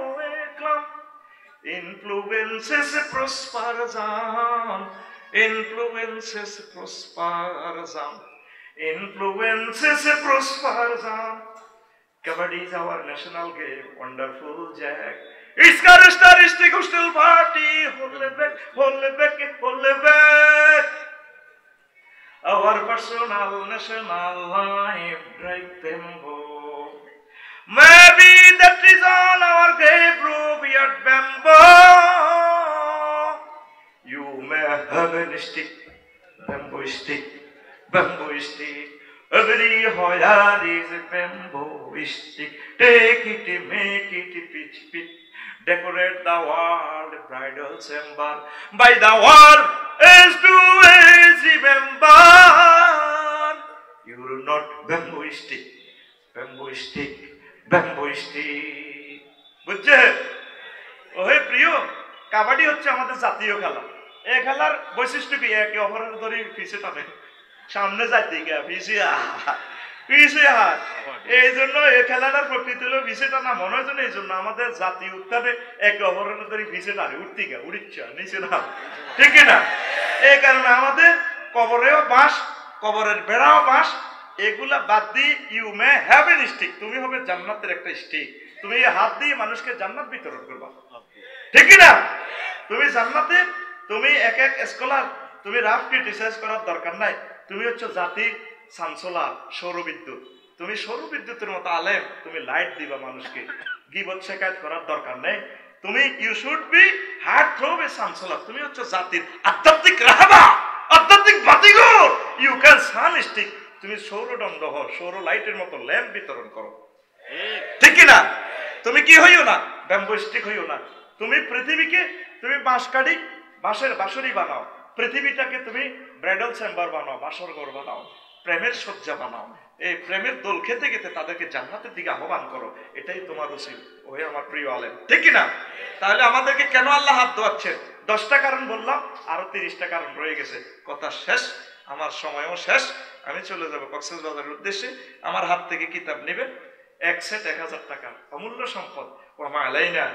clump influences prosperism. Influences prosperism. Influences prosperism. Kabaddi is our national game. Wonderful Jack. It's characteristic of still party. Hold back, hold back, hold back. Our personal national life drive tempo. Maybe that is all our grave robe yet bamboo. You may have a stick, bamboo stick, bamboo stick. Every hoya is a bamboo stick. Take it, make it, pitch, pitch. Decorate the world, bridal chamber. By the world is to always remember. You're not bamboo stick, bamboo stick, bamboo stick. বুঝছে? ওহে প্রিয়, কাবাডি হচ্ছে আমাদের জাতীয় খেলা। এই খেলার বৈশিষ্ট্য কি? একে অপরের ধরে পিছে টানে, সামনে যাইতে গিয়া পিছে হাত। এই জন্য এই খেলাটার প্রকৃতি হলো পিছে টানা। মনে হয় এই জন্য আমাদের জাতীয় উত্থানে একে অপরের ধরে পিছে টানে, উঠতে গিয়া উড়িচ্ছা নিচে না, ঠিক না? এই কারণে আমাদের কবরেও বাঁশ, কবরের বেড়াও বাঁশ, এগুলা বাদ দিয়ে you may have an stick. তুমি হবে জান্নাতের একটা স্টিক। তুমি এই হাত দিয়ে মানুষকে জান্নাত বিতরণ করবা, ঠিক না? তুমি জান্নাতে, তুমি এক এক স্কলার, তুমি রাফ ক্রিটিসাইজ করার দরকার নাই। তুমি হচ্ছে জাতির সানসোলার, সৌরবিদ্যুৎ। তুমি সৌরবিদ্যুতের মতো আলেম, তুমি লাইট দিবা মানুষকে, গিবত শেখায়ত করার দরকার নেই। তুমি you should be heartthrob a sun solar. তুমি হচ্ছে জাতির আধ্যাত্মিক রাহাবা, আধ্যাত্মিক বাতিঘর। You can sun stick. তুমি সৌরদণ্ড হও, সৌর লাইটের মতো ল্যাম্প বিতরণ করো, ঠিক না? তুমি কি হইও না, ব্যাম্বো স্টিক হইও না। তুমি পৃথিবীকে, তুমি বাঁশ কাঠি, বাঁশের বাঁশরি বানাও। পৃথিবীটাকে তুমি ব্রাইডাল চেম্বার বানাও, বাসর ঘর বানাও, প্রেমের শয্যা বানাও। এই প্রেমের দোল খেতে খেতে তাদেরকে জান্নাতের দিকে আহ্বান করো। এটাই তোমার উচিত, ওহে আমার প্রিয় আলেম, ঠিক না? তাহলে আমাদেরকে কেন আল্লাহ হাত ধোয়াচ্ছেন? 10টা কারণ বললাম, আরো 30টা কারণ রয়ে গেছে। কথা শেষ, আমার সময়ও শেষ। আমি চলে যাবো কক্সবাজারের উদ্দেশ্যে। আমার হাত থেকে কিতাব নেবেন, এক সেট 1000 টাকা, অমূল্য সম্পদ। ওয়া মা আলাইনা